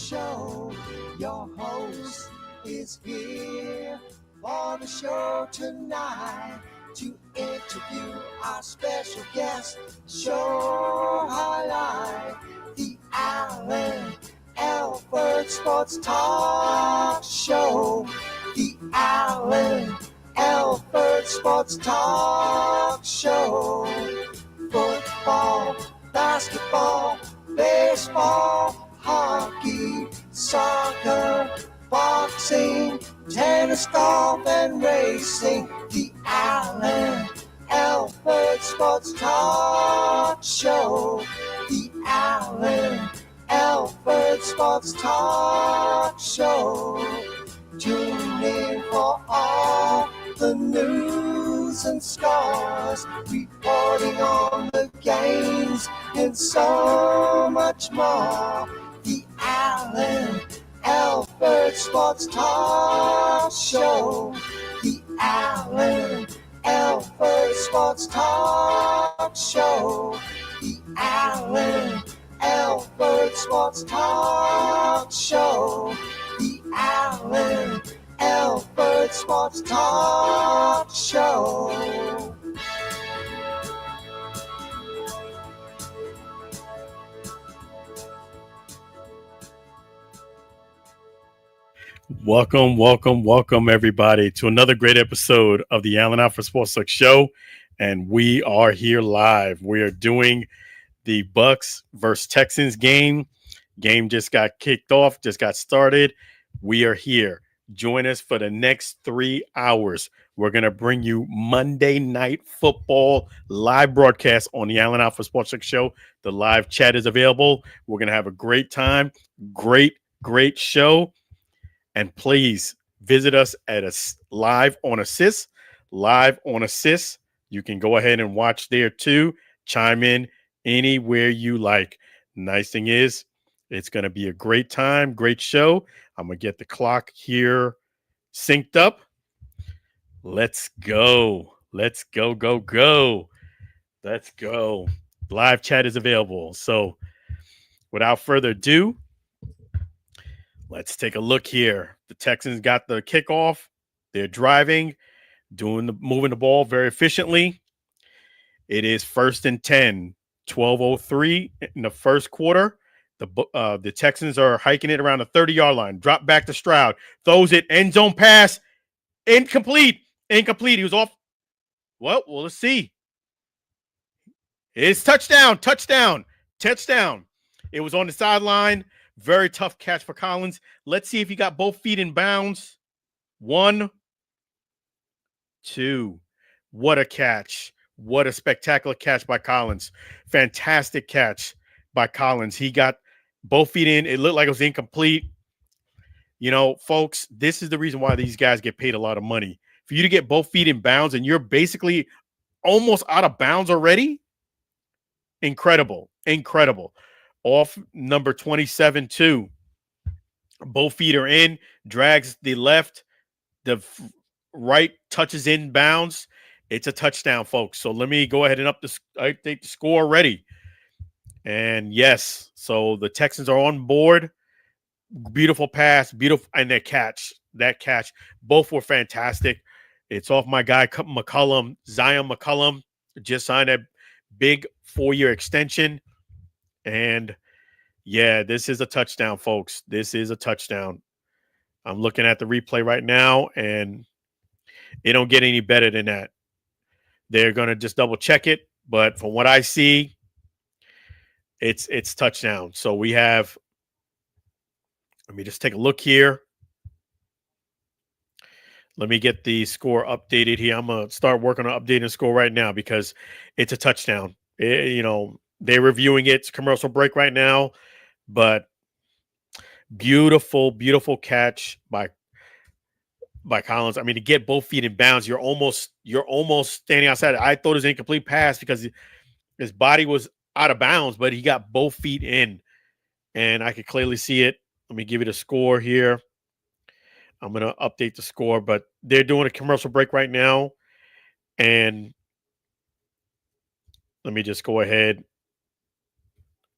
Show. Your host is here for the show tonight to interview our special guest. Show highlight the Alford Sports Talk Show. The Alford Sports Talk Show. Football, basketball, baseball, hockey, soccer, boxing, tennis, golf, and racing. The Alford Sports Talk Show. The Alford Sports Talk Show. Tune in for all the news and scores, reporting on the games and so much more. The Alford Sports Talk Show. The Alford Sports Talk Show. The Alford Sports Talk Show. The Alford Sports Talk Show. Welcome, everybody, to another great episode of the Alford Sports Talk Show. And we are here live. We are doing the Bucs versus Texans game. Game just got kicked off, just got started. We are here. Join us for the next 3 hours. We're going to bring you Monday Night Football live broadcast on the Alford Sports Talk Show. The live chat is available. We're going to have a great time. Great show. And please visit us at Live on Assist. You can go ahead and watch there too. Chime in anywhere you like. Nice thing is, it's going to be a great time, great show. I'm going to get the clock here synced up. Let's go. Let's go. Live chat is available. So without further ado, let's take a look here. The Texans got the kickoff. They're driving, moving the ball very efficiently. It is 1st and 10, 12:03 in the first quarter. The Texans are hiking it around the 30-yard line. Drop back to Stroud. Throws it. End zone pass. Incomplete. He was off. Well, let's see. It's touchdown. It was on the sideline. Very tough catch for Collins. Let's see if he got both feet in bounds. 1, 2. What a catch. What a spectacular catch by Collins. Fantastic catch by Collins. He got both feet in. It looked like it was incomplete. You know, folks, this is the reason why these guys get paid a lot of money. For you to get both feet in bounds and you're basically almost out of bounds already. Incredible. Off number 27, too. Both feet are in. Drags the left. The right touches in bounds. It's a touchdown, folks. So let me go ahead and update the score already. And yes, so the Texans are on board. Beautiful pass, and that catch, both were fantastic. It's off my guy Zion McCollum, just signed a big 4-year extension. And yeah, this is a touchdown, folks. This is a touchdown. I'm looking at the replay right now, and it don't get any better than that. They're going to just double check it. But from what I see, it's touchdown. So we have, let me just take a look here. Let me get the score updated here. I'm going to start working on updating the score right now because it's a touchdown. They're reviewing it. It's commercial break right now. But beautiful catch by Collins. I mean, to get both feet in bounds, you're almost standing outside. I thought it was an incomplete pass because his body was out of bounds, but he got both feet in, and I could clearly see it. Let me give you the score here. I'm going to update the score, but they're doing a commercial break right now, and let me just go ahead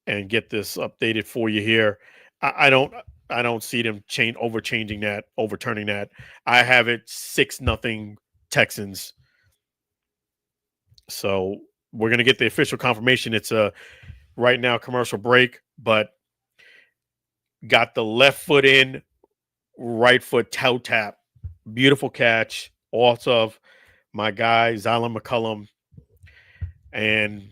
and get this updated for you here. I don't I don't see them overturning that. I have it 6-0 Texans. So we're gonna get the official confirmation. It's a right now commercial break, but got the left foot in, right foot toe tap. Beautiful catch. Also of my guy, Zylan McCollum. And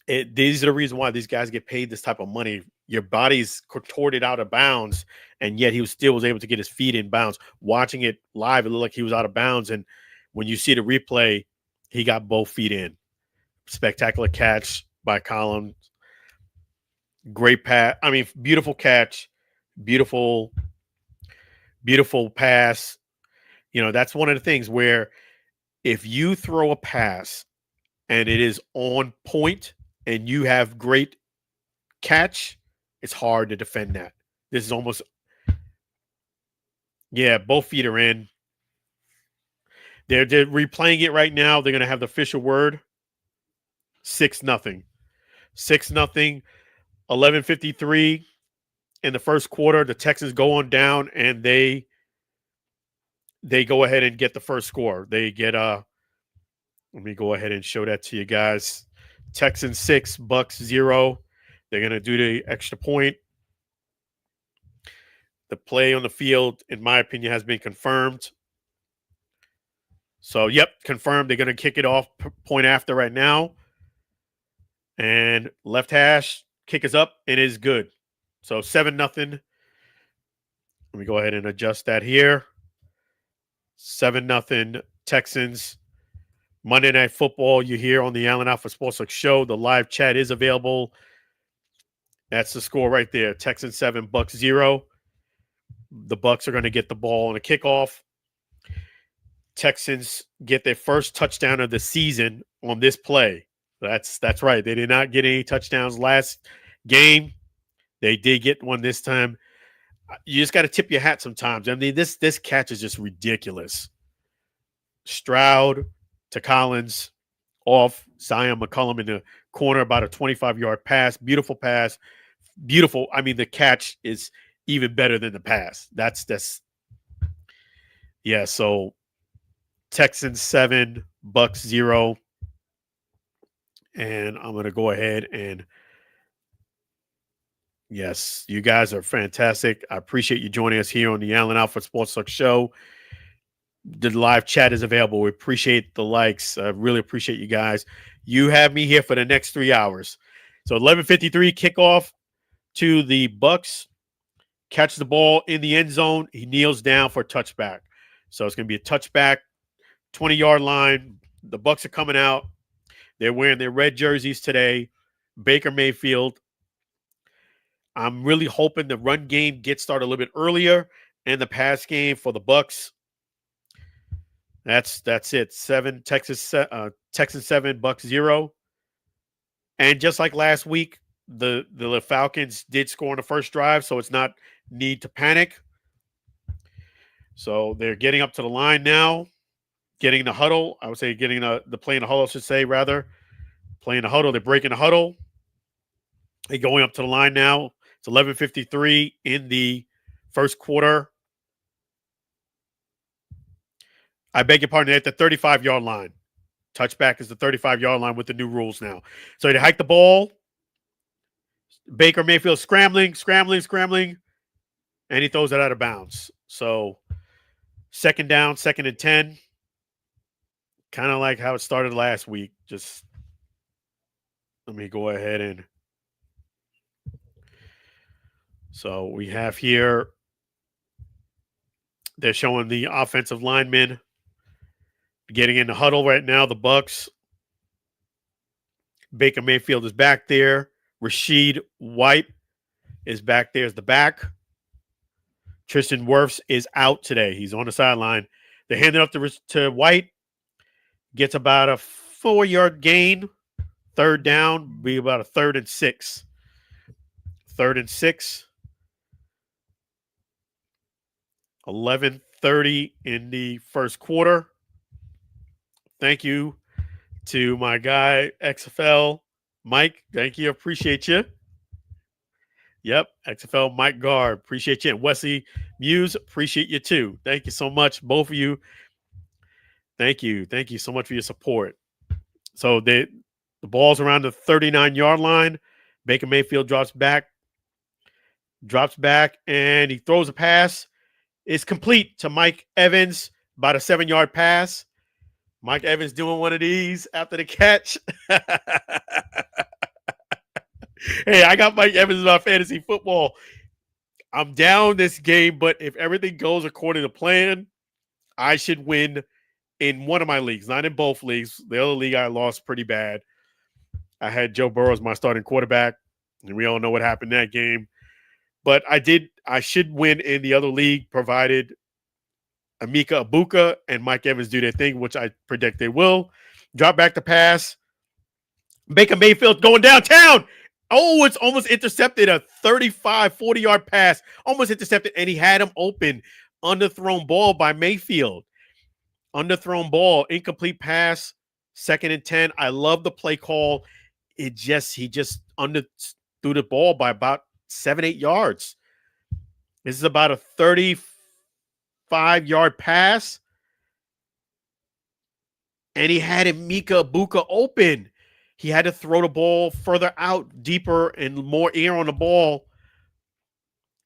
these are the reason why these guys get paid this type of money. Your body's contorted out of bounds, and yet he still was able to get his feet in bounds. Watching it live, it looked like he was out of bounds. And when you see the replay, he got both feet in. Spectacular catch by Collins. Great pass. I mean, beautiful catch. Beautiful, beautiful pass. That's one of the things where if you throw a pass and it is on point and you have great catch, it's hard to defend that. This is almost, both feet are in. They're replaying it right now. They're going to have the official word. 6-0. 6-0. 11:53 in the first quarter. The Texans go on down and they go ahead and get the first score. They get let me go ahead and show that to you guys. Texans 6, Bucs 0. They're going to do the extra point. The play on the field, in my opinion, has been confirmed. So, confirmed. They're going to kick it off point after right now. And left hash, kick is up. It is good. So 7-0. Let me go ahead and adjust that here. 7-0 Texans. Monday Night Football, you hear on the Allen Alford Sports Talk Show. The live chat is available. That's the score right there. Texans 7, Bucs 0. The Bucs are going to get the ball on a kickoff. Texans get their first touchdown of the season on this play. That's right. They did not get any touchdowns last game. They did get one this time. You just got to tip your hat sometimes. I mean, this catch is just ridiculous. Stroud to Collins, off Zion McCollum in the corner, about a 25-yard pass. Beautiful pass. Beautiful. I mean, the catch is even better than the pass. So Texans 7, Bucs 0. And I'm going to go ahead and yes, you guys are fantastic. I appreciate you joining us here on the Allen Alford Sports Talk Show. The live chat is available. We appreciate the likes. I really appreciate you guys. You have me here for the next 3 hours. So 11:53 kickoff to the Bucs. Catch the ball in the end zone. He kneels down for a touchback. So it's going to be a touchback, 20-yard line. The Bucs are coming out. They're wearing their red jerseys today. Baker Mayfield. I'm really hoping the run game gets started a little bit earlier and the pass game for the Bucs. That's it. Texans 7, Bucs 0. And just like last week, the Falcons did score on the first drive, so it's not need to panic. So they're getting up to the line now, getting the huddle. I would say getting the play in the huddle, I should say, rather. Playing the huddle. They're breaking the huddle. They're going up to the line now. It's 11:53 in the first quarter. I beg your pardon, at the 35-yard line. Touchback is the 35-yard line with the new rules now. So they hike the ball. Baker Mayfield scrambling, and he throws it out of bounds. So second down, 2nd and 10. Kind of like how it started last week. Just let me go ahead and. So we have here, they're showing the offensive linemen getting in the huddle right now, the Bucs. Baker Mayfield is back there. Rashid White is back there as the back. Tristan Wirfs is out today. He's on the sideline. They hand it up to White. Gets about a 4-yard gain. Third down, be about a 3rd and 6. 3rd and 6. 11:30 in the first quarter. Thank you to my guy, XFL, Mike. Thank you. Appreciate you. Yep. XFL Mike Garb. Appreciate you. And Wesley Muse, appreciate you too. Thank you so much, both of you. Thank you. Thank you so much for your support. So the ball's around the 39-yard line. Baker Mayfield drops back, and he throws a pass. It's complete to Mike Evans, about a 7-yard pass. Mike Evans doing one of these after the catch. Hey, I got Mike Evans in my fantasy football. I'm down this game, but if everything goes according to plan, I should win in one of my leagues, not in both leagues. The other league I lost pretty bad. I had Joe Burrow as my starting quarterback, and we all know what happened in that game. But I should win in the other league, provided Emeka Egbuka and Mike Evans do their thing, which I predict they will. Drop back the pass. Baker Mayfield going downtown. Oh, it's almost intercepted. A 35, 40-yard pass. Almost intercepted, and he had him open. Underthrown ball by Mayfield. Underthrown ball. Incomplete pass. 2nd and 10. I love the play call. He just underthrew the ball by about 7-8 yards. This is about a 35-yard pass. And he had Emeka Egbuka open. He had to throw the ball further out, deeper, and more air on the ball.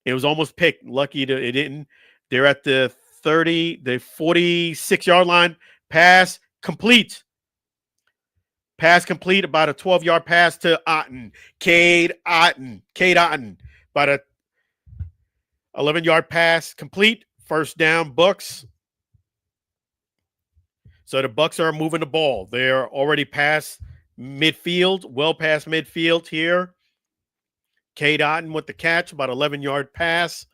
It was almost picked. Lucky it didn't. They're at the 46-yard line. Pass complete. Pass complete, about a 12-yard pass to Otten. Cade Otten. About a 11-yard pass complete. First down, Bucs. So the Bucs are moving the ball. They're already past midfield, well past midfield here. Cade Otten with the catch, about 11-yard pass.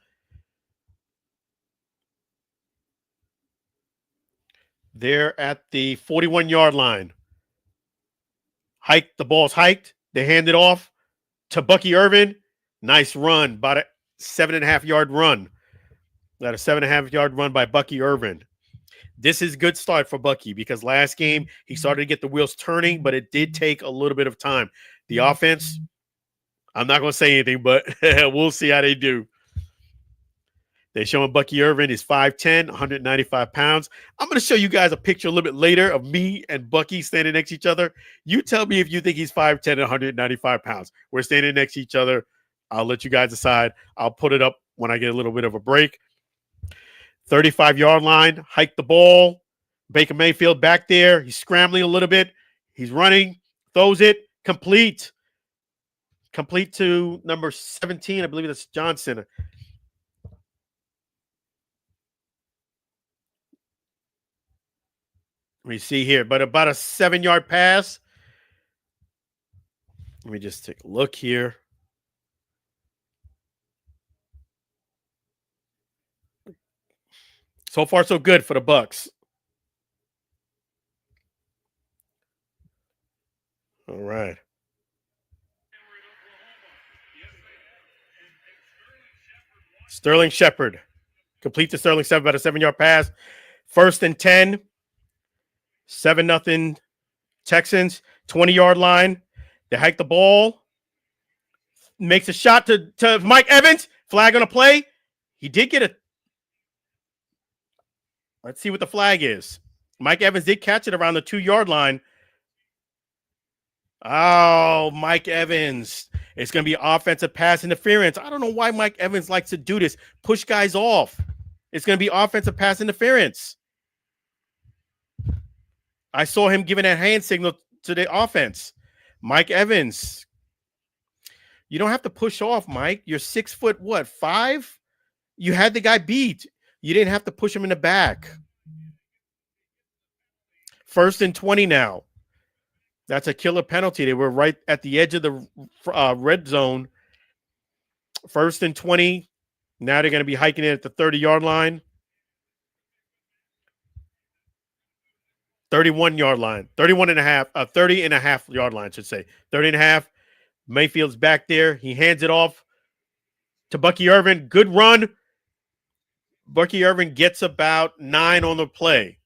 They're at the 41-yard line. The ball's hiked. They hand it off to Bucky Irvin. Nice run, about a 7.5-yard run. About a 7.5-yard run by Bucky Irvin. This is a good start for Bucky because last game he started to get the wheels turning, but it did take a little bit of time. The offense, I'm not going to say anything, but we'll see how they do. They're showing Bucky Irvin is 5'10", 195 pounds. I'm going to show you guys a picture a little bit later of me and Bucky standing next to each other. You tell me if you think he's 5'10", and 195 pounds. We're standing next to each other. I'll let you guys decide. I'll put it up when I get a little bit of a break. 35-yard line, hike the ball. Baker Mayfield back there. He's scrambling a little bit. He's running, throws it, complete. Complete to number 17. I believe that's Johnson. Let me see here, but about a 7-yard pass. Let me just take a look here. So far, so good for the Bucs. All right. Sterling Shepard. Complete to Sterling Shepard, about a 7-yard pass. 1st and 10. 7-0 Texans. 20-yard line. They hike the ball. Makes a shot to Mike Evans. Flag on a play. He did get a... Let's see what the flag is. Mike Evans did catch it around the 2-yard line. Oh, Mike Evans. It's going to be offensive pass interference. I don't know why Mike Evans likes to do this. Push guys off. It's going to be offensive pass interference. I saw him giving that hand signal to the offense. Mike Evans. You don't have to push off, Mike. You're 6'5"? You had the guy beat. You didn't have to push him in the back. 1st and 20 now. That's a killer penalty. They were right at the edge of the red zone. 1st and 20. Now they're going to be hiking it at the 30-yard line. 31-yard line. 30-and-a-half yard line, I should say. 30-and-a-half. Mayfield's back there. He hands it off to Bucky Irvin. Good run. Bucky Irvin gets about 9 on the play.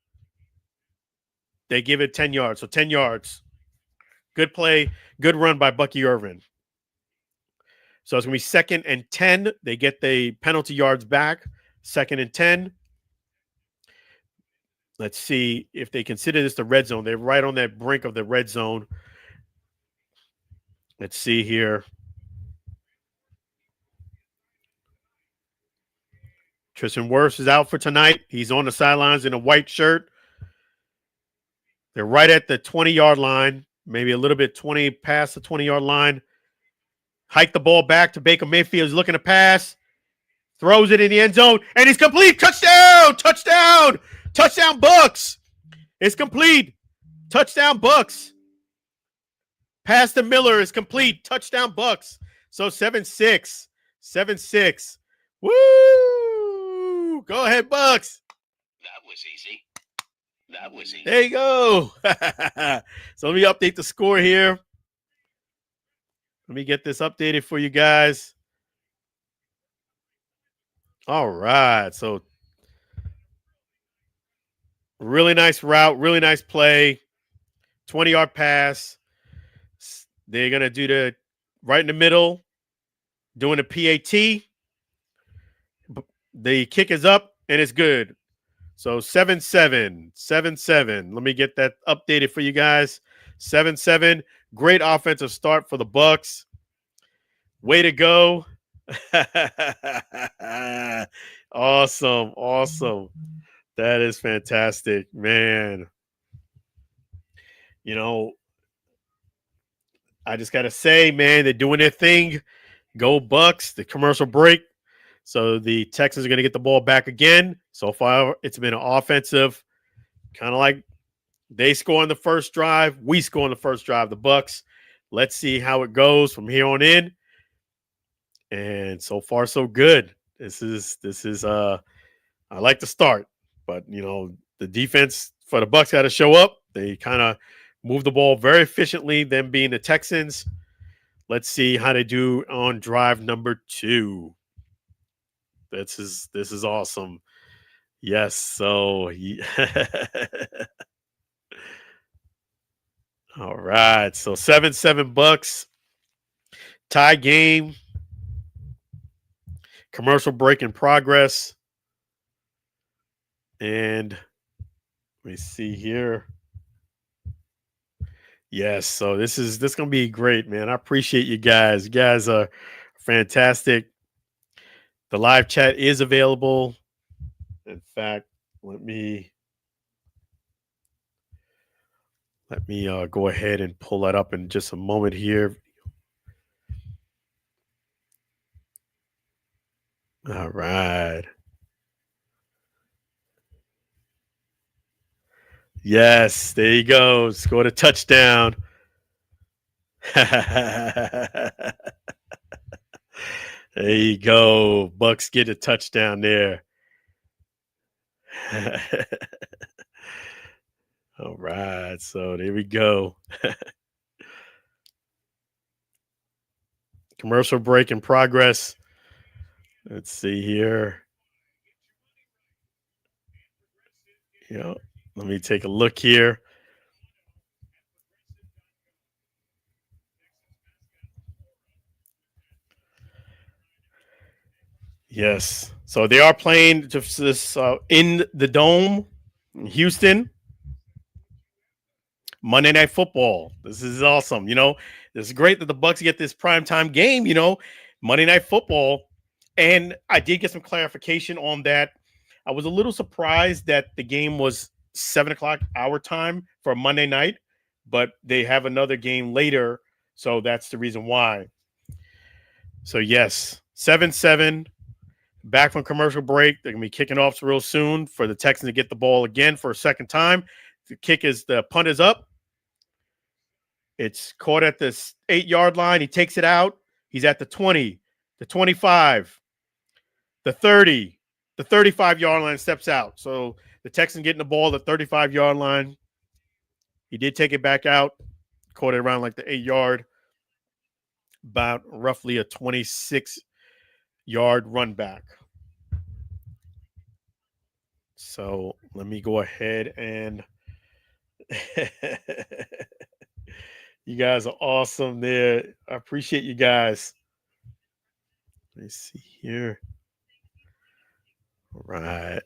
They give it 10 yards. So 10 yards. Good play. Good run by Bucky Irvin. So it's going to be 2nd and 10. They get the penalty yards back. 2nd and 10. Let's see if they consider this the red zone. They're right on that brink of the red zone. Let's see here. Tristan Wirfs is out for tonight. He's on the sidelines in a white shirt. They're right at the 20-yard line, maybe a little bit 20 past the 20-yard line. Hike the ball back to Baker Mayfield. He's looking to pass. Throws it in the end zone, and he's complete. Touchdown! Touchdown! Touchdown, Bucs! It's complete. Touchdown, Bucs. Pass to Miller is complete. Touchdown, Bucs. So 7-6. 7-6. Woo! Go ahead, Bucs. That was easy. That was easy. There you go. So let me update the score here. Let me get this updated for you guys. All right. So really nice route, really nice play. 20-yard pass. They're going to do the right in the middle, doing a PAT. The kick is up, and it's good. So 7-7, 7-7. Let me get that updated for you guys. 7-7. Great offensive start for the Bucs. Way to go. Awesome. Awesome. That is fantastic, man. You know, I just got to say, man, they're doing their thing. Go Bucs. The commercial break. So the Texans are going to get the ball back again. So far, it's been an offensive, kind of like they score on the first drive. We score on the first drive, the Bucs. Let's see how it goes from here on in. And so far, so good. This is I like the start, but you know, the defense for the Bucs got to show up. They kind of move the ball very efficiently, them being the Texans. Let's see how they do on drive number 2. This is awesome. Yes, so all right. So 7-7 Bucs. Tie game. Commercial break in progress. And let me see here. Yes, so this gonna be great, man. I appreciate you guys. You guys are fantastic. The live chat is available. In fact, let me go ahead and pull that up in just a moment here. All right. Yes, there you go. Scored a touchdown. There you go. Bucs get a touchdown there. All right. So there we go. Commercial break in progress. Let's see here. Yeah. Let me take a look here. Yes. So they are playing this in the Dome in Houston. Monday Night Football. This is awesome. You know, this is great that the Bucs get this primetime game, you know, Monday Night Football. And I did get some clarification on that. I was a little surprised that the game was 7 o'clock our time for a Monday night, but they have another game later. So that's the reason why. So, yes, 7-7. Back from commercial break. They're going to be kicking off real soon for the Texans to get the ball again for a second time. The punt is up. It's caught at the 8-yard line. He takes it out. He's at the 20, the 25, the 30, the 35-yard line, steps out. So the Texans getting the ball at the 35-yard line. He did take it back out, caught it around like the 8-yard, about roughly a 26-yard run back. So let me go ahead and you guys are awesome there. I appreciate you guys. Let me see here. All right.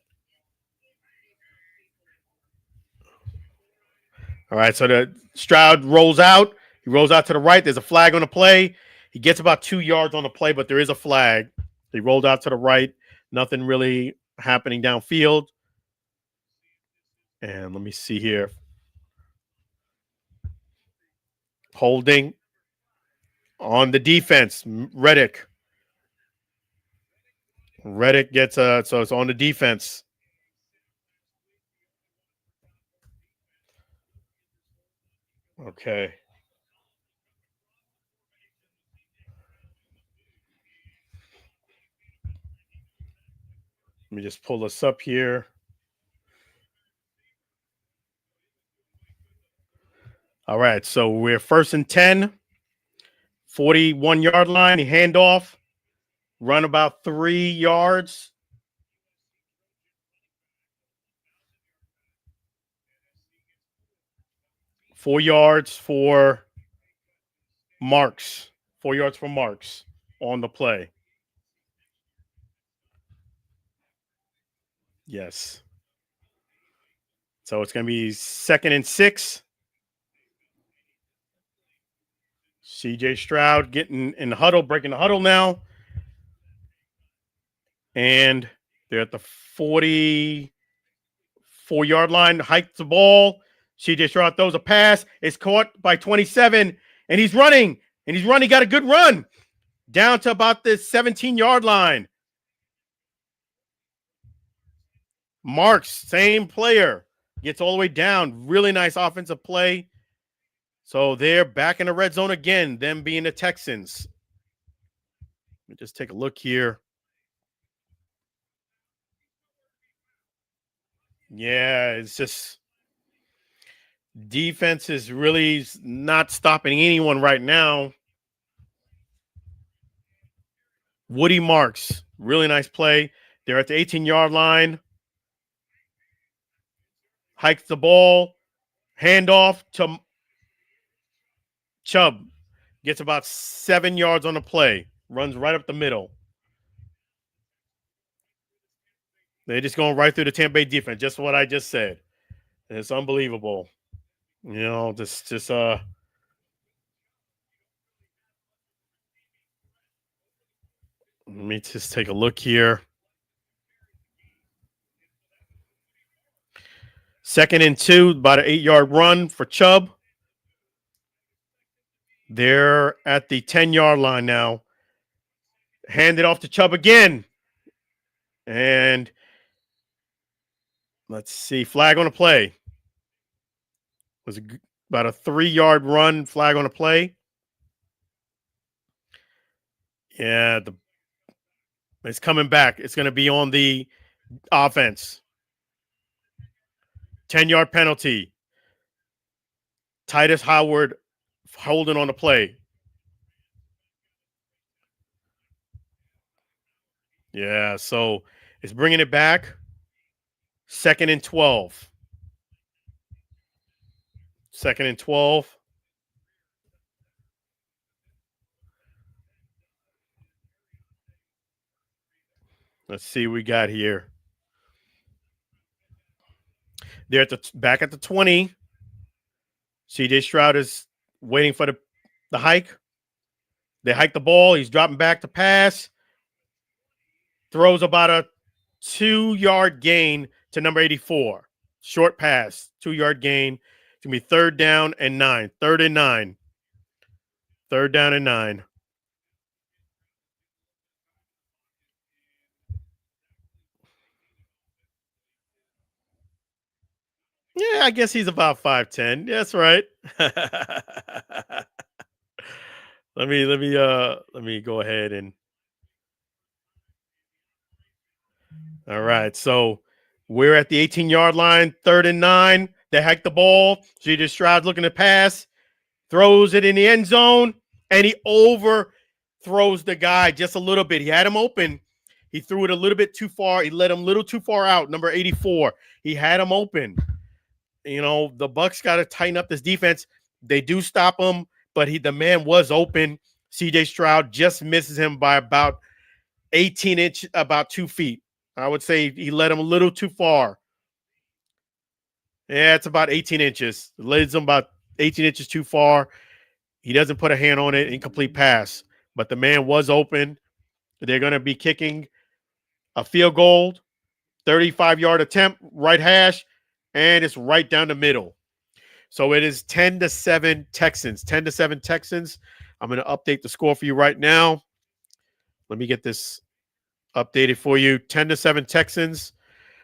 All right. So the Stroud rolls out. He rolls out to the right. There's a flag on the play. He gets about 2 yards on the play, but there is a flag. He rolled out to the right. Nothing really happening downfield. And let me see here. Holding on the defense. Reddick gets so it's on the defense. Okay. Let me just pull this up here. All right, so we're 1st and 10, 41-yard line. He handoff, run about 3 yards. Four yards for Marks. 4 yards for Marks on the play. Yes. So it's going to be 2nd and 6. CJ Stroud getting in the huddle, breaking the huddle now. And they're at the 44-yard line, hikes the ball. CJ Stroud throws a pass. It's caught by 27, and he's running. Got a good run down to about the 17-yard line. Marks, same player, gets all the way down. Really nice offensive play. So they're back in the red zone again, them being the Texans. Let me just take a look here. Yeah, it's just defense is really not stopping anyone right now. Woody Marks, really nice play. They're at the 18-yard line. Hikes the ball. Handoff to Chubb. Gets about 7 yards on the play. Runs right up the middle. They're just going right through the Tampa Bay defense. Just what I just said. And it's unbelievable. You know, just let me just take a look here. 2nd and 2, about an 8-yard run for Chubb. They're at the 10-yard line now. Hand it off to Chubb again. And let's see, flag on the play. Was about a 3-yard run, flag on the play. Yeah, it's coming back. It's going to be on the offense. 10-yard penalty. Titus Howard holding on the play. Yeah, so it's bringing it back. 2nd and 12. 2nd and 12. Let's see what we got here. They're back at the 20. CJ Stroud is waiting for the hike. They hike the ball. He's dropping back to pass. Throws about a 2-yard gain to number 84. Short pass, 2-yard gain. It's going to be 3rd down and 9. 3rd and 9. 3rd down and 9. Yeah, I guess he's about 5'10". That's right. Let me go ahead and all right. So we're at the 18-yard line, 3rd and 9. They hike the ball. CJ Stroud looking to pass, throws it in the end zone, and he overthrows the guy just a little bit. He had him open. He threw it a little bit too far. He let him a little too far out. Number 84. He had him open. You know, the Bucs got to tighten up this defense. They do stop him, but the man was open. CJ Stroud just misses him by about 18-inch, about 2 feet. I would say he let him a little too far. Yeah, it's about 18 inches. Leads him about 18 inches too far. He doesn't put a hand on it. Incomplete pass. But the man was open. They're going to be kicking a field goal, 35-yard attempt, right hash, and it's right down the middle. So it is 10-7 Texans. 10-7 Texans. I'm going to update the score for you right now. Let me get this updated for you. 10-7 Texans.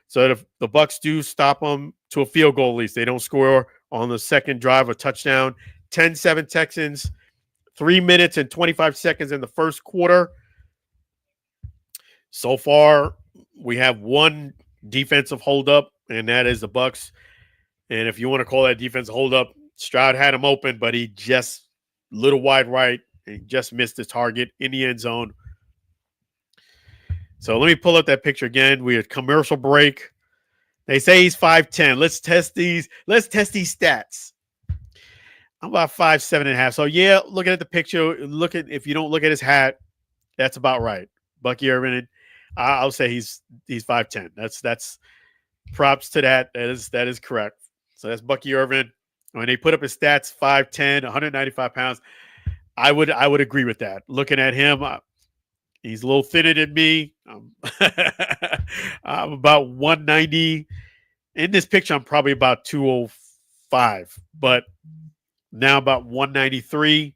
So the Bucs do stop them to a field goal at least. They don't score on the second drive, a touchdown. 10-7 Texans. 3 minutes and 25 seconds in the first quarter. So far, we have one defensive holdup, and that is the Bucs. And if you want to call that defensive holdup, Stroud had him open, but he just a little wide right. He just missed his target in the end zone. So let me pull up that picture again. We had commercial break. They say he's 5'10". Let's test these stats. I'm about 5'7.5". So yeah, looking at the picture, if you don't look at his hat, that's about right. Bucky Irvin, I'll say he's 5'10". That's props to that. That is correct. So that's Bucky Irvin. When they put up his stats, 5'10", 195 pounds, I would agree with that. Looking at him, he's a little thinner than me. I'm about 190. In this picture, I'm probably about 205, but now about 193.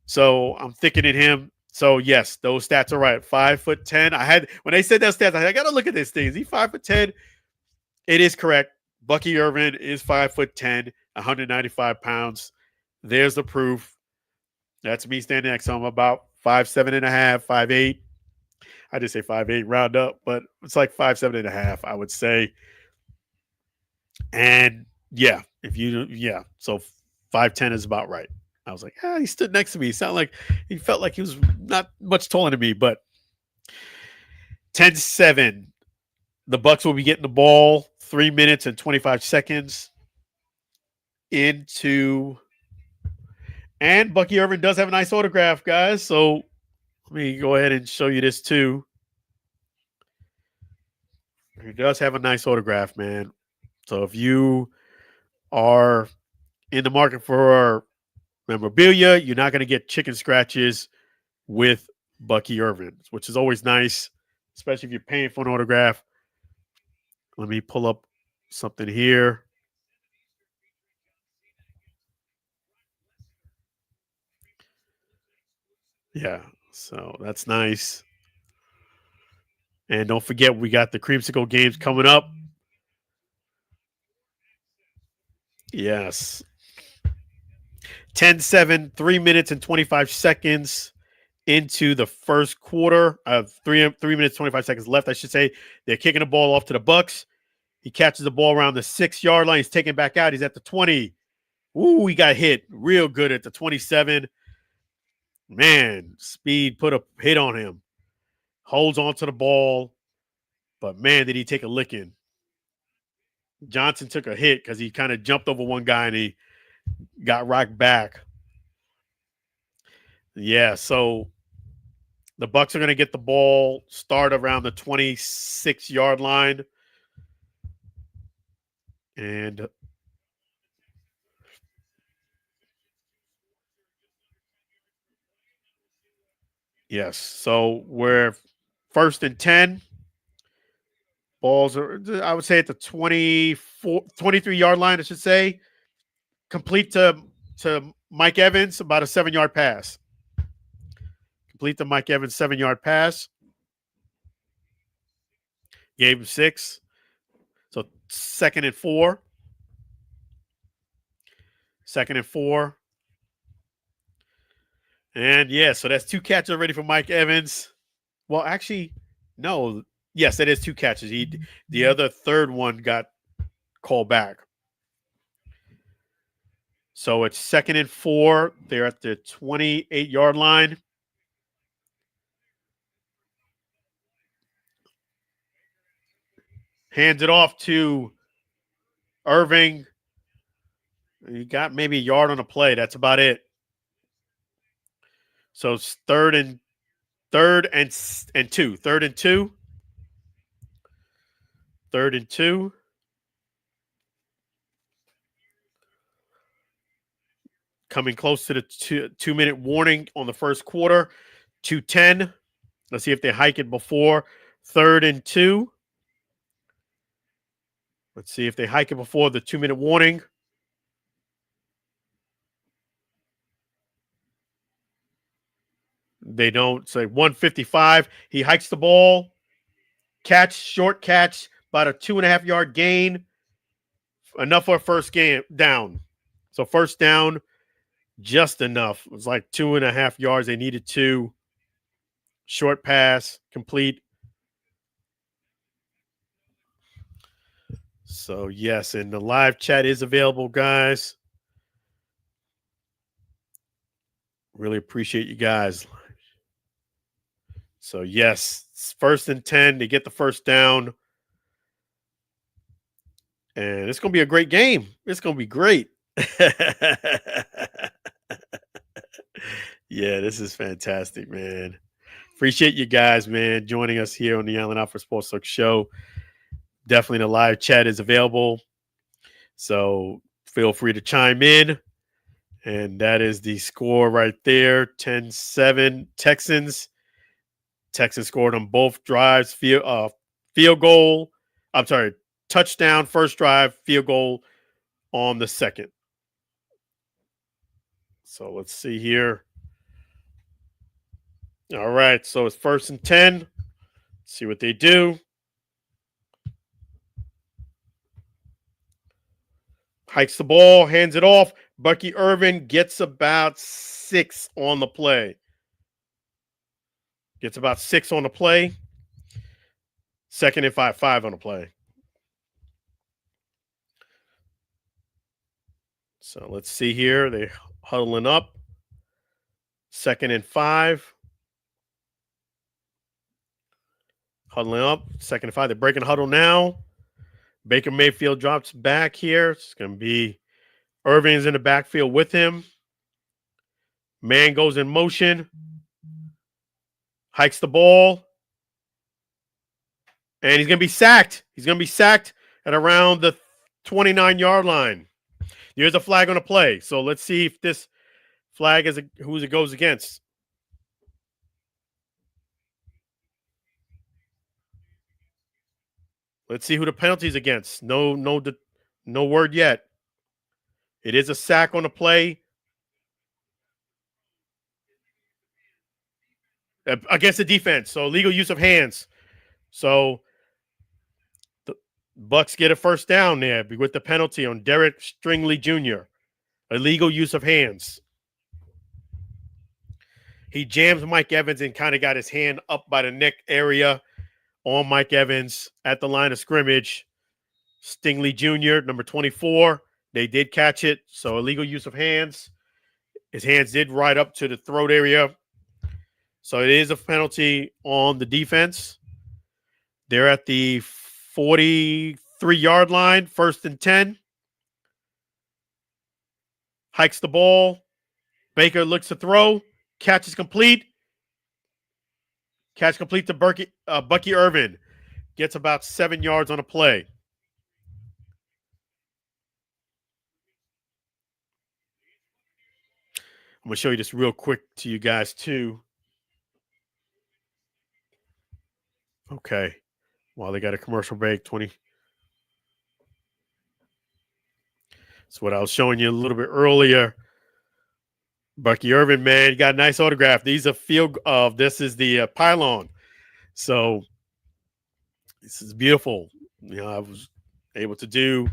So I'm thickening him. So yes, those stats are right. 5'10". When they said those stats, I got to look at this thing. Is he 5'10"? It is correct. Bucky Irvin is 5'10", 195 pounds. There's the proof. That's me standing next to him. About 5'7.5", 5'8". I just say 5'8", round up, but it's like 5'7.5", I would say. And yeah, so 5'10" is about right. I was like, he stood next to me. He sounded like he felt like he was not much taller than me, but 10-7. The Bucs will be getting the ball 3 minutes and 25 seconds into. And Bucky Irvin does have a nice autograph, guys. So let me go ahead and show you this too. He does have a nice autograph, man. So if you are in the market for memorabilia, you're not going to get chicken scratches with Bucky Irvin, which is always nice, especially if you're paying for an autograph. Let me pull up something here. Yeah, so that's nice. And don't forget, we got the Creamsicle games coming up. Yes. 10-7, 3 minutes and 25 seconds into the first quarter. 3 minutes, 25 seconds left, I should say. They're kicking the ball off to the Bucs. He catches the ball around the 6-yard line. He's taken back out. He's at the 20. Ooh, he got hit real good at the 27. Man, speed put a hit on him. Holds onto the ball. But, man, did he take a licking. Johnson took a hit because he kind of jumped over one guy and he got rocked back. Yeah, so the Bucs are going to get the ball, start around the 26-yard line. And yes, so we're 1st and 10. Balls are, I would say, at the 23-yard line, I should say. Complete to Mike Evans, about a 7-yard pass. Complete to Mike Evans, 7-yard pass. Gave him 6. So 2nd and 4. 2nd and 4. And yeah, so that's 2 catches already for Mike Evans. Well, actually, no. Yes, that is 2 catches. The other third one got called back. So it's 2nd and 4. They're at the 28-yard line. Hands it off to Irving. He got maybe a yard on a play. That's about it. So it's 3rd and Third and 2. Third and 2. Third and 2. Coming close to the 2-minute warning on the first quarter. 2:10. Let's see if they hike it before. Third and 2. Let's see if they hike it before the 2-minute warning. They don't. Say 155. He hikes the ball. Catch, short catch, about a 2.5-yard gain. Enough for a first down. So first down, just enough. It was like 2.5 yards. They needed 2. Short pass, complete. So, yes, and the live chat is available, guys. Really appreciate you guys. So, yes, it's 1st and 10. They get the first down. And it's going to be a great game. It's going to be great. Yeah, this is fantastic, man. Appreciate you guys, man, joining us here on the Allen Alford Sports Talk Show. Definitely the live chat is available. So feel free to chime in. And that is the score right there, 10-7 Texans. Texans scored on both drives, field goal. I'm sorry, touchdown, first drive, field goal on the second. So let's see here. All right, so it's 1st and 10. Let's see what they do. Hikes the ball, hands it off. Bucky Irvin gets about 6 on the play. Gets about 6 on the play. 2nd and 5 on the play. So let's see here. They're huddling up. 2nd and 5. Huddling up. 2nd and 5. They're breaking huddle now. Baker Mayfield drops back here. It's going to be Irvin's in the backfield with him. Man goes in motion. Hikes the ball. And he's going to be sacked. He's going to be sacked at around the 29-yard line. There's a flag on the play. So let's see if this flag is who it goes against. Let's see who the penalty's against. No word yet. It is a sack on the play. Against the defense. So illegal use of hands. So the Bucs get a first down there with the penalty on Derek Stringley Jr. Illegal use of hands. He jams Mike Evans and kind of got his hand up by the neck area on Mike Evans at the line of scrimmage. Stingley Jr., number 24. They did catch it. So illegal use of hands. His hands did ride up to the throat area. So it is a penalty on the defense. They're at the 43-yard line, 1st and 10. Hikes the ball. Baker looks to throw. Catch is complete. Catch complete to Bucky Irvin. Gets about 7 yards on a play. I'm going to show you this real quick to you guys, too. Okay. While they got a commercial break, 20. That's what I was showing you a little bit earlier. Bucky Irvin, man, you got a nice autograph. These are this is the pylon. So this is beautiful. You know, I was able to do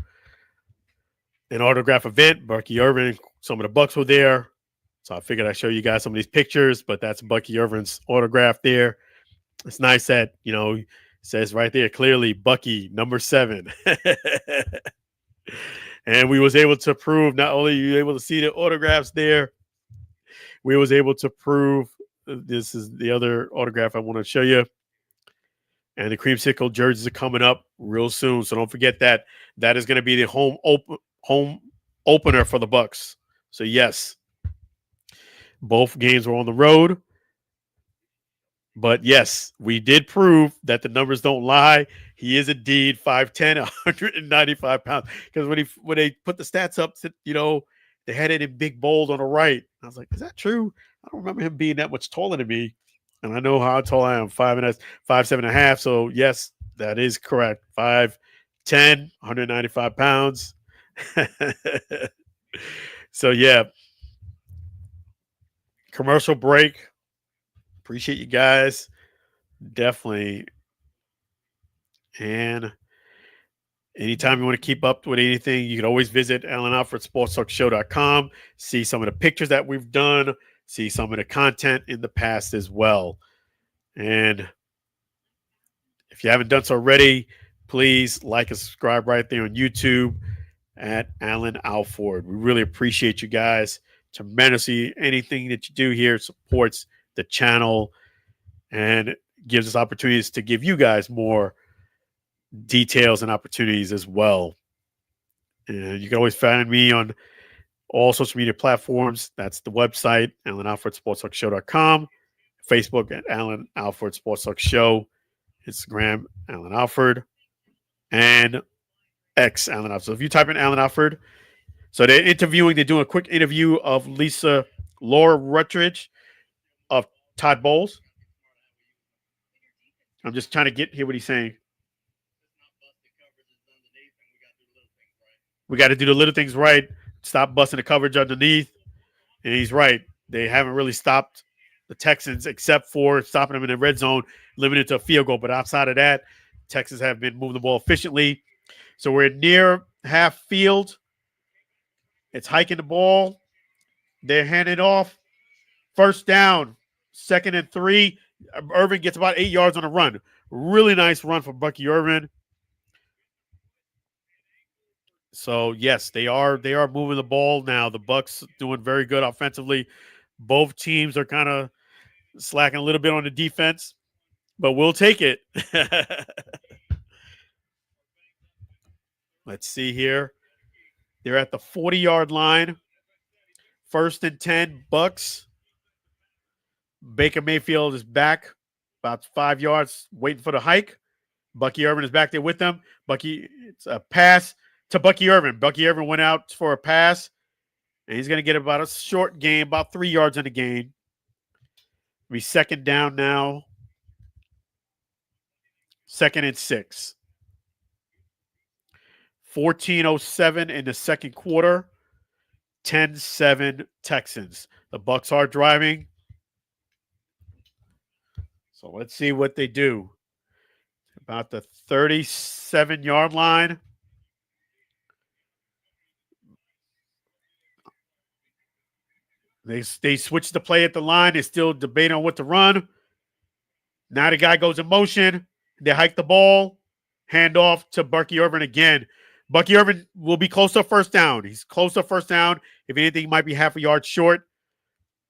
an autograph event. Bucky Irvin, some of the Bucs were there. So I figured I'd show you guys some of these pictures, but that's Bucky Irvin's autograph there. It's nice that, you know, it says right there clearly Bucky, number 7. And we was able to prove, not only you able to see the autographs there, we was able to prove, this is the other autograph I want to show you. And the creamsicle jerseys are coming up real soon. So don't forget that. That is going to be the home opener for the Bucs. So yes, both games were on the road. But yes, we did prove that the numbers don't lie. He is indeed 5'10", 195 pounds. Because when they put the stats up, they had it in big bold on the right. I was like, is that true? I don't remember him being that much taller than me. And I know how tall I am, 5'7.5". So yes, that is correct. 5'10", 195 pounds. So yeah. Commercial break. Appreciate you guys. Definitely. And anytime you want to keep up with anything, you can always visit AlanAlfordSportsTalkShow.com, see some of the pictures that we've done, see some of the content in the past as well. And if you haven't done so already, please like and subscribe right there on YouTube at Alan Alford. We really appreciate you guys tremendously. Anything that you do here supports the channel and gives us opportunities to give you guys more details and opportunities as well. And you can always find me on all social media platforms. That's the website, AlanAlfordSportsTalkShow.com, Facebook at Alan Alford Sports Talk Show, Instagram, Alan Alford, and X, Alan Alford. So if you type in Alan Alford, so they're doing a quick interview of Laura Rutledge of Todd Bowles. I'm just trying to hear what he's saying. We got to do the little things right. Stop busting the coverage underneath. And he's right. They haven't really stopped the Texans except for stopping them in the red zone, limited to a field goal. But outside of that, Texans have been moving the ball efficiently. So we're near half field. It's hiking the ball. They're handing off. First down, 2nd and 3. Irvin gets about 8 yards on a run. Really nice run from Bucky Irvin. So yes, they are moving the ball now. The Bucs doing very good offensively. Both teams are kind of slacking a little bit on the defense, but we'll take it. Let's see here. They're at the 40-yard line. 1st and 10, Bucs. Baker Mayfield is back about 5 yards, waiting for the hike. Bucky Irvin is back there with them. It's a pass to Bucky Irvin. Bucky Irvin went out for a pass, and he's going to get about a short gain, about 3 yards in the gain. Be 2nd down now. 2nd and 6. 14:07 in the second quarter. 10-7 Texans. The Bucs are driving. So let's see what they do. About the 37-yard line. They switch the play at the line. They're still debating on what to run. Now the guy goes in motion. They hike the ball. Hand off to Bucky Irvin again. Bucky Irvin will be close to a first down. He's close to a first down. If anything, he might be half a yard short.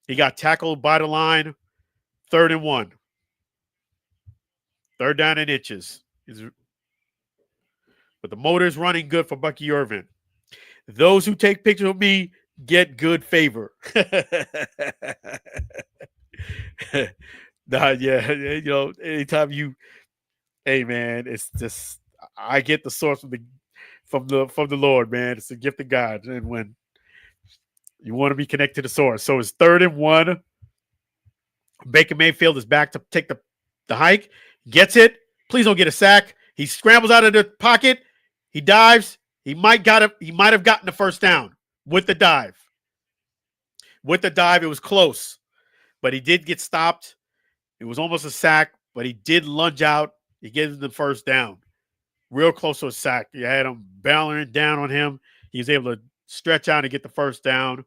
He got tackled by the line. 3rd and 1. 3rd down and inches. But the motor's running good for Bucky Irvin. Those who take pictures of me get good favor. Anytime hey man, it's just I get the source from the Lord, man. It's a gift of God, and when you want to be connected to the source, so it's 3rd and 1. Baker Mayfield is back to take the hike, gets it. Please don't get a sack. He scrambles out of the pocket. He dives. He might have gotten the first down with the dive. With the dive, it was close, but he did get stopped. It was almost a sack, but he did lunge out. He gave him the first down. Real close to a sack. You had him balancing down on him. He was able to stretch out and get the first down.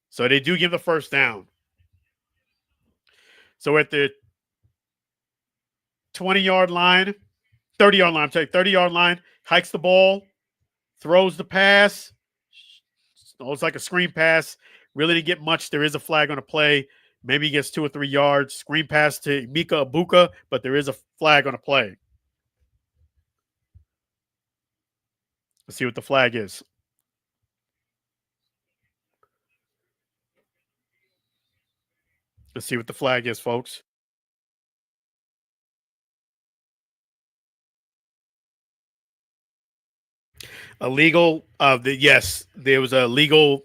So they do give the first down. So at the 20-yard line, 30-yard line, 30-yard line, hikes the ball, throws the pass. It's like a screen pass. Really didn't get much. There is a flag on the play. Maybe he gets 2 or 3 yards. Screen pass to Mika Ibuka, but there is a flag on the play. Let's see what the flag is. Let's see what the flag is, folks. Illegal. Yes, there was a legal.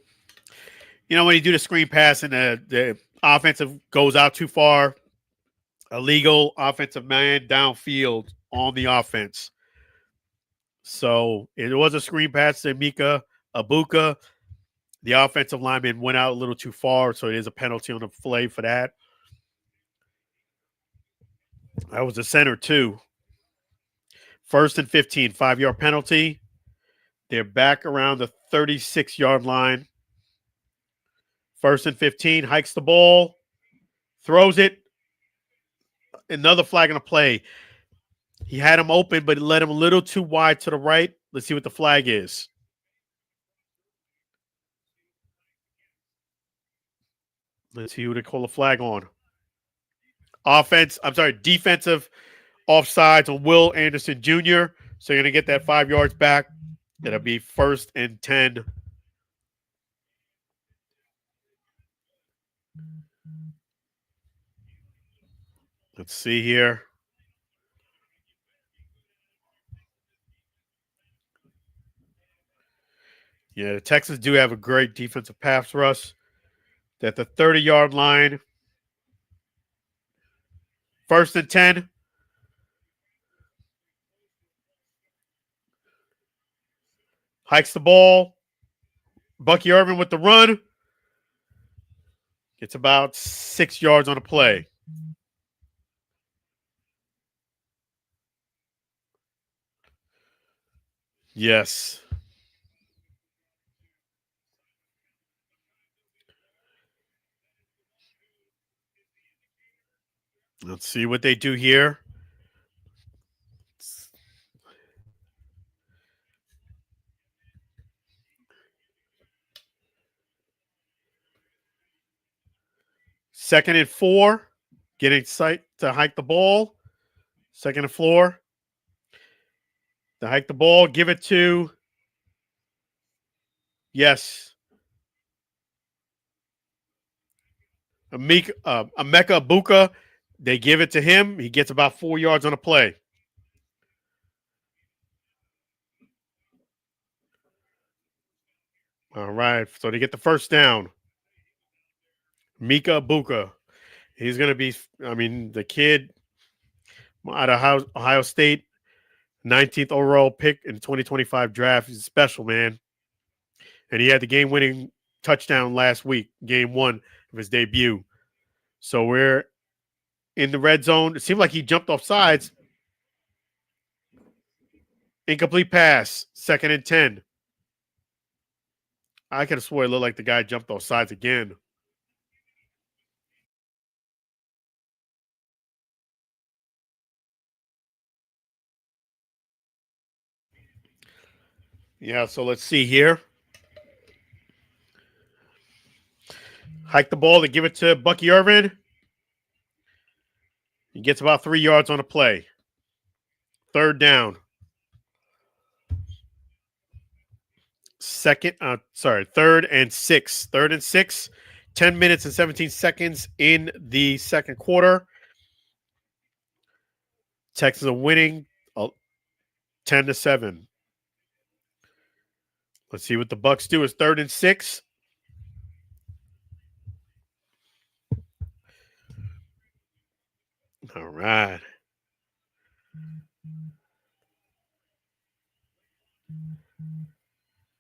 You know, when you do the screen pass and the offensive goes out too far, illegal offensive man downfield on the offense. So it was a screen pass to Mika Abuka. The offensive lineman went out a little too far, so it is a penalty on the play for that. That was the center, too. 1st and 15, 5-yard penalty. They're back around the 36-yard line. 1st and 15, hikes the ball, throws it. Another flag on the play. He had him open, but led him a little too wide to the right. Let's see what the flag is. Let's see who they call the flag on. Defensive offsides on Will Anderson Jr. So you're going to get that 5 yards back. It'll be 1st and 10. Let's see here. Yeah, the Texans do have a great defensive pass rush. At the 30-yard line. 1st and 10. Hikes the ball. Bucky Irvin with the run. Gets about 6 yards on the play. Yes. Let's see what they do here. Second and 4. Getting sight to hike the ball. 2nd and 4. To hike the ball. Give it to. Yes. Emeka Abuka. They give it to him. He gets about 4 yards on the play. All right. So they get the 1st down. Mika Abuka. He's going to be, the kid out of Ohio State, 19th overall pick in the 2025 draft. He's special, man. And he had the game-winning touchdown last week, game 1 of his debut. So we're in the red zone. It seemed like he jumped off sides. Incomplete pass, 2nd and 10. I could have swore it looked like the guy jumped off sides again. Yeah, so let's see here. Hike the ball to give it to Bucky Irvin. He gets about 3 yards on the play. 3rd down. 3rd and 6. 3rd and 6. 10 minutes and 17 seconds in the second quarter. Texans are winning 10-7. Let's see what the Bucs do. It's 3rd and 6. All right.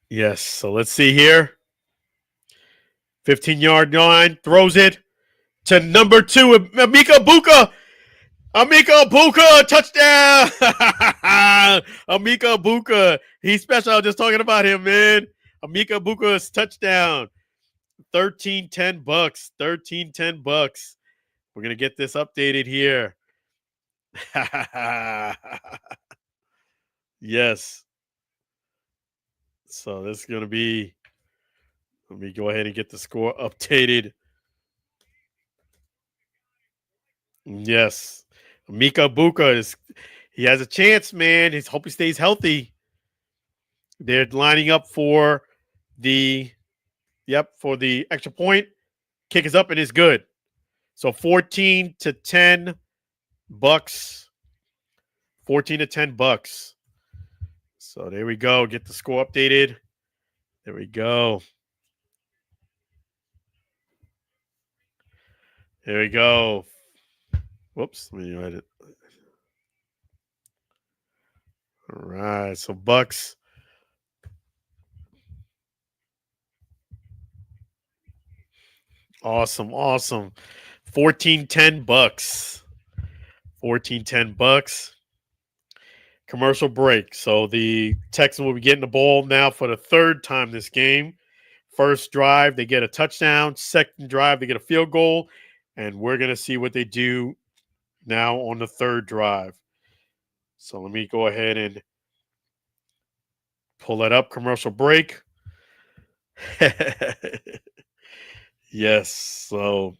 Yes. So let's see here. 15-yard line. Throws it to number 2, Emeka Abuka. Emeka Abuka, touchdown! Emeka Abuka. He's special. I was just talking about him, man. Emeka Abuka's touchdown. 13-10 Bucs. 13-10 Bucs. We're going to get this updated here. Yes. So this is going to be, let me go ahead and get the score updated. Yes. Emeka Abuka he has a chance, man. Hope he stays healthy. They're lining up for the extra point. Kick is up and it's good. So 14-10 Bucs. 14-10 Bucs. So there we go. Get the score updated. There we go. There we go. Whoops. Let me write it. All right. So Bucs. Awesome. 14-10 Bucs. 14-10 Bucs. Commercial break. So the Texans will be getting the ball now for the third time this game. First drive, they get a touchdown. Second drive, they get a field goal. And we're going to see what they do now on the third drive. So let me go ahead and pull that up. Commercial break. Yes. So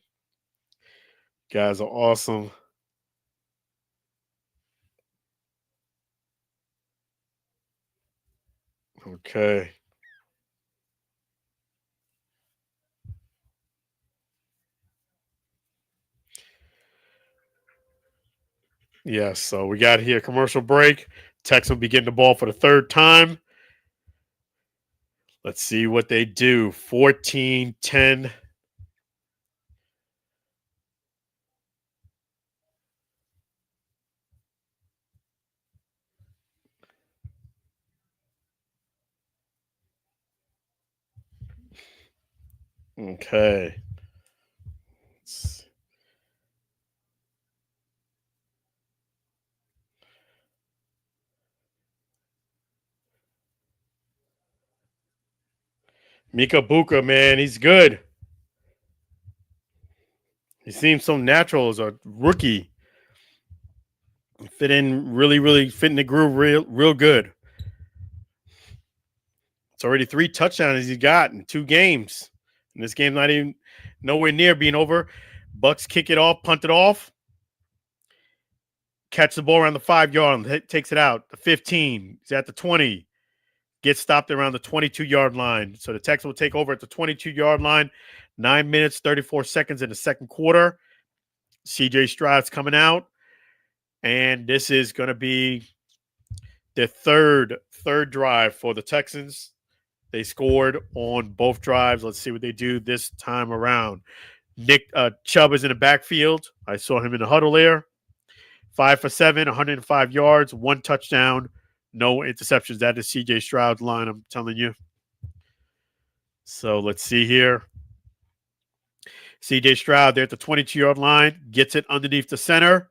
guys are awesome. Okay. Yes. So we got here commercial break. Texans will be getting the ball for the third time. Let's see what they do. 14-10. Okay. Mika Buka, man, he's good. He seems so natural as a rookie. Fit in really fit in the groove real good. It's already 3 touchdowns he's got in 2 games. And this game's not even nowhere near being over. Bucs kick it off, punt it off. Catch the ball around the 5-yard line, takes it out. The 15, he's at the 20. Gets stopped around the 22-yard line. So the Texans will take over at the 22-yard line. 9 minutes, 34 seconds in the second quarter. CJ Stroud's coming out. And this is going to be the third drive for the Texans. They scored on both drives. Let's see what they do this time around. Nick Chubb is in the backfield. I saw him in the huddle there. 5 for 7, 105 yards, 1 touchdown, no interceptions. That is CJ Stroud's line, I'm telling you. So let's see here. CJ Stroud there at the 22-yard line, gets it underneath the center,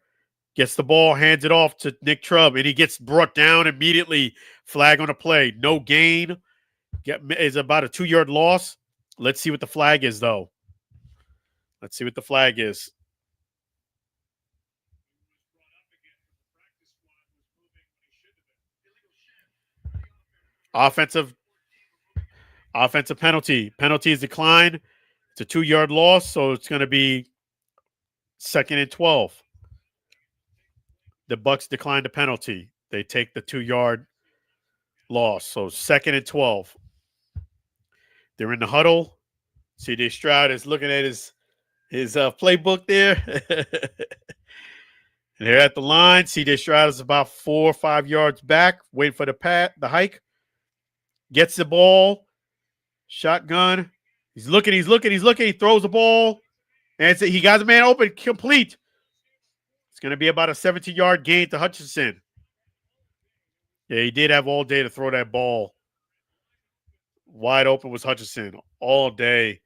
gets the ball, hands it off to Nick Chubb, and he gets brought down immediately. Flag on the play. No gain. Is about a 2-yard loss. Let's see what the flag is, though. Let's see what the flag is. Offensive penalty. Penalty is declined. It's a 2-yard loss, so it's going to be 2nd and 12. The Bucs declined the penalty. They take the 2-yard loss. So 2nd and 12. They're in the huddle. CJ Stroud is looking at his playbook there. And they're at the line. CJ Stroud is about 4 or 5 yards back, waiting for the hike. Gets the ball. Shotgun. He's looking. He throws the ball. And he got the man open. Complete. It's going to be about a 17-yard gain to Hutchinson. Yeah, he did have all day to throw that ball. Wide open was Hutchinson all day.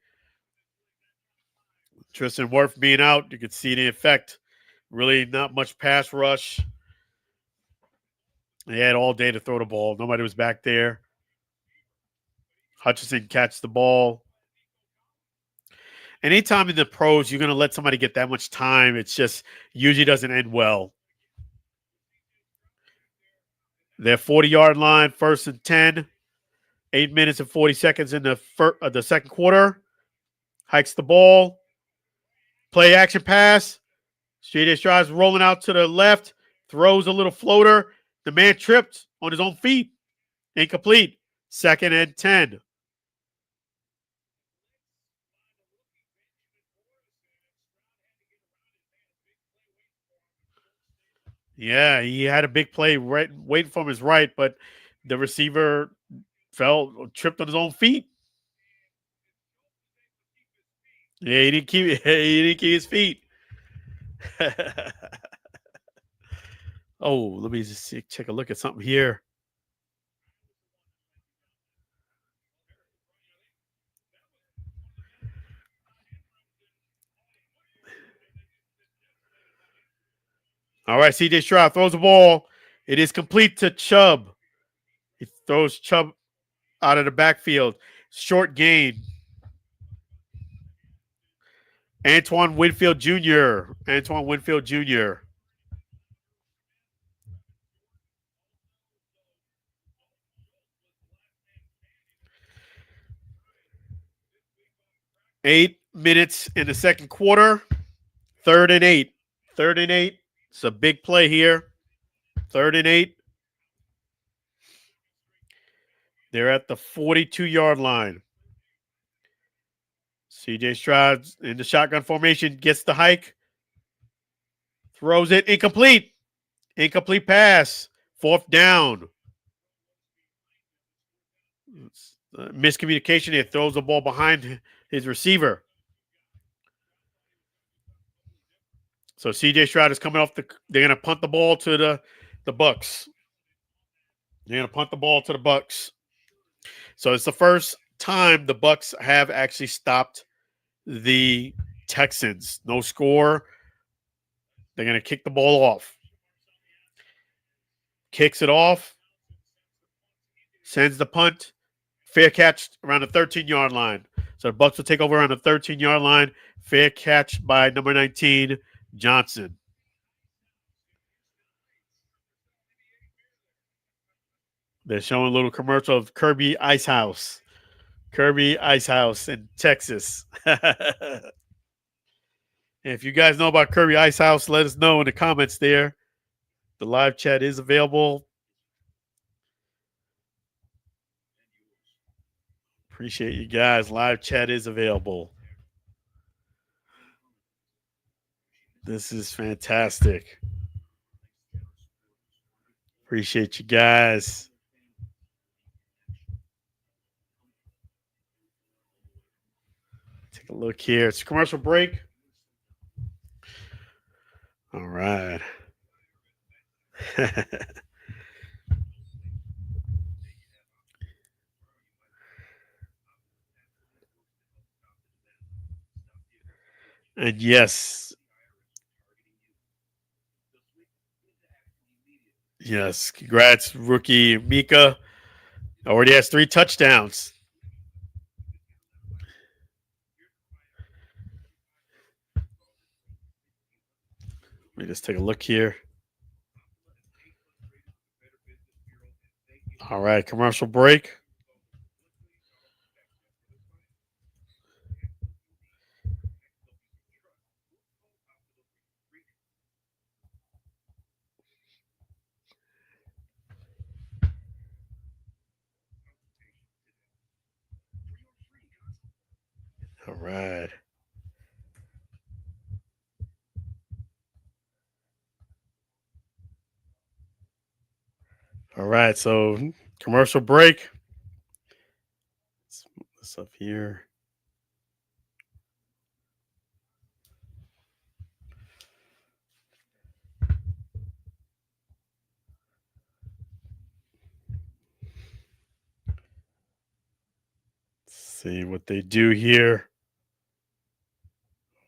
Tristan Wirth being out, you could see the effect. Really not much pass rush. They had all day to throw the ball. Nobody was back there. Hutchinson catches the ball. Anytime in the pros, you're going to let somebody get that much time. It's just usually doesn't end well. Their 40-yard line, 1st and 10. 8 minutes and 40 seconds in the second quarter. Hikes the ball. Play action pass. CJ Stroud's rolling out to the left. Throws a little floater. The man tripped on his own feet. Incomplete. 2nd and 10. Yeah, he had a big play right waiting from his right, but the receiver tripped on his own feet. Yeah, he didn't keep he didn't keep his feet. Oh, let me just check a look at something here. All right, CJ Stroud throws the ball. It is complete to Chubb. He throws Chubb out of the backfield. Short gain. Antoine Winfield Jr. 8 minutes in the second quarter. 3rd and 8. 3rd and 8. It's a big play here. 3rd and 8. They're at the 42-yard line. CJ Stroud in the shotgun formation gets the hike. Throws it incomplete. Incomplete pass. 4th down. Miscommunication. He throws the ball behind his receiver. So CJ Stroud is coming off they're going to punt the ball to the Bucs. They're going to punt the ball to the Bucs. So it's the first time the Bucs have actually stopped the Texans. No score. They're going to kick the ball off. Kicks it off. Sends the punt. Fair catch around the 13-yard line. So the Bucs will take over around the 13-yard line. Fair catch by number 19, Johnson. They're showing a little commercial of Kirby Ice House. Kirby Ice House in Texas. If you guys know about Kirby Ice House, let us know in the comments there. The live chat is available. Appreciate you guys. Live chat is available. This is fantastic. Appreciate you guys. Take a look here. It's a commercial break. All right. And yes, congrats, rookie Mika. Already has 3 touchdowns. Let me just take a look here. All right, commercial break. All right. All right, so commercial break. Let's move this up here. Let's see what they do here.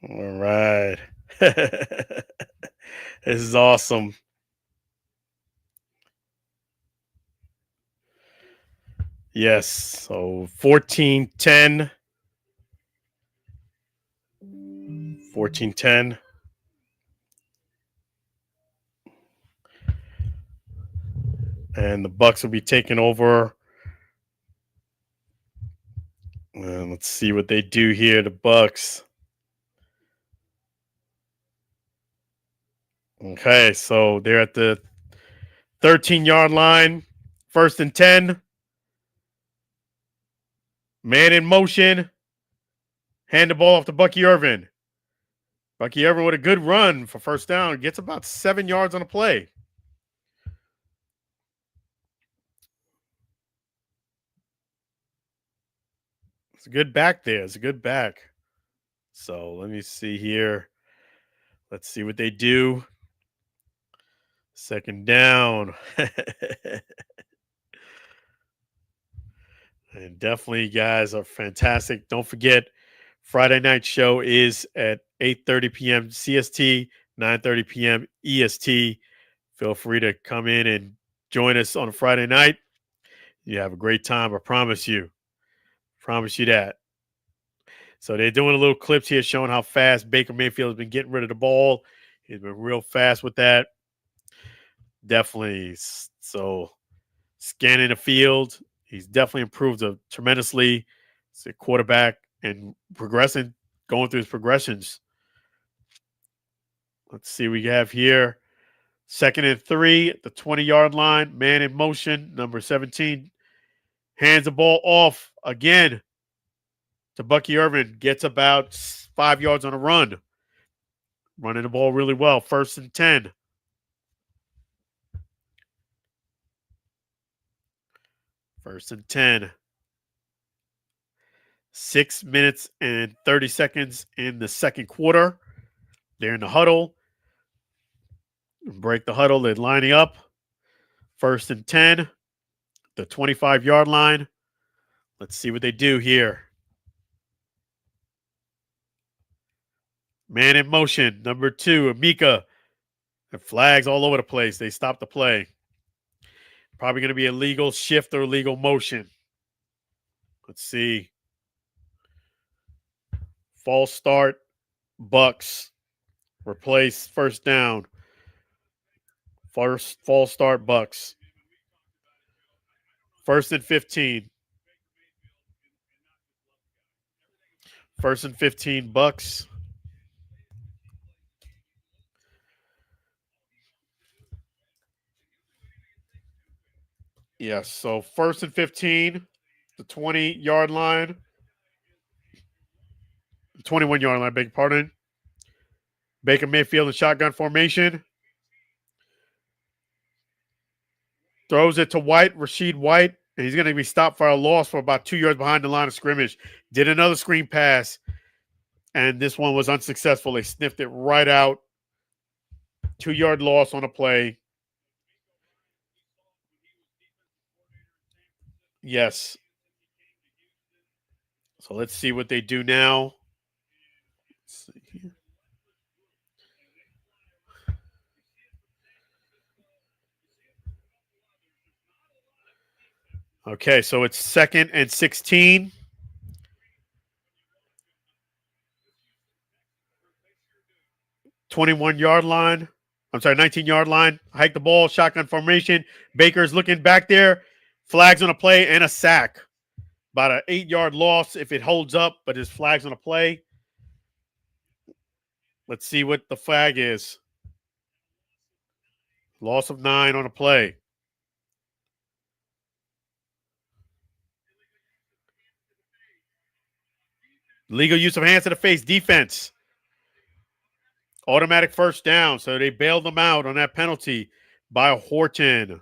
All right. This is awesome. Yes, so 14-10. 14-10. And the Bucs will be taking over. And let's see what they do here, the Bucs. Okay, so they're at the 13-yard line. 1st and 10. Man in motion. Hand the ball off to Bucky Irvin. Bucky Irvin with a good run for 1st down. Gets about 7 yards on the play. It's a good back there. It's a good back. So let me see here. Let's see what they do. Second down. And definitely, guys, are fantastic. Don't forget, Friday night show is at 8:30 p.m. CST, 9:30 p.m. EST. Feel free to come in and join us on a Friday night. You have a great time, I promise you. Promise you that. So they're doing a little clips here showing how fast Baker Mayfield has been getting rid of the ball. He's been real fast with that. Definitely. So scanning the field, he's definitely improved tremendously as a quarterback and progressing, going through his progressions. Let's see what we have here. 2nd and 3 at the 20-yard line. Man in motion, number 17. Hands the ball off again to Bucky Irvin. Gets about 5 yards on a run. Running the ball really well. 1st and 10. First and 10. 6 minutes and 30 seconds in the second quarter. They're in the huddle. Break the huddle. They're lining up. 1st and 10. The 25-yard line. Let's see what they do here. Man in motion. Number 2, Amika. And flags all over the place. They stop the play. Probably going to be a legal shift or legal motion. Let's see. False start. Bucs. Replace 1st down. False start Bucs. 1st and 15. 1st and 15 Bucs. Yes, so 1st and 15, the 20-yard line. 21-yard line, beg your pardon. Baker Mayfield in shotgun formation. Throws it to White, Rashid White, and he's going to be stopped for a loss for about 2 yards behind the line of scrimmage. Did another screen pass, and this one was unsuccessful. They sniffed it right out. 2-yard loss on a play. Yes. So let's see what they do now. Let's see here. Okay, so it's 2nd and 16. (21-yard line). I'm sorry, 19-yard line. Hike the ball, shotgun formation. Baker's looking back there. Flags on a play and a sack. About an 8-yard loss if it holds up, but his flags on a play. Let's see what the flag is. Loss of 9 on a play. Legal use of hands to the face. Defense. Automatic 1st down. So they bailed them out on that penalty by Horton.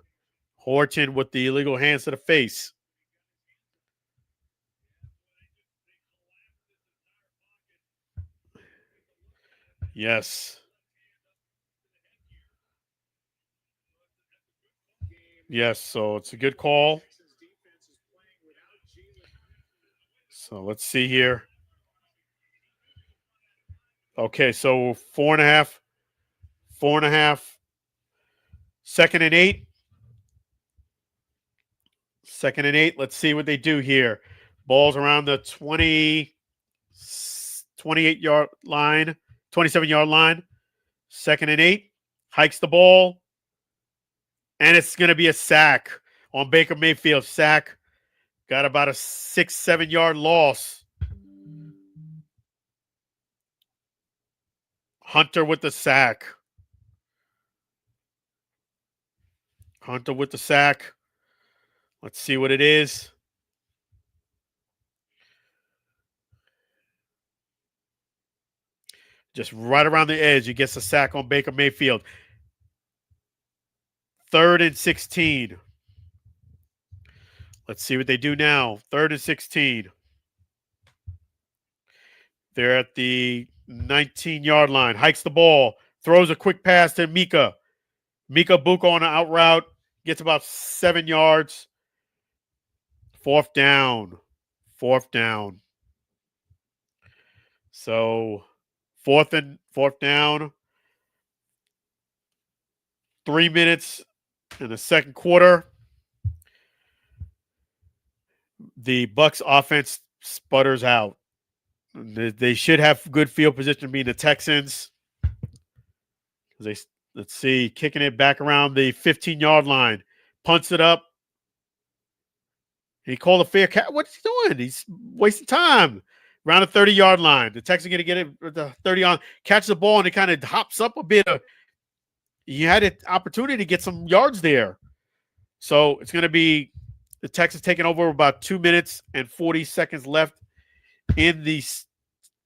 Horton with the illegal hands to the face. Yes. Yes, so it's a good call. So let's see here. Okay, so 4.5. 4.5. 2nd and 8. 2nd and 8. Let's see what they do here. Ball's around the 28-yard line, 27-yard line. 2nd and 8. Hikes the ball. And it's going to be a sack on Baker Mayfield. Sack. Got about a 6-7 yard loss. Hunter with the sack. Hunter with the sack. Let's see what it is. Just right around the edge. He gets a sack on Baker Mayfield. 3rd and 16. Let's see what they do now. 3rd and 16. They're at the 19-yard line. Hikes the ball. Throws a quick pass to Mika. Mika Buka on an out route. Gets about 7 yards. Fourth down. So fourth down. 3 minutes in the second quarter. The Bucs offense sputters out. They should have good field position being the Texans. Let's see, kicking it back around the 15-yard line. Punts it up. He called a fair catch. What's he doing? He's wasting time. Around the 30-yard line. The Texans going to get it at the 30 on, catch the ball, and it kind of hops up a bit. He had an opportunity to get some yards there. So it's going to be the Texans taking over about 2 minutes and 40 seconds left in the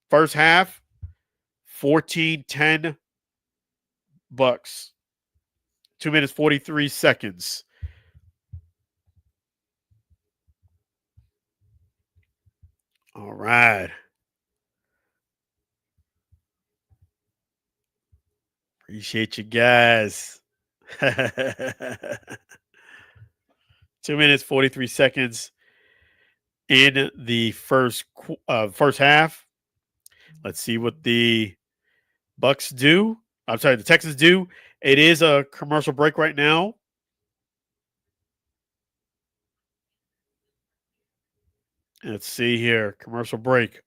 first half. 14-10 Bucs. 2 minutes, 43 seconds. All right. Appreciate you guys. 2 minutes, 43 seconds in the first half. Let's see what the Bucs do. I'm sorry, the Texans do. It is a commercial break right now. Let's see here. Commercial break.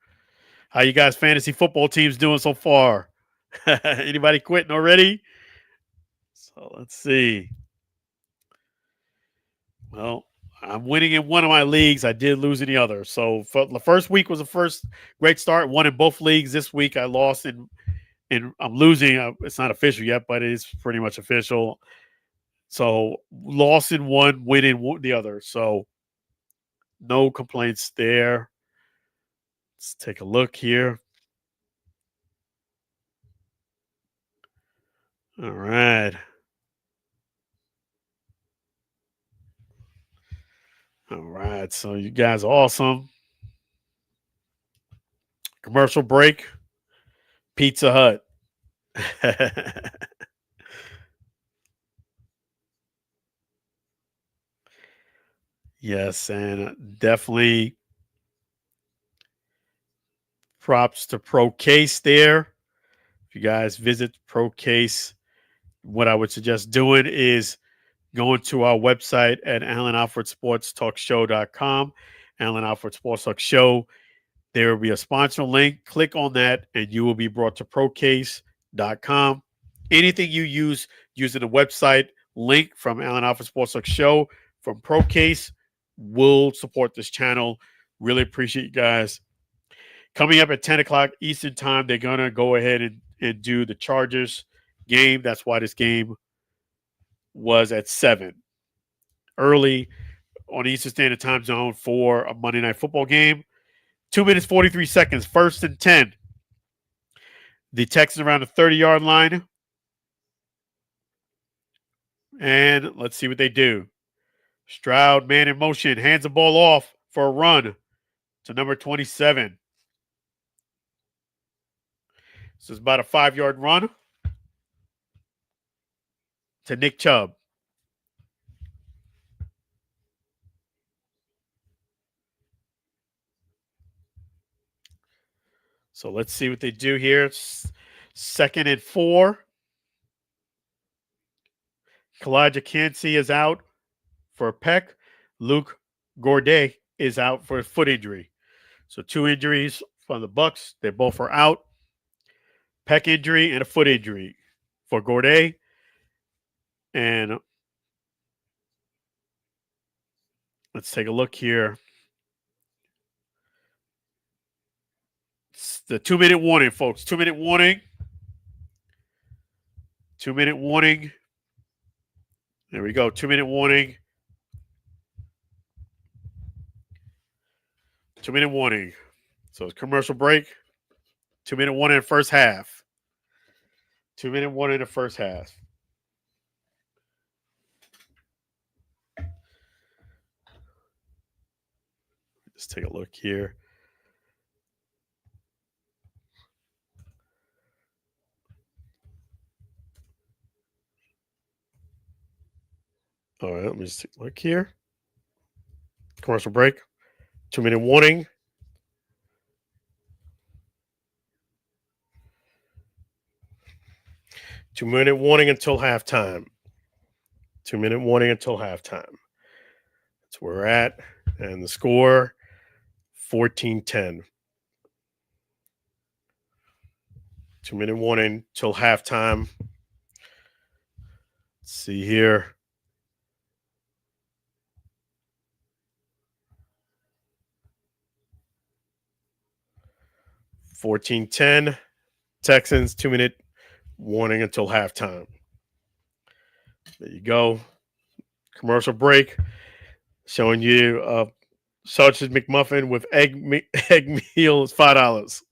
How you guys fantasy football teams doing so far? Anybody quitting already? So let's see. Well, I'm winning in one of my leagues. I did lose in the other. So for the first week was the first great start. Won in both leagues. This week I lost and I'm losing. It's not official yet, but it is pretty much official. So lost in one, win in the other. So no complaints there. Let's take a look here. All right. All right. So you guys are awesome. Commercial break. Pizza Hut. Yes, and definitely props to Pro Case there. If you guys visit Pro Case, what I would suggest doing is going to our website at AlanAlfordSportsTalkShow.com, Alan Alford Sports Talk Show. There will be a sponsor link. Click on that, and you will be brought to ProCase.com. Anything you use using the website link from Alan Alford Sports Talk Show from ProCase will support this channel. Really appreciate you guys. Coming up at 10 o'clock Eastern time, they're going to go ahead and do the Chargers game. That's why this game was at 7. Early on Eastern Standard Time Zone for a Monday Night Football game. 2 minutes, 43 seconds. 1st and 10. The Texans around the 30-yard line. And let's see what they do. Stroud, man in motion, hands the ball off for a run to number 27. This is about a 5-yard run to Nick Chubb. So let's see what they do here. It's 2nd and 4. Kalijah Kancey is out for a pec. Luke Gourdet is out for a foot injury. So 2 injuries from the Bucs. They both are out. Pec injury and a foot injury for Gourdet. And let's take a look here. It's the 2-minute warning, folks. 2-minute warning. 2-minute warning. There we go. 2-minute warning. 2-minute warning. So it's commercial break. 2-minute warning in the first half. 2-minute warning in the first half. Let's take a look here. All right, let me just look here. Commercial break. 2-minute warning. Two-minute warning until halftime. 2-minute warning until halftime. That's where we're at. And the score, 14-10. 2-minute warning till halftime. Let's see here. $14-10. Texans, 2-minute warning until halftime. There you go. Commercial break. Showing you sausage McMuffin with egg meal is $5.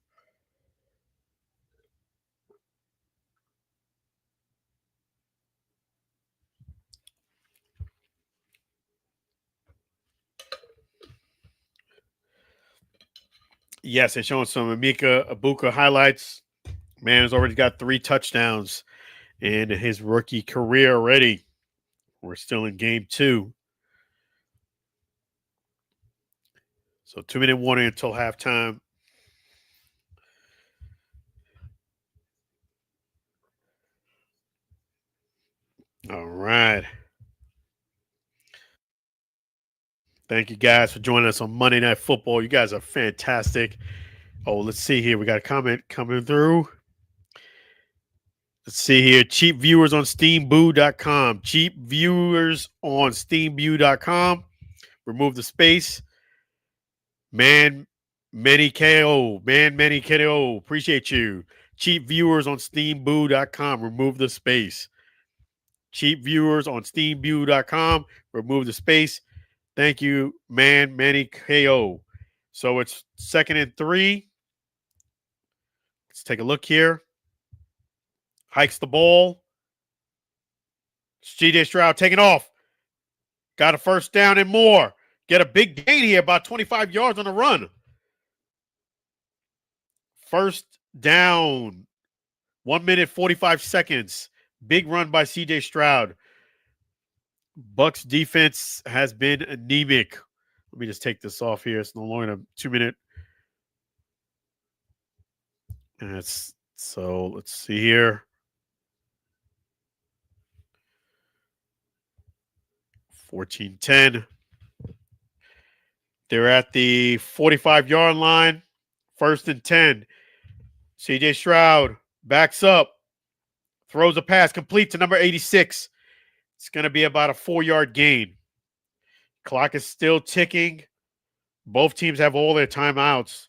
Yes, they're showing some Emeka Ibuka highlights. Man has already got 3 touchdowns in his rookie career already. We're still in game 2. So 2-minute warning until halftime. All right. Thank you guys for joining us on Monday Night Football. You guys are fantastic. Oh, let's see here. We got a comment coming through. Let's see here. Cheap viewers on steamboo.com. Cheap viewers on steamboo.com. Remove the space. Man, many KO. Man, many KO. Appreciate you. Cheap viewers on steamboo.com. Remove the space. Cheap viewers on steamboo.com. Remove the space. Thank you, man, many KO. So it's 2nd and 3. Let's take a look here. Hikes the ball. CJ Stroud taking off. Got a first down and more. Get a big gain here, about 25 yards on the run. First down. 1 minute, 45 seconds. Big run by CJ Stroud. Bucs defense has been anemic. Let me just take this off here. It's no longer a 2-minute. So let's see here. 14-10. They're at the 45-yard line. 1st and 10. CJ Stroud backs up. Throws a pass complete to number 86. It's going to be about a 4-yard gain. Clock is still ticking. Both teams have all their timeouts.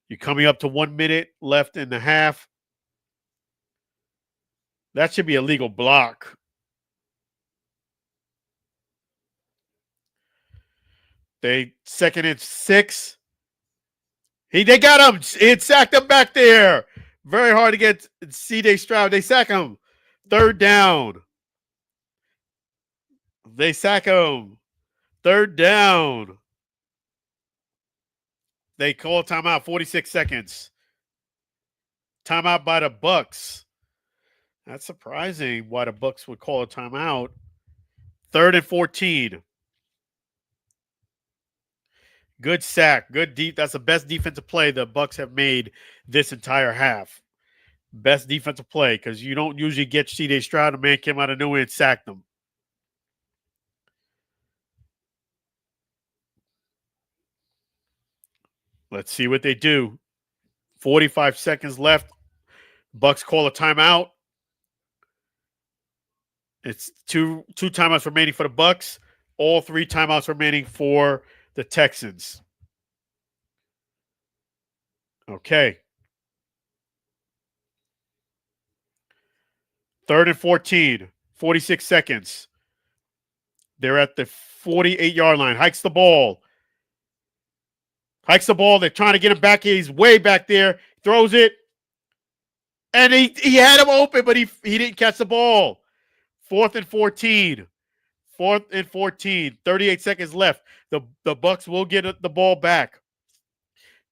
You're coming up to 1 minute left in the half. That should be a legal block. They 2nd and 6. They got him. It sacked him back there. Very hard to get CJ Stroud. They sack him. 3rd down. They sack him. 3rd down. They call timeout. 46 seconds. Timeout by the Bucs. That's surprising why the Bucs would call a timeout. 3rd and 14. Good sack. Good deep. That's the best defensive play the Bucs have made this entire half. Best defensive play, because you don't usually get CJ Stroud. A man came out of nowhere and sacked them. Let's see what they do. 45 seconds left. Bucs call a timeout. It's two timeouts remaining for the Bucs. All 3 timeouts remaining for the Texans. Okay. 3rd and 14. 46 seconds. They're at the 48-yard line. Hikes the ball. They're trying to get him back. He's way back there. Throws it. And he had him open, but he didn't catch the ball. 4th and 14. 4th and 14. 38 seconds left. The Bucs will get the ball back.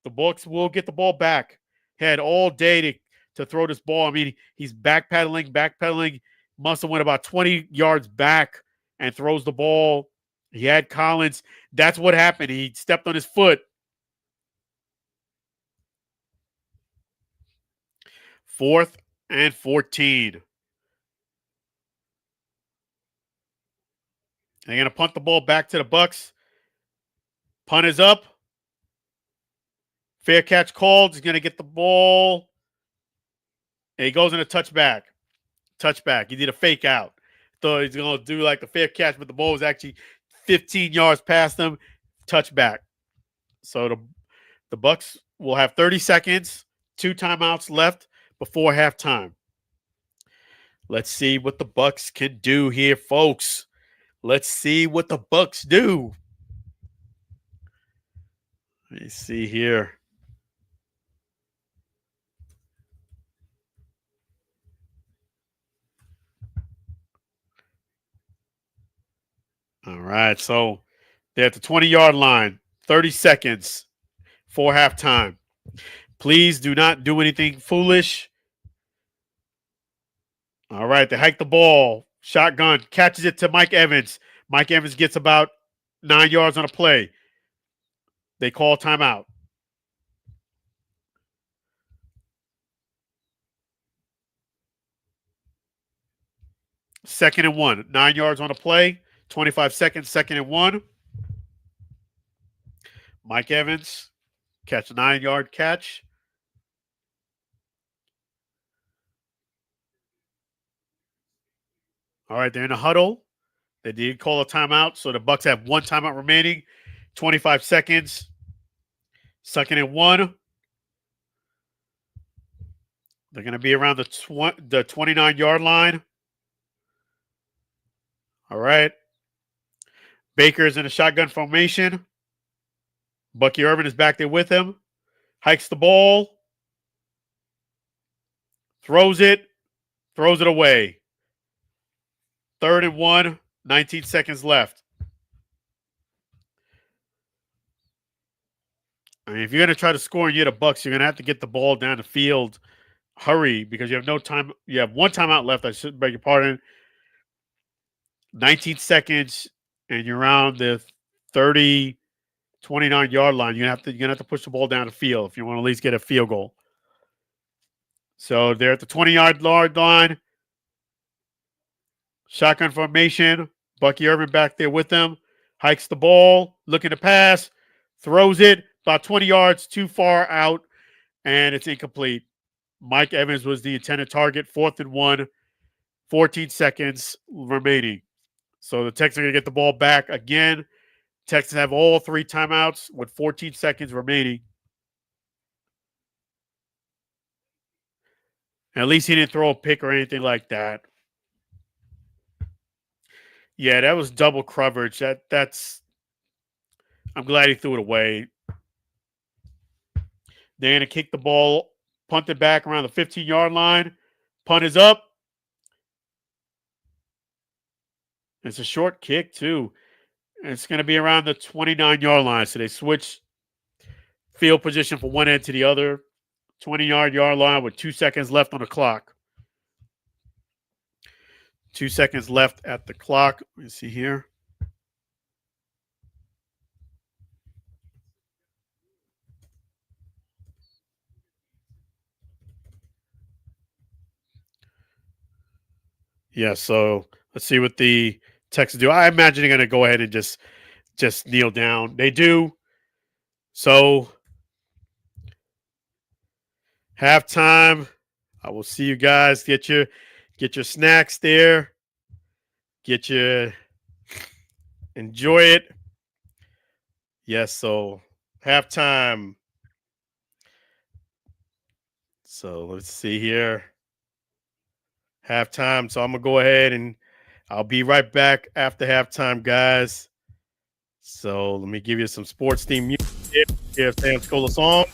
The Bucs will get the ball back. Had all day to throw this ball. I mean, he's backpedaling. Must have went about 20 yards back and throws the ball. He had Collins. That's what happened. He stepped on his foot. 4th and 14. They're going to punt the ball back to the Bucs. Punt is up. Fair catch called. He's going to get the ball. And he goes in a touchback. He did a fake out. Thought he's going to do like the fair catch, but the ball was actually 15 yards past him. Touchback. So the Bucs will have 30 seconds, 2 timeouts left before halftime. Let's see what the Bucs can do here, folks. Let's see what the Bucs do. Let me see here. All right, so they're at the 20-yard line. 30 seconds for halftime. Please do not do anything foolish. All right, they hike the ball. Shotgun catches it to Mike Evans. Mike Evans gets about 9 yards on a play. They call timeout. Second and 1. 9 yards on a play. 25 seconds, 2nd and 1. Mike Evans catch a 9-yard catch. All right, they're in a huddle. They did call a timeout, so the Bucs have 1 timeout remaining. 25 seconds. 2nd and 1. They're going to be around the 29-yard line. All right. Baker's in a shotgun formation. Bucky Irvin is back there with him. Hikes the ball. Throws it away. 3rd and 1, 19 seconds left. I mean, if you're going to try to score and you're the Bucs, you're going to have to get the ball down the field. Hurry, because you have no time. You have 1 timeout left. I should beg your pardon. 19 seconds, and you're around the 30, 29-yard line. You're going to have to push the ball down the field if you want to at least get a field goal. So they're at the 20-yard line. Shotgun formation. Bucky Irvin back there with them. Hikes the ball, looking to pass, throws it about 20 yards too far out, and it's incomplete. Mike Evans was the intended target. 4th and 1, 14 seconds remaining. So the Texans are going to get the ball back again. Texans have all 3 timeouts with 14 seconds remaining. At least he didn't throw a pick or anything like that. Yeah, that was double coverage. That's. I'm glad he threw it away. They're going to kick the ball, punt it back around the 15-yard line. Punt is up. It's a short kick, too. It's going to be around the 29-yard line. So they switch field position from one end to the other. 20-yard line with 2 seconds left on the clock. 2 seconds left at the clock. Let me see here. Yeah, so let's see what the Texans do. I imagine they're going to go ahead and just kneel down. They do. So halftime. I will see you guys. Get your snacks there. Enjoy it. Yes, so halftime. So let's see here. Halftime. So I'm going to go ahead and I'll be right back after halftime, guys. So let me give you some sports theme music. Here's Sam Scola song.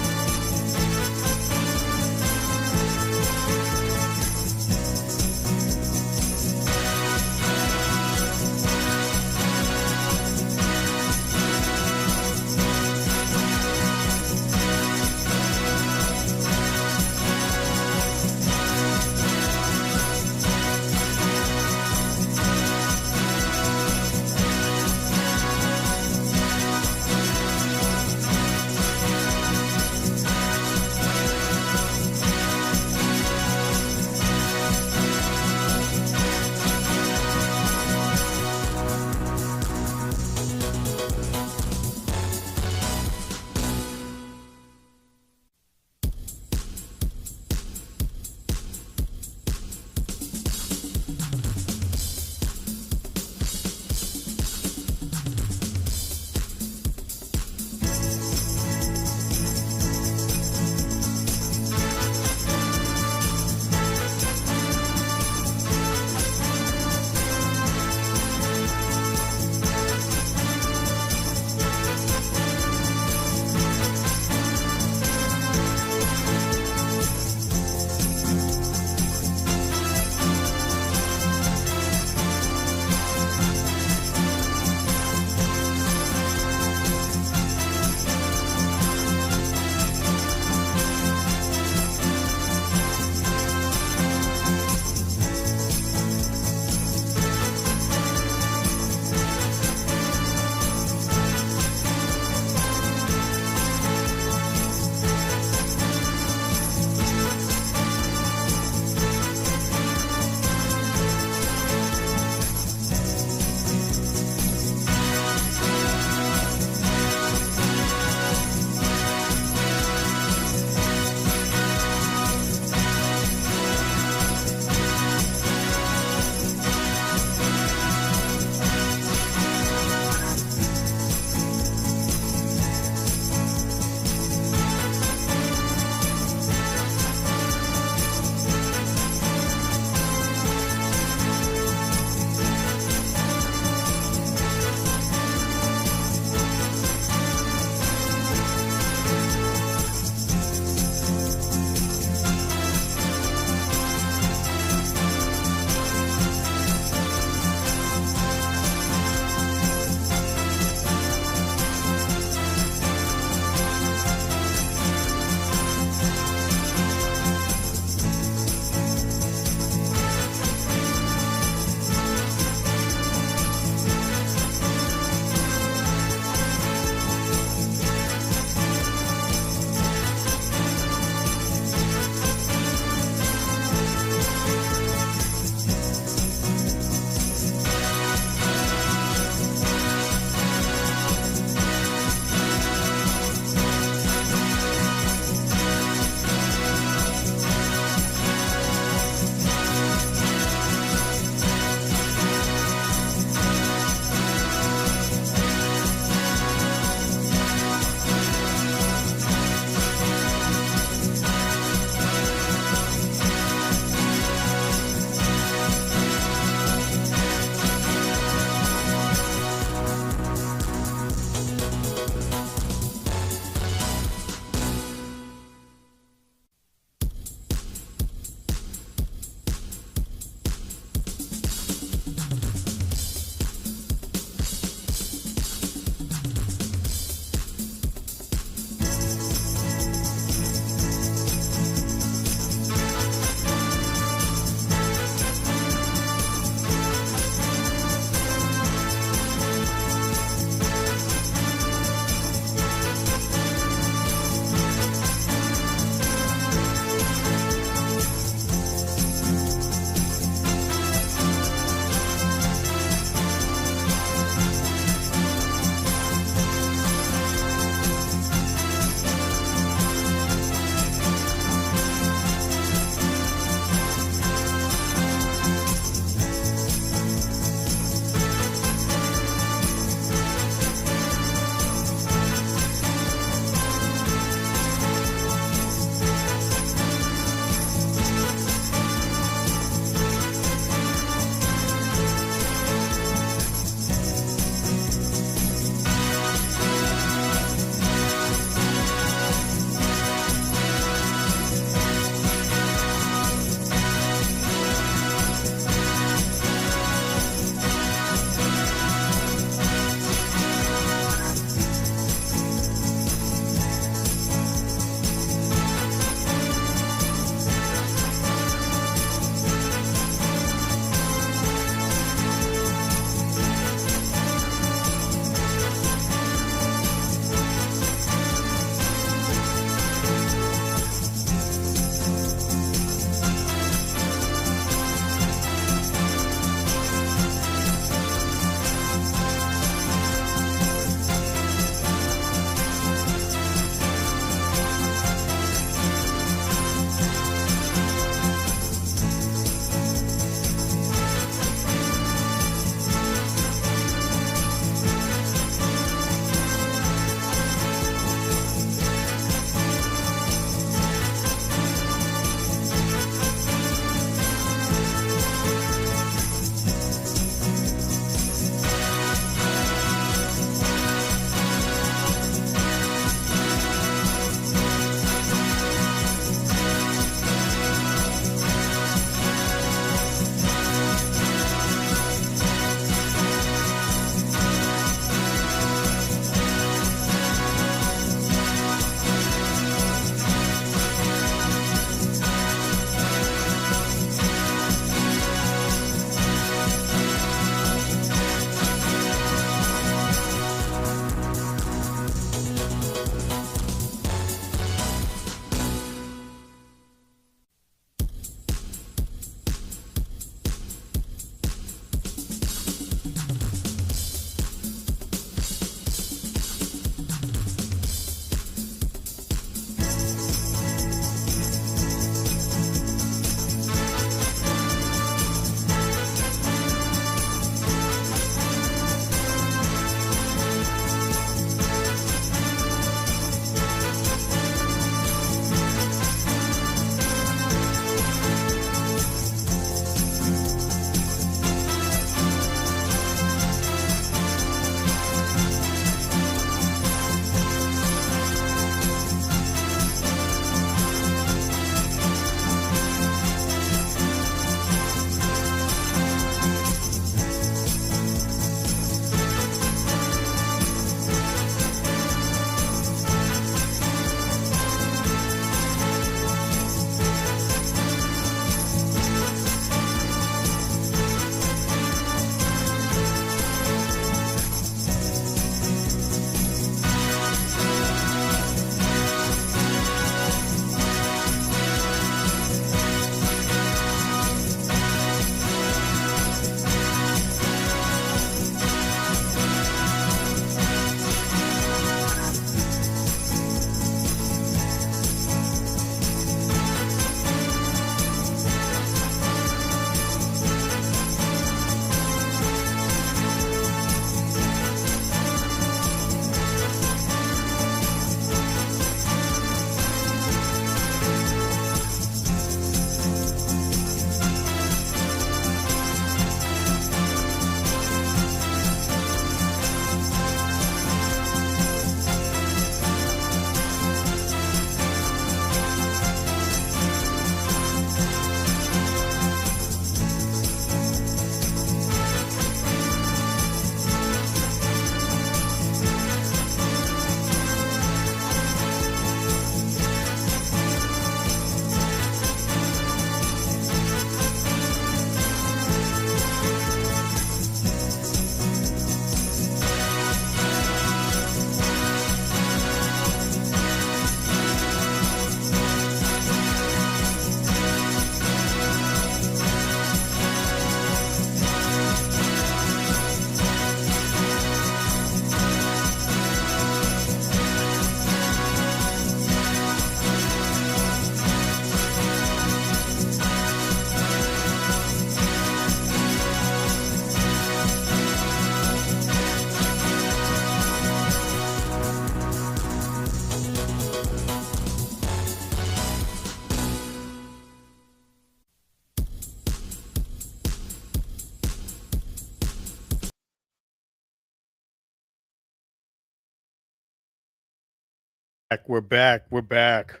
We're back. We're back.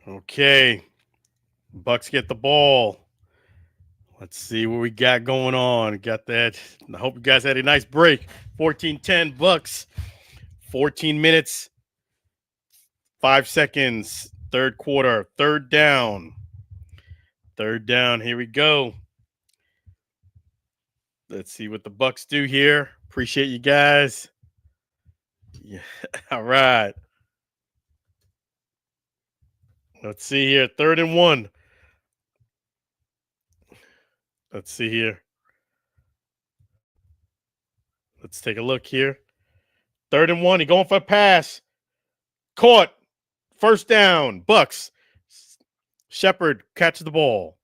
Okay. Bucks get the ball. Let's see what we got going on. Got that. I hope you guys had a nice break. 14-10 Bucks. 14 minutes, 5 seconds. Third quarter. Third down. Third down. Here we go. Let's see what the Bucks do here. Appreciate you guys. Yeah. All right. Let's see here. 3rd and 1. Let's see here. Let's take a look here. 3rd and 1. He going for a pass. Caught. First down. Bucks. Shepard catches the ball.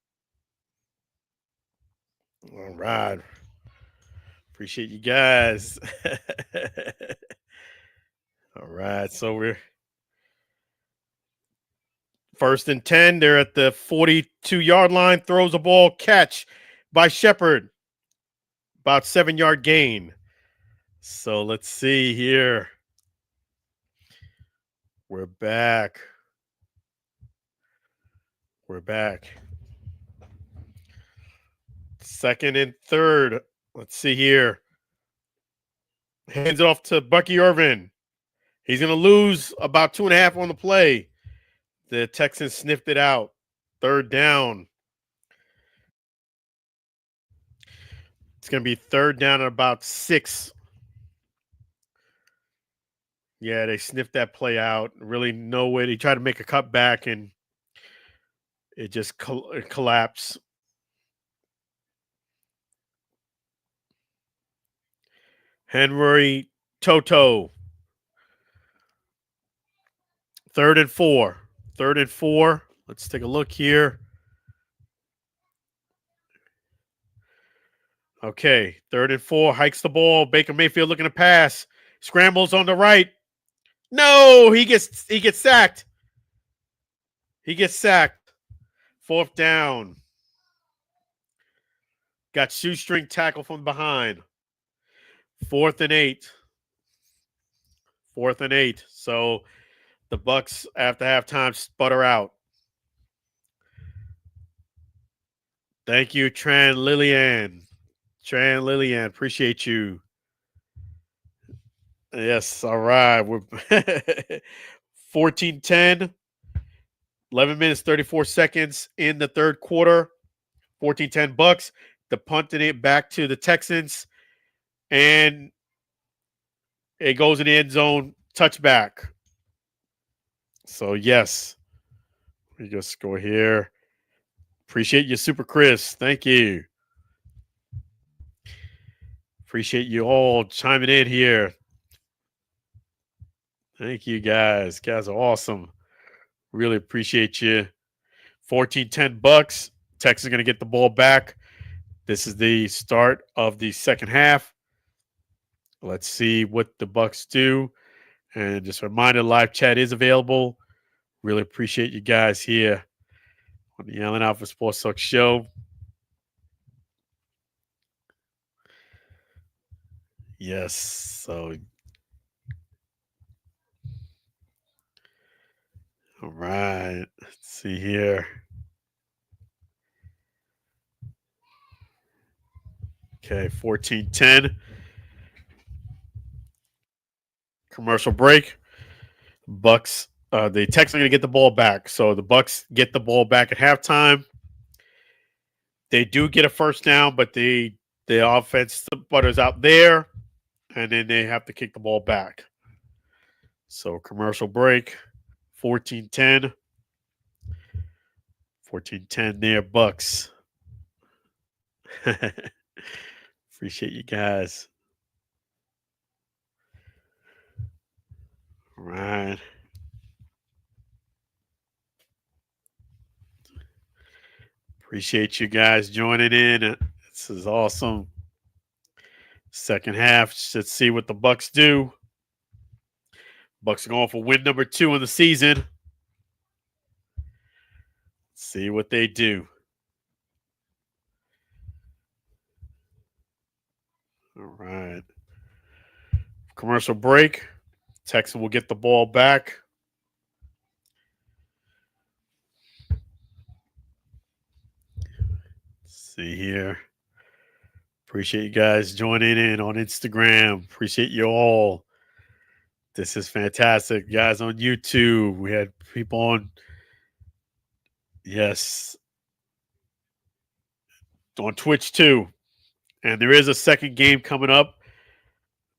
All right. Appreciate you guys. All right. So we're 1st and 10. They're at the 42-yard line. Throws the ball. Catch by Shepard. About 7-yard gain. So let's see here. We're back. We're back. 2nd and 3rd. Let's see here. Hands it off to Bucky Irvin. He's going to lose about 2.5 on the play. The Texans sniffed it out. 3rd down. It's going to be 3rd down at about 6. Yeah, they sniffed that play out. Really no way. They tried to make a cutback, and it just collapsed. Henry Toto. 3rd and 4. 3rd and 4. Let's take a look here. Okay, 3rd and 4. Hikes the ball. Baker Mayfield looking to pass. Scrambles on the right. No, he gets sacked. He gets sacked. 4th down. Got shoestring tackle from behind. 4th and 8. 4th and 8. So the Bucks after halftime sputter out. Thank you, Tran Lillian. Tran Lillian, appreciate you. Yes, all right. We're 14-10. 11 minutes, 34 seconds in the 3rd quarter. 14-10 Bucks. The punting it back to the Texans. And it goes in the end zone. Touchback. So, yes. We just go here. Appreciate you, Super Chris. Thank you. Appreciate you all chiming in here. Thank you, guys. Guys are awesome. Really appreciate you. 14-10 Bucks. Texas is going to get the ball back. This is the start of the second half. Let's see what the Bucks do. And just a reminder, live chat is available. Really appreciate you guys here on the Allen Alford Sports Talk Show. Yes. So, all right. Let's see here. Okay, 14-10. Commercial break. Bucks. The Texans are going to get the ball back. So the Bucks get the ball back at halftime. They do get a first down, but the offense butters out there, and then they have to kick the ball back. So commercial break. 14-10. 14-10 there, Bucks. Appreciate you guys. All right. Appreciate you guys joining in. This is awesome. Second half. Let's see what the Bucks do. Bucks are going for win number 2 in the season. See what they do. All right. Commercial break. Texans will get the ball back. See here. Appreciate you guys joining in on Instagram. Appreciate you all. This is fantastic. Guys on YouTube. We had people on, yes, on Twitch too. And there is a second game coming up.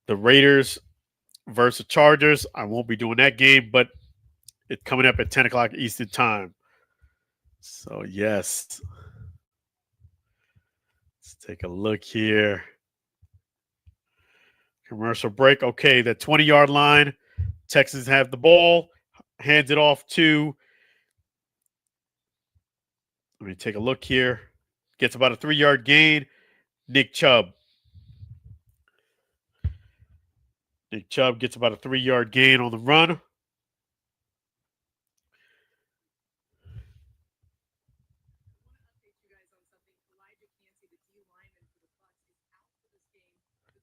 The Raiders versus Chargers. I won't be doing that game, but it's coming up at 10 o'clock Eastern time. So, yes. Let's take a look here. Commercial break. Okay, the 20-yard line. Texans have the ball. Hands it off to, let me take a look here. Gets about a 3-yard gain. Nick Chubb. Nick Chubb gets about a 3-yard gain on the run.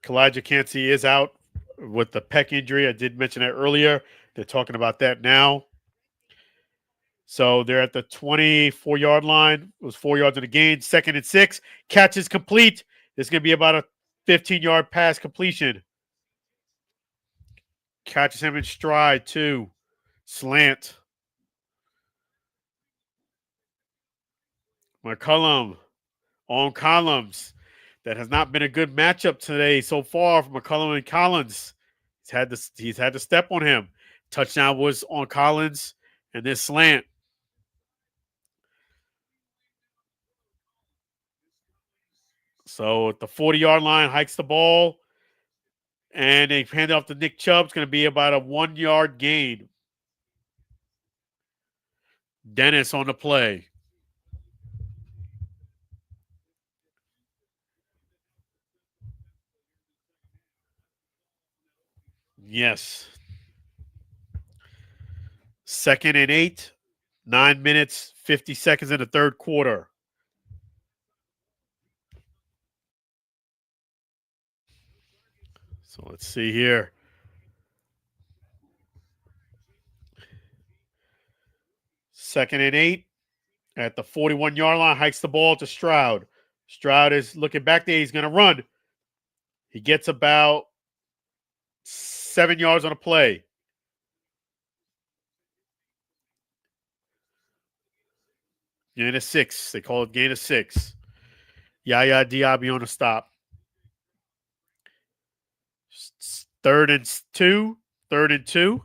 Kalijah Kancey is out with the pec injury. I did mention that earlier. They're talking about that now. So they're at the 24-yard line. It was 4 yards in the gain. 2nd and 6. Catch is complete. It's going to be about a 15-yard pass completion. Catches him in stride, too. Slant. McCollum on Collins. That has not been a good matchup today so far for McCollum and Collins. He's had to step on him. Touchdown was on Collins and this slant. So at the 40-yard line, hikes the ball, and they hand it off to Nick Chubb. It's going to be about a 1-yard gain. Dennis on the play. Yes. 2nd and 8. 9 minutes, 50 seconds in the third quarter. So let's see here. Second and 8 at the 41-yard line, hikes the ball to Stroud. Stroud is looking back there. He's going to run. He gets about 7 yards on a play. Gain of 6. They call it gain of 6. Yaya Diaby on the stop. 3rd and 2. 3rd and 2.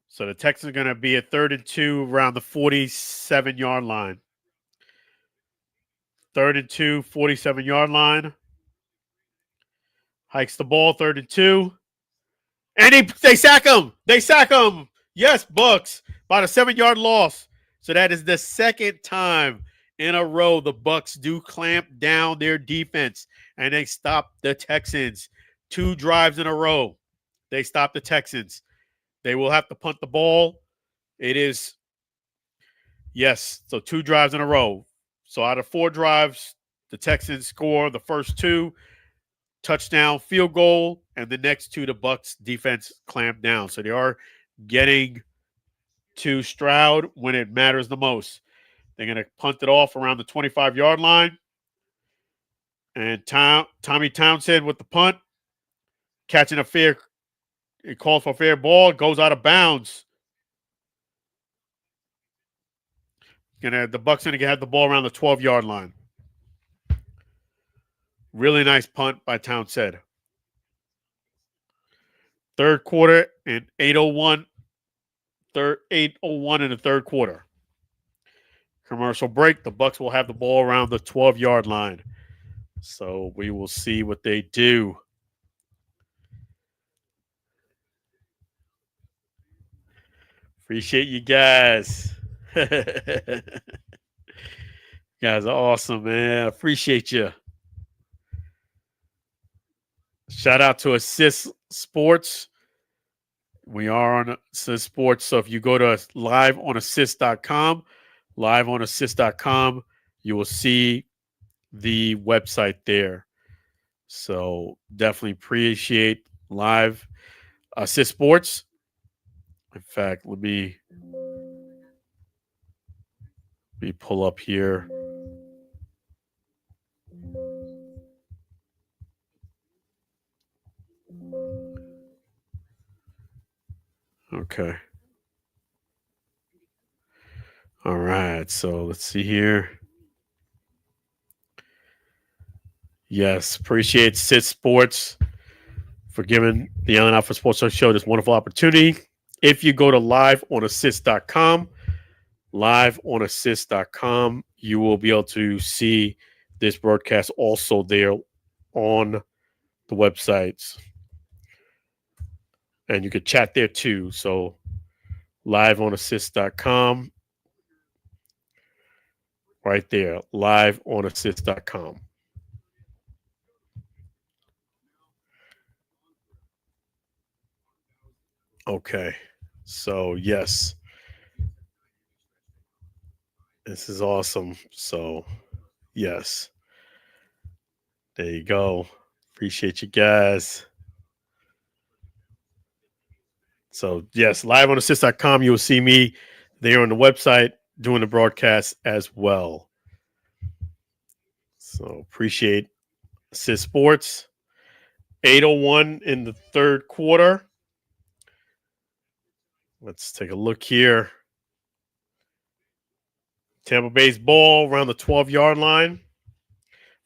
So the Texans are going to be at 3rd and 2 around the 47-yard line. 3rd and 2, 47-yard line. Hikes the ball, 3rd and 2. And they sack him. They sack him. Yes, Bucs. About a 7-yard loss. So that is the second time in a row the Bucs do clamp down their defense and they stop the Texans. 2 drives in a row. They stop the Texans. They will have to punt the ball. It is, yes, so 2 drives in a row. So out of 4 drives, the Texans score the first 2, touchdown, field goal, and the next 2, the Bucs defense clamp down. So they are getting to Stroud when it matters the most. They're going to punt it off around the 25-yard line. And Tommy Townsend with the punt, catching a fair, it calls for a fair ball, goes out of bounds. The Bucs going to have the ball around the 12-yard line. Really nice punt by Townsend. Third quarter and 8:01. 8:01 in the third quarter. Commercial break. The Bucs will have the ball around the 12-yard line. So we will see what they do. Appreciate you guys. You guys are awesome, man. Appreciate you. Shout out to Assist Sports. We are on Assist Sports. So if you go to liveonassist.com, you will see the website there. So definitely appreciate Live Assist Sports. In fact, let me pull up here. Okay. All right. So let's see here. Yes. Appreciate Sid Sports for giving the Allen Alford Sports Show this wonderful opportunity. If you go to liveonassist.com, you will be able to see this broadcast also there on the websites. And you could chat there too. So liveonassist.com, right there, liveonassist.com. Okay. So, yes, this is awesome. So, yes, there you go. Appreciate you guys. So, yes, liveonassist.com. You'll see me there on the website doing the broadcast as well. So, appreciate Assist Sports. 8:01 in the third quarter. Let's take a look here. Tampa Bay's ball around the 12-yard line.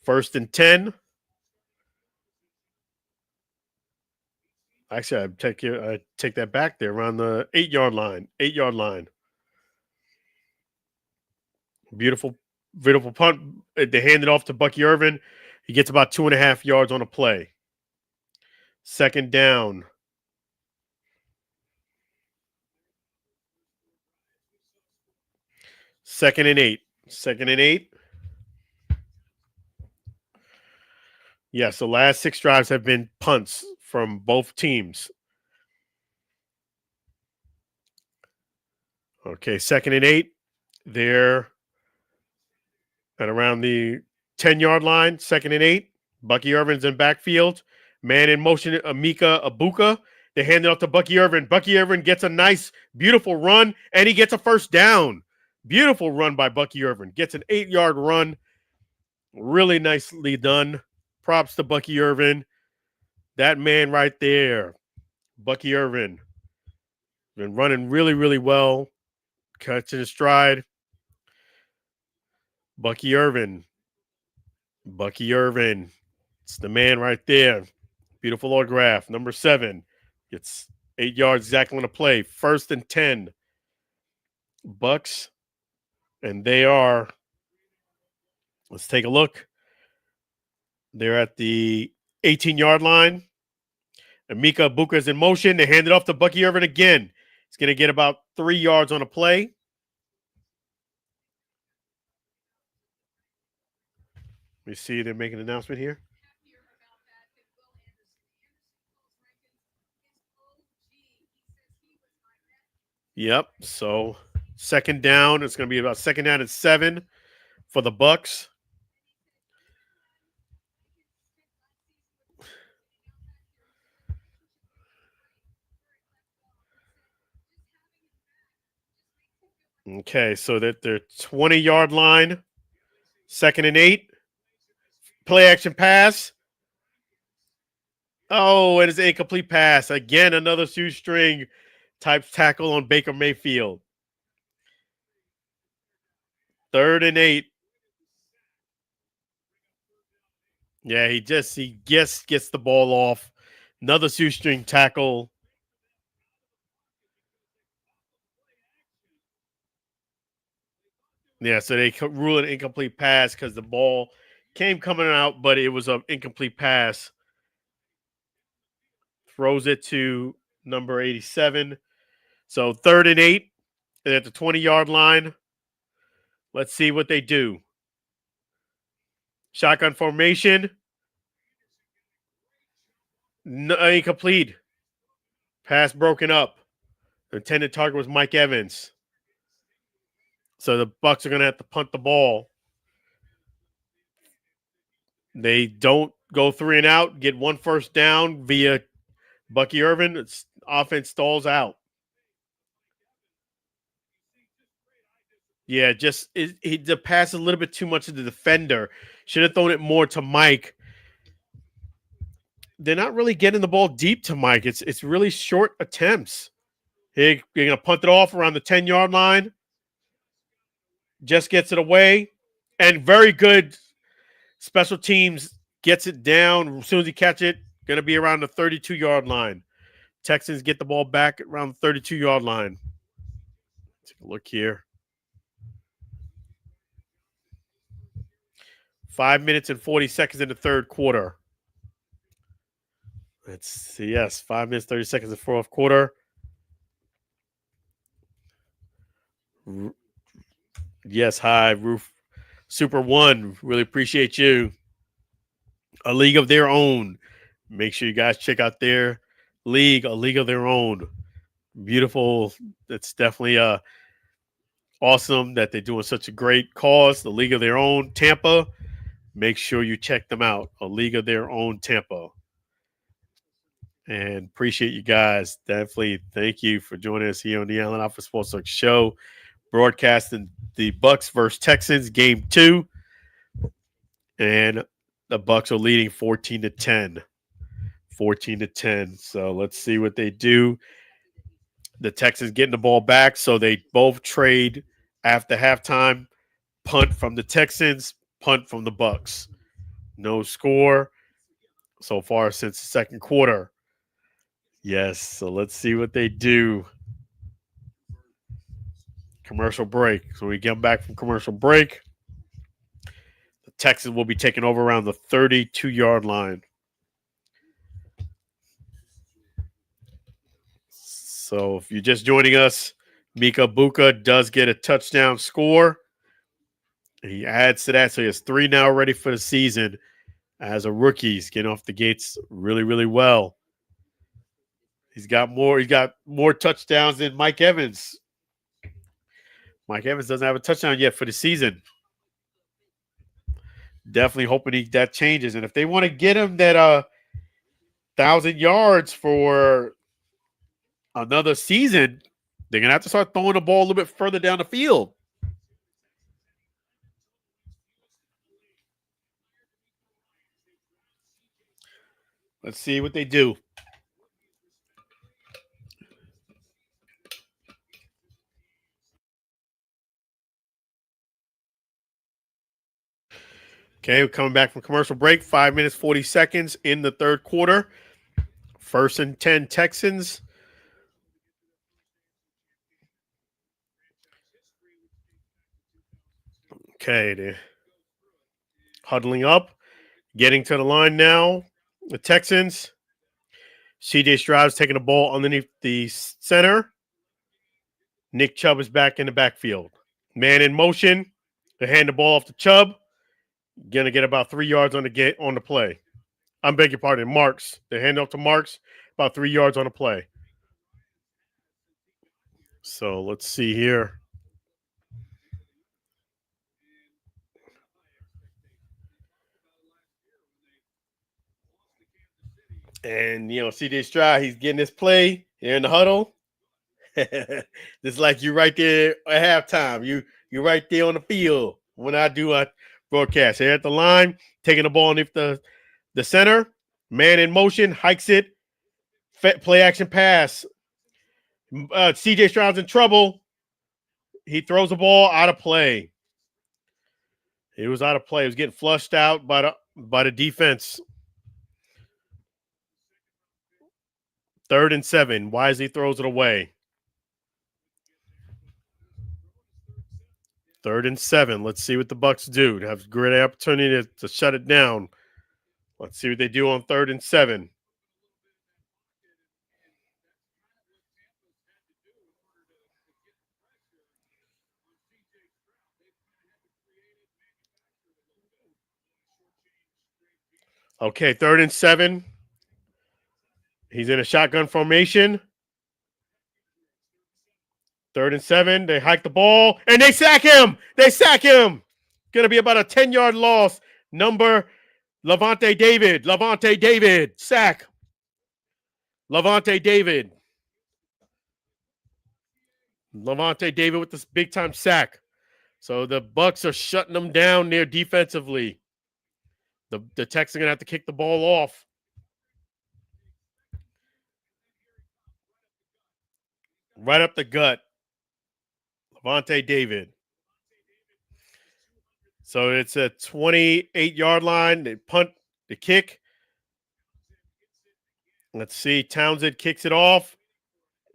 1st and 10. Actually, I take that back there around the 8-yard line. 8-yard line. Beautiful punt. They hand it off to Bucky Irvin. He gets about 2.5 yards on a play. 2nd down. 2nd and 8. 2nd and 8. Yes, the last 6 drives have been punts from both teams. Okay, 2nd and 8. They're at around the 10-yard line. 2nd and 8. Bucky Irvin's in backfield. Man in motion, Emeka Egbuka. They hand it off to Bucky Irvin. Bucky Irvin gets a nice, beautiful run, and he gets a 1st down. Beautiful run by Bucky Irvin. Gets an 8-yard run. Really nicely done. Props to Bucky Irvin. That man right there, Bucky Irvin, been running really, really well. Catching his stride. Bucky Irvin. It's the man right there. Beautiful autograph. Number 7. Gets 8 yards exactly on the play. 1st and 10. Bucs. And they are, let's take a look. They're at the 18-yard line. Emeka Egbuka is in motion. They hand it off to Bucky Irvin again. He's going to get about 3 yards on a play. Let me see. They're making an announcement here. Yep. So 2nd down. It's going to be about 2nd down and 7 for the Bucs. Okay, so that their 20-yard line, 2nd and 8. Play action pass. Oh, it is an incomplete pass. Again, another shoestring type tackle on Baker Mayfield. 3rd and 8. Yeah, he gets the ball off. Another shoestring tackle. Yeah, so they rule an incomplete pass because the ball came coming out, but it was an incomplete pass. Throws it to number 87. So 3rd and 8. They're at the 20-yard line. Let's see what they do. Shotgun formation. No, incomplete. Pass broken up. The intended target was Mike Evans. So the Bucs are going to have to punt the ball. They don't go 3 and out, get 1 first down via Bucky Irvin. Offense stalls out. Yeah, just the pass a little bit too much to the defender. Should have thrown it more to Mike. They're not really getting the ball deep to Mike. It's really short attempts. You're gonna punt it off around the 10-yard line. Just gets it away, and very good special teams gets it down as soon as he catch it. Gonna be around the 32-yard line. Texans get the ball back around the 32-yard line. Take a look here. 5 minutes and 40 seconds in the third quarter. Let's see. Yes, 5 minutes, 30 seconds in the fourth quarter. Yes, hi, Roof Super One. Really appreciate you. A league of their own. Make sure you guys check out their league, a league of their own. Beautiful. It's definitely awesome that they're doing such a great cause. The league of their own, Tampa. Make sure you check them out. A league of their own, Tampa. And appreciate you guys. Definitely thank you for joining us here on the Allen Alford Sports Talk Show, broadcasting the Bucs versus Texans game 2. And the Bucs are leading 14-10. 14-10. So let's see what they do. The Texans getting the ball back, so they both trade after halftime. Punt from the Texans, punt from the Bucs. No score so far since the second quarter. Yes, so let's see what they do. Commercial break. So we get back from commercial break. The Texans will be taking over around the 32-yard line. So if you're just joining us, Mika Buka does get a touchdown score. He adds to that, so he has 3 now ready for the season as a rookie. He's getting off the gates really, really well. He's got more touchdowns than Mike Evans. Mike Evans doesn't have a touchdown yet for the season. Definitely hoping that changes. And if they want to get him that 1,000 yards for another season, they're going to have to start throwing the ball a little bit further down the field. Let's see what they do. Okay, we're coming back from commercial break. 5 minutes, 40 seconds in the third quarter. 1st and 10 Texans. Okay, they're huddling up. Getting to the line now. The Texans. CJ Stroud's taking the ball underneath the center. Nick Chubb is back in the backfield. Man in motion. They hand the ball off to Chubb. Going to get about 3 yards on the play. I beg your pardon, Marks. They hand off to Marks, about 3 yards on the play. So let's see here. And, CJ Stroud, he's getting his play here in the huddle. Just like you right there at halftime. You right there on the field when I do a broadcast. Here at the line, taking the ball underneath the center. Man in motion, hikes it. Play action pass. CJ Stroud's in trouble. He throws the ball out of play. It was out of play. It was getting flushed out by the defense. 3rd and 7. Wisely throws it away. 3rd and 7. Let's see what the Bucs do. They have a great opportunity to shut it down. Let's see what they do on 3rd and 7. Okay, 3rd and 7. He's in a shotgun formation. 3rd and 7. They hike the ball, and they sack him. Going to be about a 10-yard loss. Number Lavonte David. Sack. Lavonte David with this big-time sack. So the Bucs are shutting them down there defensively. The Texans are going to have to kick the ball off. Right up the gut. Levante David. So it's a 28-yard line. They punt, the kick. Let's see. Townsend kicks it off.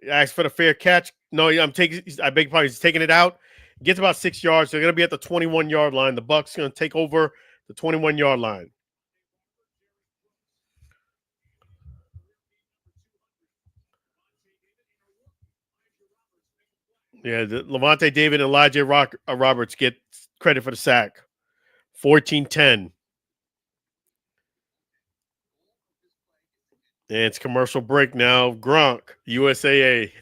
Asks for the fair catch. No, I beg your pardon. He's taking it out. Gets about 6 yards. They're going to be at the 21-yard line. The Bucs going to take over the 21-yard line. Yeah, Levante David and Elijah Roberts get credit for the sack. 14-10. And it's commercial break now. Gronk, USAA.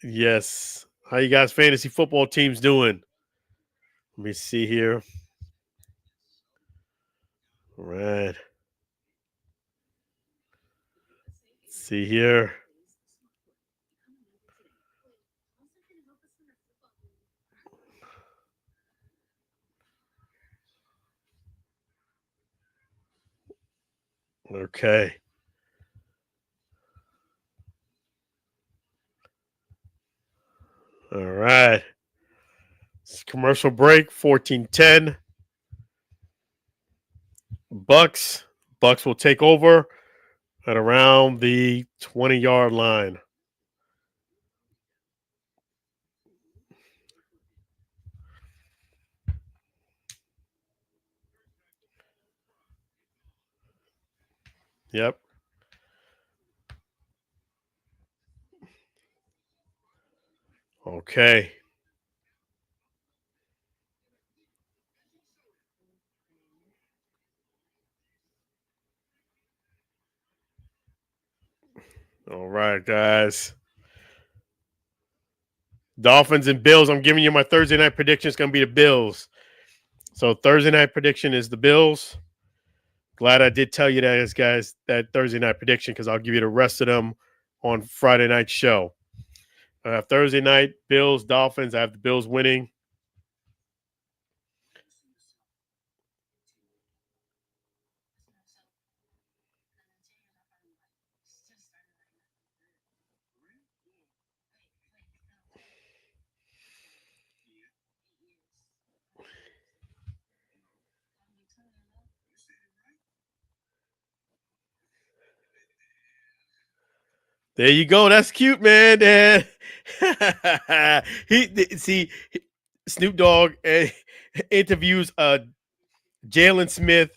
Yes. How you guys fantasy football teams doing? Let me see here. All right. Let's see here. Okay. All right. It's commercial break, 14-10. Bucs will take over at around the 20-yard line. Yep. Okay. All right, guys. Dolphins and Bills. I'm giving you my Thursday night prediction. It's going to be the Bills. So Thursday night prediction is the Bills. Glad I did tell you that, guys, that Thursday night prediction, because I'll give you the rest of them on Friday night show. Thursday night, Bills, Dolphins. I have the Bills winning. There you go. That's cute, man. Snoop Dogg interviews Jalen Smith.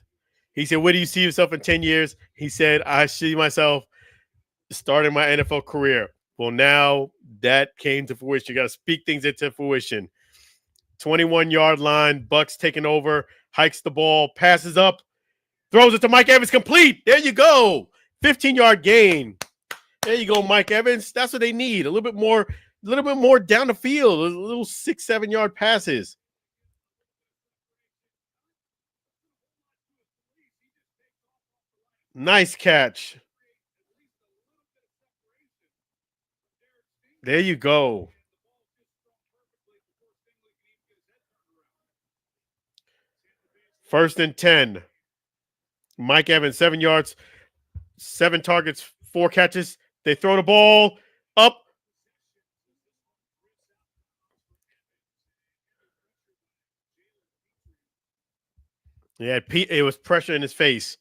He said, "Where do you see yourself in 10 years?" He said, "I see myself starting my NFL career." Well, now that came to fruition. You got to speak things into fruition. 21-yard line, Bucs taking over, hikes the ball, passes up, throws it to Mike Evans, complete. There you go. 15-yard gain. There you go, Mike Evans. That's what they need. A little bit more down the field, a little 6-7 yard passes. Nice catch. There you go. First and 10. Mike Evans, 7 yards, 7 targets, 4 catches. They throw the ball up. Yeah, it was pressure in his face.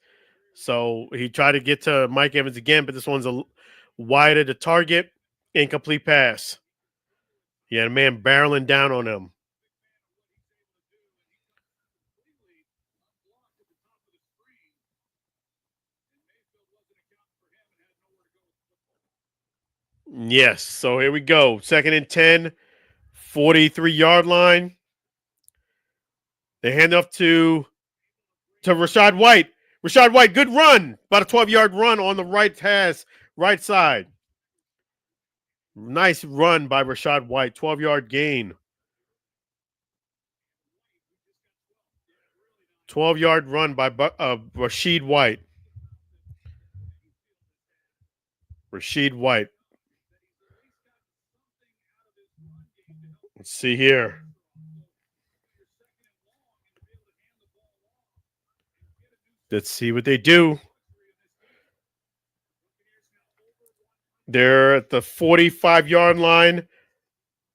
So he tried to get to Mike Evans again, but this one's a wider to target. Incomplete pass. He had a man barreling down on him. Yes. So here we go. 2nd and 10, 43-yard line. They hand off to Rachaad White. Rachaad White, good run. About a 12-yard run on the right side. Nice run by Rachaad White. 12-yard gain. 12-yard run by Rasheed White. Rasheed White. Let's see here. Let's see what they do. They're at the 45-yard line.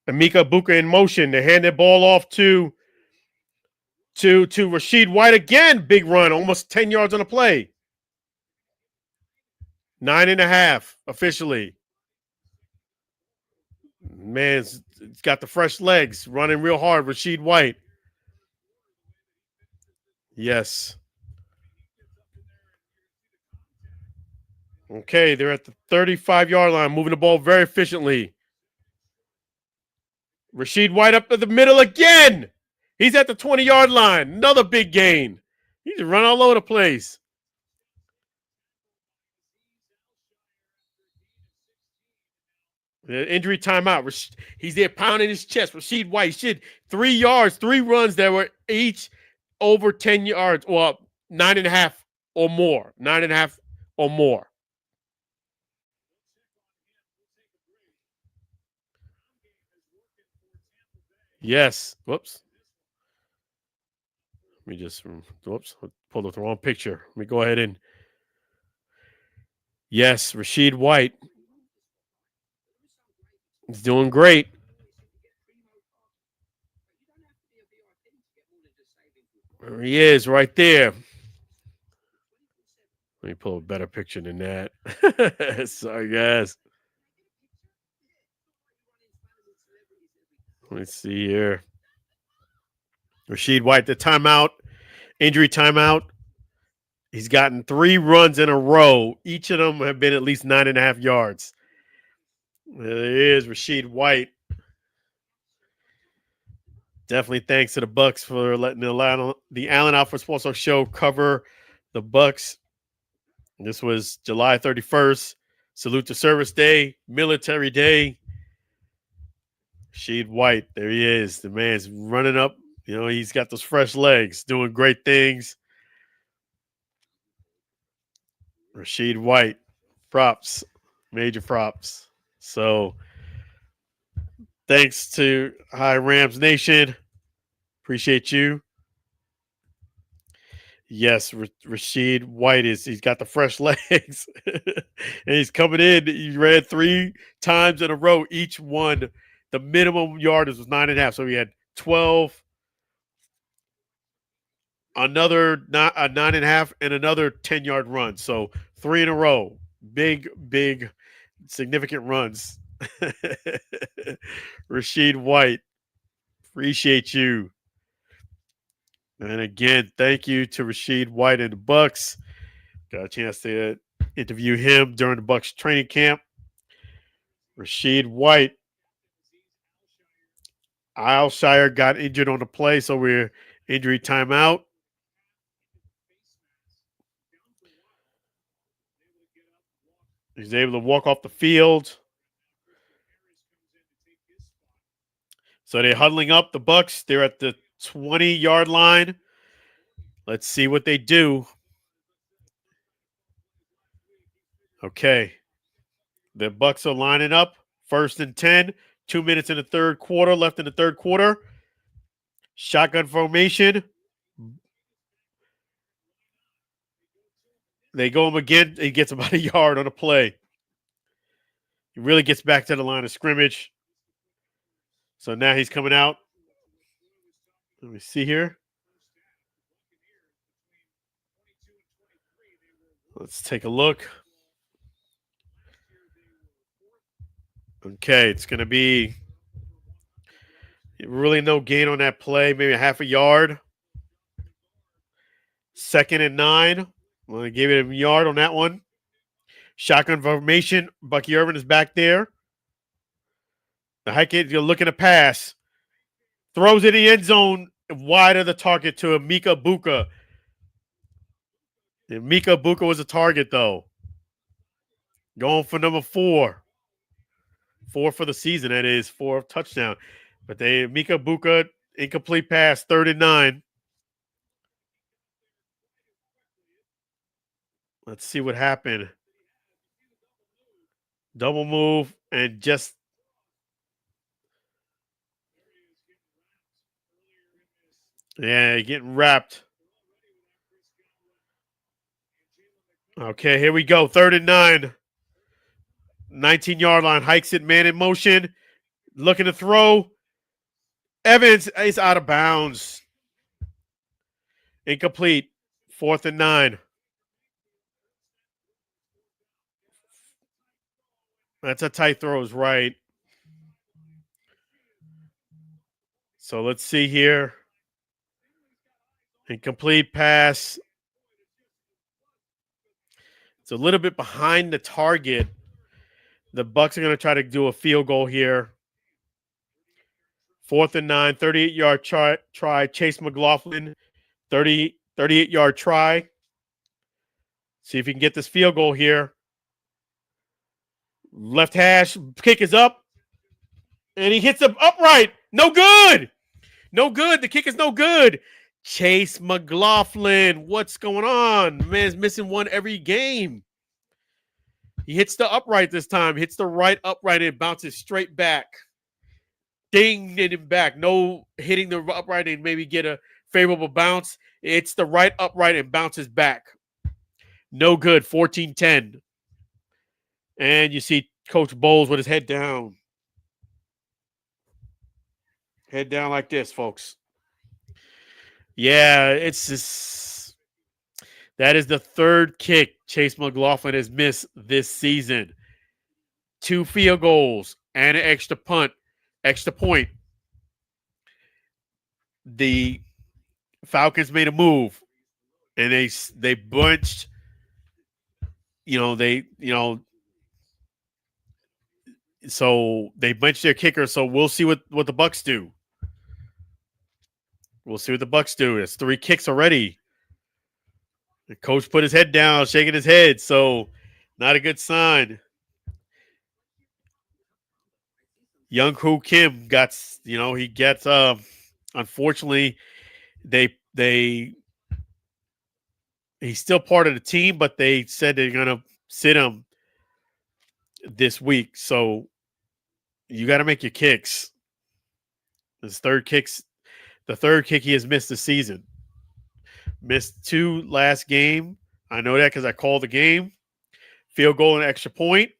Emeka Buka in motion. They hand the ball off to Rashid White again. Big run, almost 10 yards on the play. 9.5 officially. Man, it's got the fresh legs, running real hard. Rashid White. Yes. Okay, they're at the 35-yard line, moving the ball very efficiently. Rashid White up to the middle again. He's at the 20-yard line. Another big gain. He's run all over the place. Injury timeout. He's there pounding his chest. Rashid White shit 3 yards, 3 runs that were each over 10 yards, or 9.5 or more. 9.5 or more. Yes. Whoops. Let me just, pulled up the wrong picture. Let me go ahead and, yes, Rashid White is doing great. There he is right there. Let me pull a better picture than that. Sorry, guys. Let's see here. Rashid White, the timeout, injury timeout. He's gotten 3 runs in a row. Each of them have been at least 9.5 yards. There he is, Rashid White. Definitely thanks to the Bucs for letting the Allen Alford Sports Talk Show cover the Bucs. This was July 31st. Salute to Service Day, Military Day. Rashid White, there he is. The man's running up. You know, he's got those fresh legs, doing great things. Rashid White, props, major props. So, thanks to Hi Rams Nation. Appreciate you. Yes, Rashid White he's got the fresh legs. And he's coming in. He ran 3 times in a row. Each one, the minimum yardage was 9.5. So he had 12, another 9.5, and another 10-yard run. So 3 in a row. Big, significant runs. Rashid White, appreciate you. And again, thank you to Rashid White and the Bucs. Got a chance to interview him during the Bucs training camp. Rashid White. Alshire got injured on the play, so we're injury timeout. He's able to walk off the field. So they're huddling up, the Bucs. They're at the 20-yard line. Let's see what they do. Okay. The Bucs are lining up. 1st and 10. 2 minutes in the third quarter. Left in the third quarter. Shotgun formation. They go him again. He gets about a yard on a play. He really gets back to the line of scrimmage. So now he's coming out. Let me see here. Let's take a look. Okay, it's going to be really no gain on that play, maybe a half a yard. 2nd and 9. Well, I gave it a yard on that one. Shotgun formation. Bucky Irvin is back there. The hike it, you're looking to pass. Throws it in the end zone wide of the target to Emeka Buka. Emeka Buka was a target, though. Going for number 4. 4 for the season, that is. 4 touchdown. But Emeka Buka, incomplete pass, 3rd and 9. Let's see what happened. Double move and just Yeah, getting wrapped. Okay, here we go. 3rd and 9. 19-yard line. Hikes it, man in motion. Looking to throw. Evans is out of bounds. Incomplete. 4th and 9. That's a tight throw, is right. So let's see here. Incomplete pass. It's a little bit behind the target. The Bucs are going to try to do a field goal here. 4th and 9, 38-yard try. Chase McLaughlin, 38-yard try. See if he can get this field goal here. Left hash, kick is up. And he hits the upright. No good. No good. The kick is no good. Chase McLaughlin, what's going on? Man's missing one every game. He hits the upright this time. Hits the right upright and bounces straight back. Ding, hit him back. No hitting the upright and maybe get a favorable bounce. It's the right upright and bounces back. No good. 14-10. And you see Coach Bowles with his head down. Head down like this, folks. Yeah, it's just, that is the 3rd kick Chase McLaughlin has missed this season. 2 field goals and an extra point. The Falcons made a move, and they bunched. So they benched their kicker. So we'll see what the Bucs do. We'll see what the Bucs do. It's 3 kicks already. The coach put his head down, shaking his head. So not a good sign. Young Koo Kim got, he gets, unfortunately, he's still part of the team, but they said they're going to sit him this week. So you got to make your kicks. The third kick he has missed this season. Missed 2 last game. I know that because I called the game. Field goal and extra point.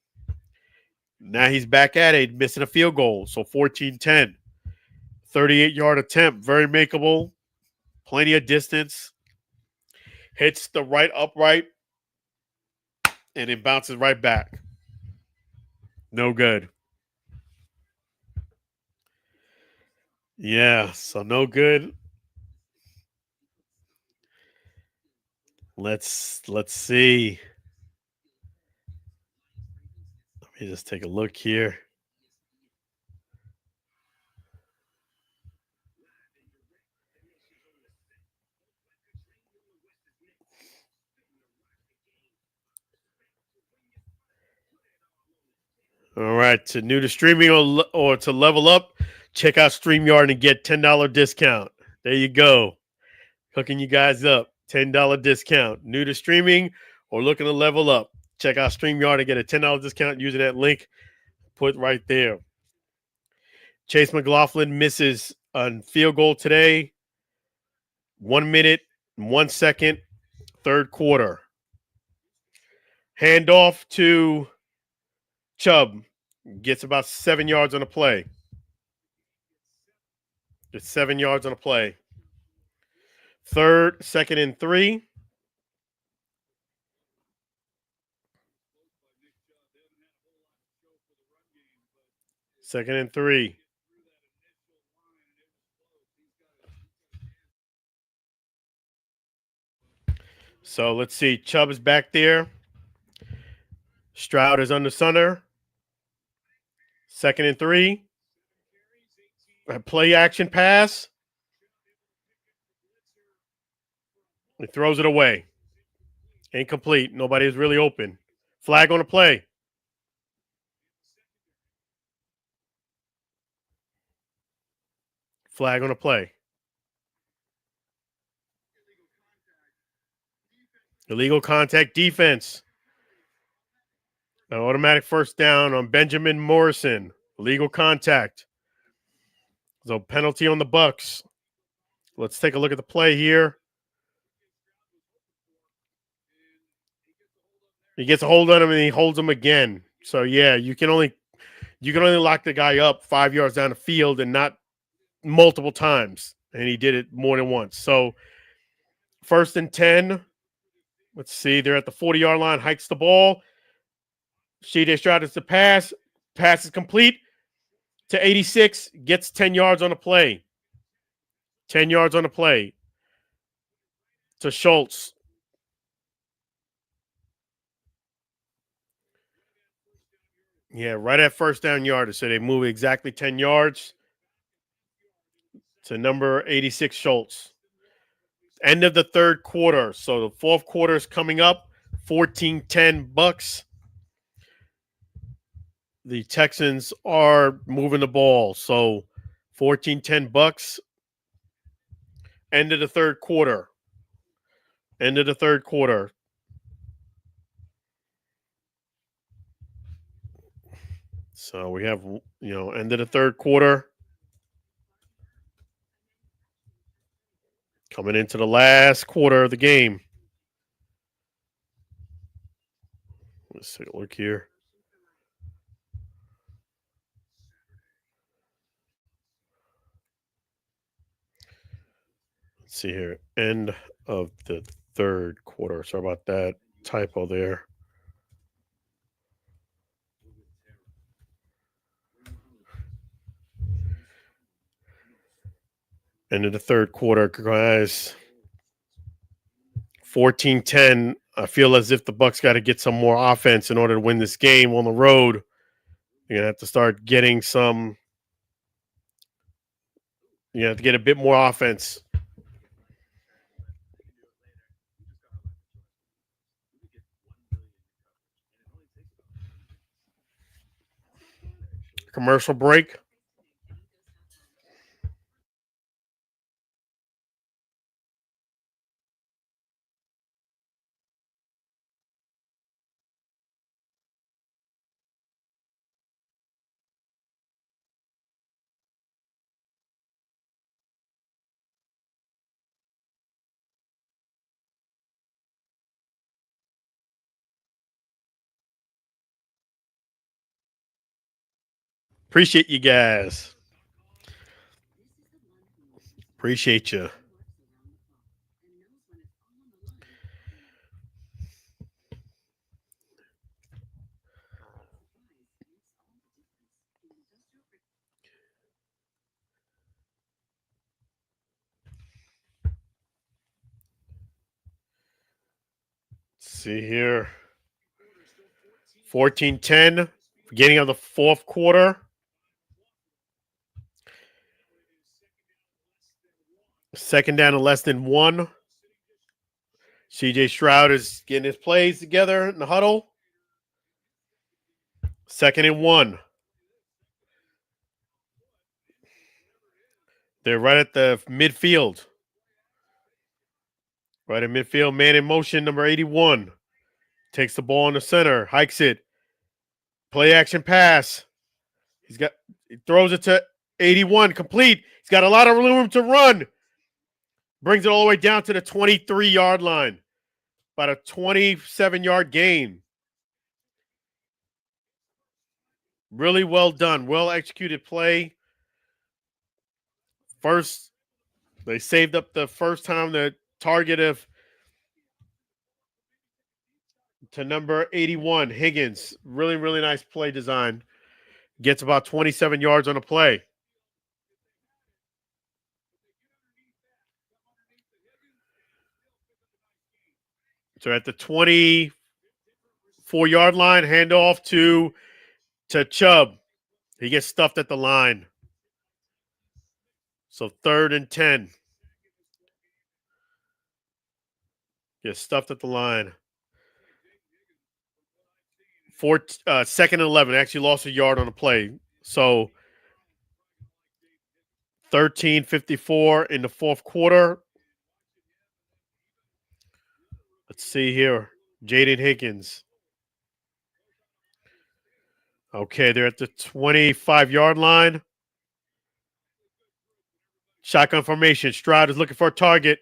Now he's back at it, missing a field goal. So 14-10. 38-yard attempt. Very makeable. Plenty of distance. Hits the right upright. And it bounces right back. No good. Yeah, so no good. Let's see. Let me just take a look here. All right, to new to streaming or to level up, check out StreamYard and get $10 discount. There you go. Hooking you guys up. $10 discount. New to streaming or looking to level up, check out StreamYard and get a $10 discount using that link put right there. Chase McLaughlin misses a field goal today. 1 minute, 1 second, 3rd quarter. Handoff to Chubb. Gets about 7 yards on a play. It's 7 yards on a play. 2nd and 3. Second and 3. So let's see. Chubb is back there. Stroud is under center. 2nd and 3. A play action pass. He throws it away. Incomplete. Nobody's really open. Flag on the play. Flag on the play. Illegal contact defense. An automatic first down on Benjamin Morrison. Illegal contact. So penalty on the Bucs. Let's take a look at the play here. He gets a hold on him and he holds him again. So yeah, you can only lock the guy up 5 yards down the field and not multiple times. And he did it more than once. So 1st and 10. Let's see. They're at the 40-yard line. Hikes the ball. C.J. Stroud is the pass. Pass is complete to 86. Gets 10 yards on the play. 10 yards on the play to Schultz. Yeah, right at first down yardage. So they move exactly 10 yards to number 86, Schultz. End of the third quarter. So the fourth quarter is coming up. 14-10 Bucs. The Texans are moving the ball. So 14-10 Bucs. End of the third quarter. End of the third quarter. So we have, end of the third quarter. Coming into the last quarter of the game. Let's take a look here. Let's see here. End of the third quarter. Sorry about that typo there. End of the third quarter, guys. 14-10. I feel as if the Bucs got to get some more offense in order to win this game on the road. You're going to have to start getting some. You have to get a bit more offense. Commercial break. Appreciate you guys. Appreciate you. Let's see here. 14-10. Beginning of the fourth quarter. Second down and less than one. C.J. Stroud is getting his plays together in the huddle. 2nd and 1. They're right at the midfield. Right in midfield, man in motion, number 81. Takes the ball in the center, hikes it. Play action pass. He throws it to 81, complete. He's got a lot of room to run. Brings it all the way down to the 23-yard line. About a 27-yard gain. Really well done. Well executed play. First, they saved up the first time the target to number 81, Higgins. Really, really nice play design. Gets about 27 yards on a play. So at the 24-yard line, handoff to Chubb. He gets stuffed at the line. So 3rd and 10. Gets stuffed at the line. 2nd and 11. Actually lost a yard on the play. So 13:54 in the fourth quarter. Let's see here. Jaden Higgins. Okay, they're at the 25-yard line. Shotgun formation. Stroud is looking for a target.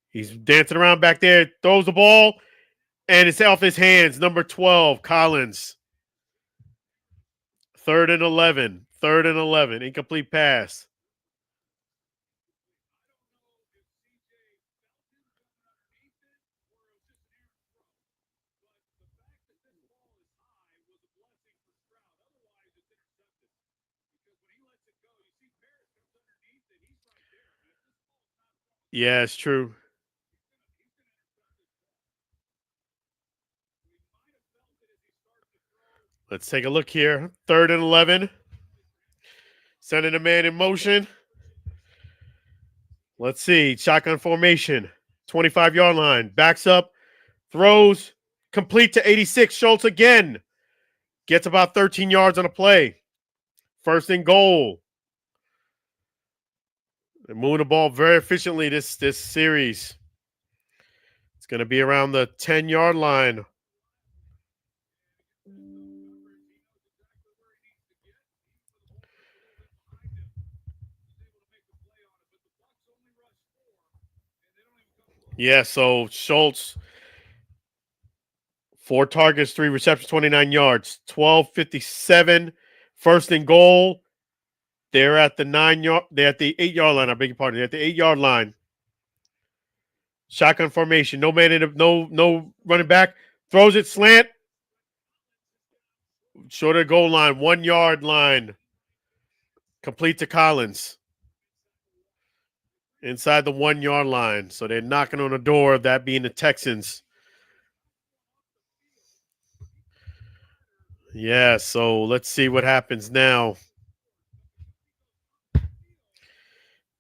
He's dancing around back there. Throws the ball, and it's off his hands. Number 12, Collins. 3rd and 11. 3rd and 11. Incomplete pass. Yeah, it's true. Let's take a look here. 3rd and 11. Sending a man in motion. Let's see. Shotgun formation. 25-yard line. Backs up. Throws. Complete to 86. Schultz again. Gets about 13 yards on a play. 1st and goal. They're moving the ball very efficiently this series. It's going to be around the 10-yard line. Yeah, so Schultz, 4 targets, 3 receptions, 29 yards, 12:57. 1st and goal. They're at the 9-yard. They're at the 8-yard line. I beg your pardon. They're at the 8-yard line. Shotgun formation. No man in the, no running back. Throws it slant. Shorter goal line. 1-yard line. Complete to Collins. Inside the 1-yard line. So they're knocking on the door of that being the Texans. Yeah, so let's see what happens now.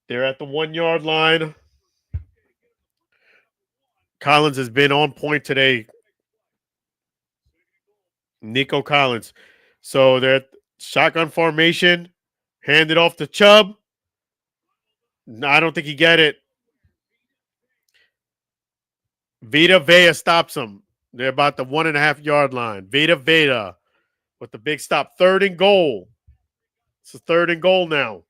They're at the 1-yard line. Collins has been on point today. Nico Collins. So they're at shotgun formation. Hand it off to Chubb. No, I don't think he got it. Vita Vea stops him. They're about the 1.5-yard line. Vita with the big stop. 3rd and goal. It's a 3rd and goal now.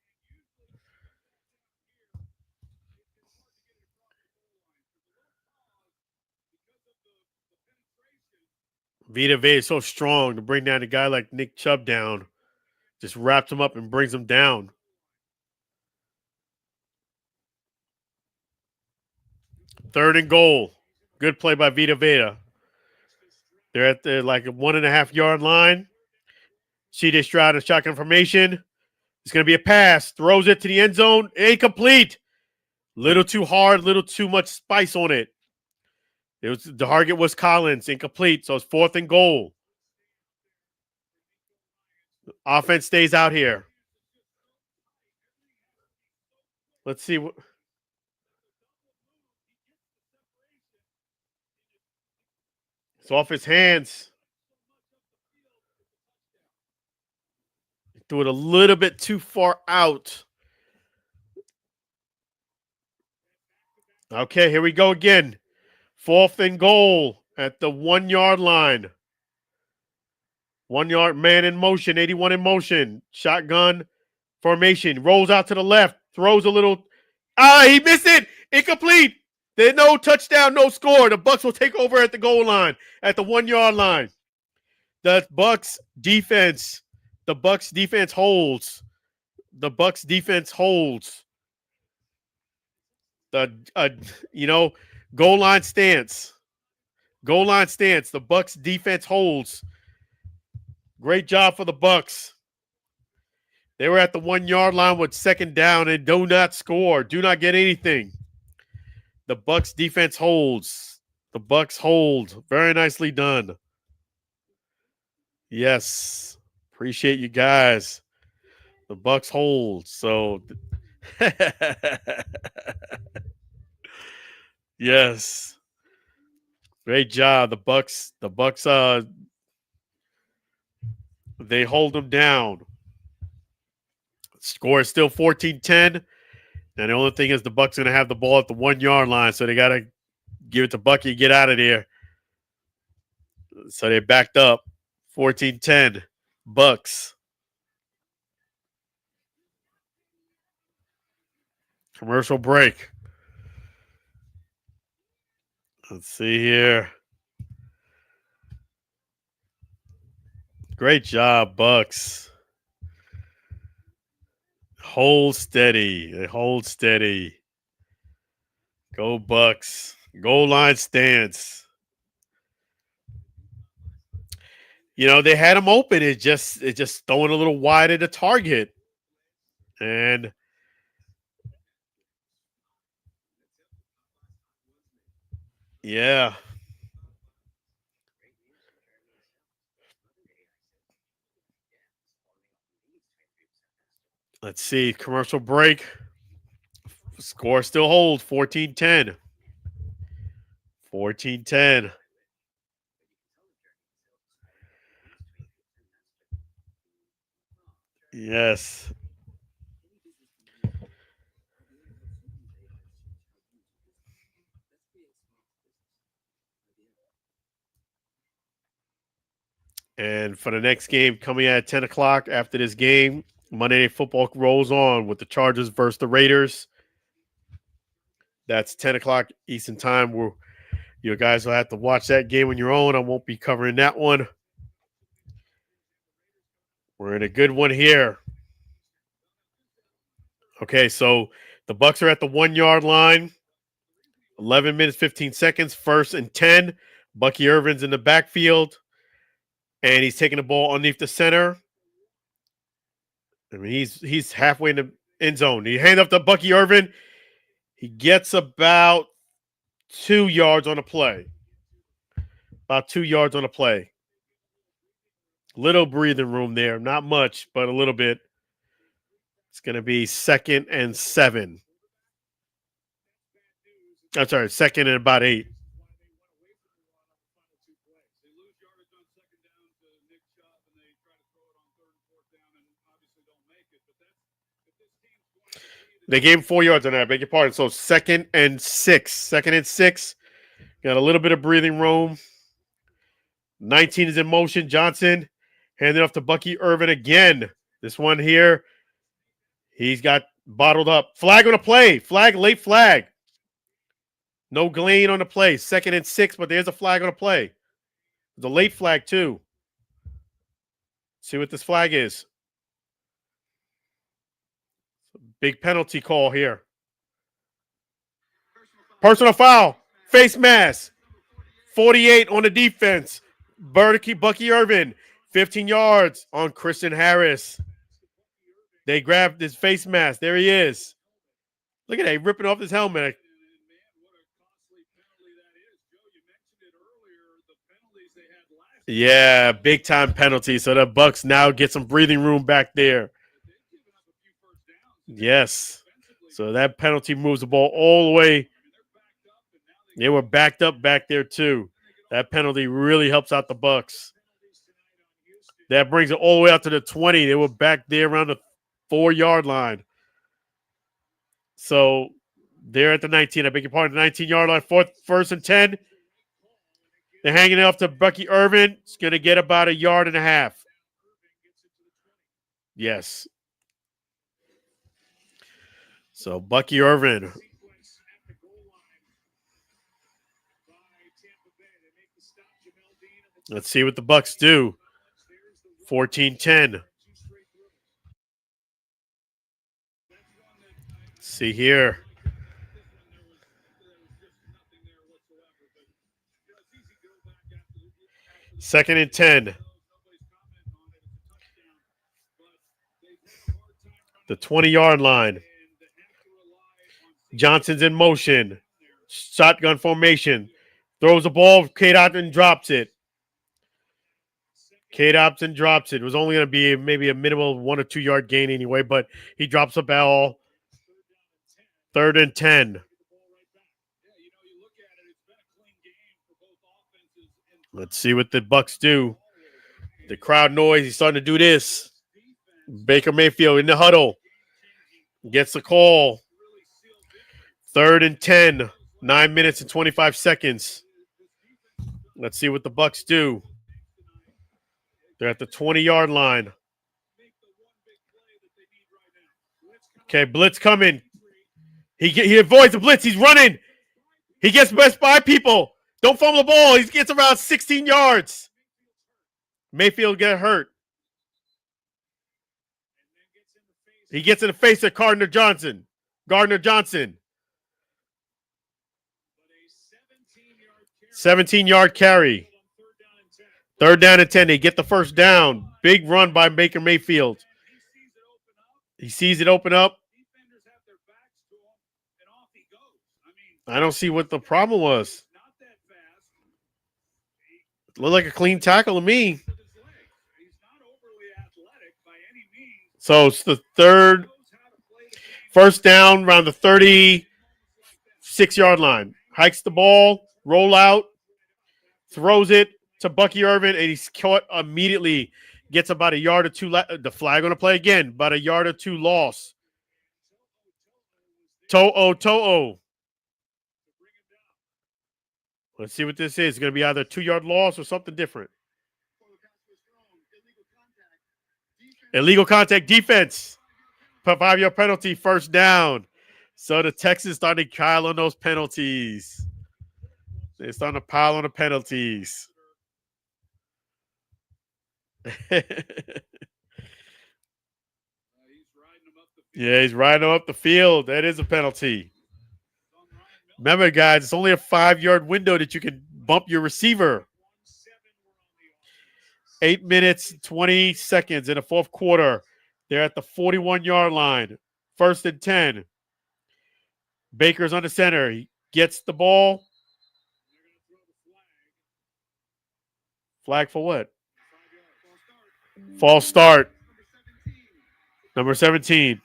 Vita Vea is so strong to bring down a guy like Nick Chubb down. Just wraps him up and brings him down. 3rd and goal. Good play by Vita Vea. They're at the like a 1.5-yard line. C.J. Stroud in shotgun formation. It's going to be a pass. Throws it to the end zone. Incomplete. Little too hard. Little too much spice on it. The target was Collins. Incomplete. So it's 4th and goal. Offense stays out here. Let's see what. It's off his hands. Threw it a little bit too far out. Okay, here we go again. 4th and goal at the 1-yard line. 1-yard man in motion, 81 in motion. Shotgun formation. Rolls out to the left. Throws a little. He missed it. Incomplete. There's no touchdown, no score. The Bucs will take over at the goal line, at the 1-yard line. The Bucs defense holds. The Bucs defense holds. Goal line stance. Goal line stance. The Bucs defense holds. Great job for the Bucs. They were at the 1-yard line with 2nd down and do not score. Do not get anything. The Bucs defense holds. The Bucs hold. Very nicely done. Yes. Appreciate you guys. The Bucs hold. So yes. Great job. The Bucs they hold them down. Score is still 14-10. And the only thing is the Bucs going to have the ball at the 1-yard line, so they got to give it to Bucky and get out of there. So they backed up. 14-10. Bucs. Commercial break. Let's see here. Great job, Bucs. Hold steady. They hold steady. Go Bucs. Goal line stance. They had him open. It just throwing a little wide at the target. And yeah. Let's see. Commercial break. Score still holds 14-10. 14-10. Yes. And for the next game coming at 10 o'clock after this game, Monday Night Football rolls on with the Chargers versus the Raiders. That's 10 o'clock Eastern time. You guys will have to watch that game on your own. I won't be covering that one. We're in a good one here. Okay, so the Bucs are at the 1 yard line. 11 minutes, 15 seconds. 1st and 10. Bucky Irvin's in the backfield. And he's taking the ball underneath the center. I mean, he's halfway in the end zone. He hands off to Bucky Irvin. He gets about 2 yards on a play. About 2 yards on a play. Little breathing room there. Not much, but a little bit. It's going to be 2nd and 7. I'm sorry, 2nd and about 8. They gave him 4 yards on that. I beg your pardon. So 2nd and 6. 2nd and 6. Got a little bit of breathing room. 19 is in motion. Johnson handing off to Bucky Irvin again. This one here, he's got bottled up. Flag on the play. Late flag. No Glean on the play. 2nd and 6, but there's a flag on the play. The late flag, too. See what this flag is. Big penalty call here. Personal foul. Face mask. 48 on the defense. Bucky Irvin. 15 yards on Christian Harris. They grabbed his face mask. There he is. Look at that. He's ripping off his helmet. Yeah, big time penalty. So the Bucs now get some breathing room back there. Yes. So that penalty moves the ball all the way. They were backed up back there too. That penalty really helps out the Bucs. That brings it all the way out to the 20. They were back there around the 4 yard line. So they're at the 19. I beg your pardon, the 19 yard line. 1st and 10. They're hanging it off to Bucky Irvin. It's going to get about 1.5 yards. Yes. So Bucky Irvin. Let's see what the Bucs do. 14-10. See here. Second and 10. The 20 yard line. Johnson's in motion. Shotgun formation. Throws the ball. Kate Hopkins drops it. Kate Hopkins drops it. It was only going to be maybe a minimal 1 or 2 yard gain anyway, but he drops the ball. 3rd and 10. Let's see what the Bucs do. The crowd noise. He's starting to do this. Baker Mayfield in the huddle. Gets the call. 3rd and 10. 9 minutes and 25 seconds. Let's see what the Bucs do. They're at the 20 yard line. Okay, blitz coming. He avoids the blitz. He's running. He gets best by people. Don't fumble the ball. He gets around 16 yards. Mayfield get hurt. He gets in the face of Gardner Johnson. 17-yard carry. 3rd down and 10. They get the first down. Big run by Baker Mayfield. He sees it open up. I don't see what the problem was. It looked like a clean tackle to me. So it's the first down around the 36-yard line. Hikes the ball, roll out, throws it to Bucky Irvin, and he's caught immediately. Gets about a yard or two. The flag on the play again, about a yard or two loss. To'o. Let's see what this is. It's going to be either a 2-yard loss or something different. Illegal contact defense. 5-yard penalty, first down. So the Texans started to pile on those penalties. They're starting to pile on the penalties. Yeah, he's riding them up the field. That is a penalty. Remember, guys, it's only a 5-yard window that you can bump your receiver. 8 minutes, 20 seconds in the fourth quarter. They're at the 41-yard line. 1st and 10. Baker's on the center. He gets the ball. Flag for what? False start. Number 17.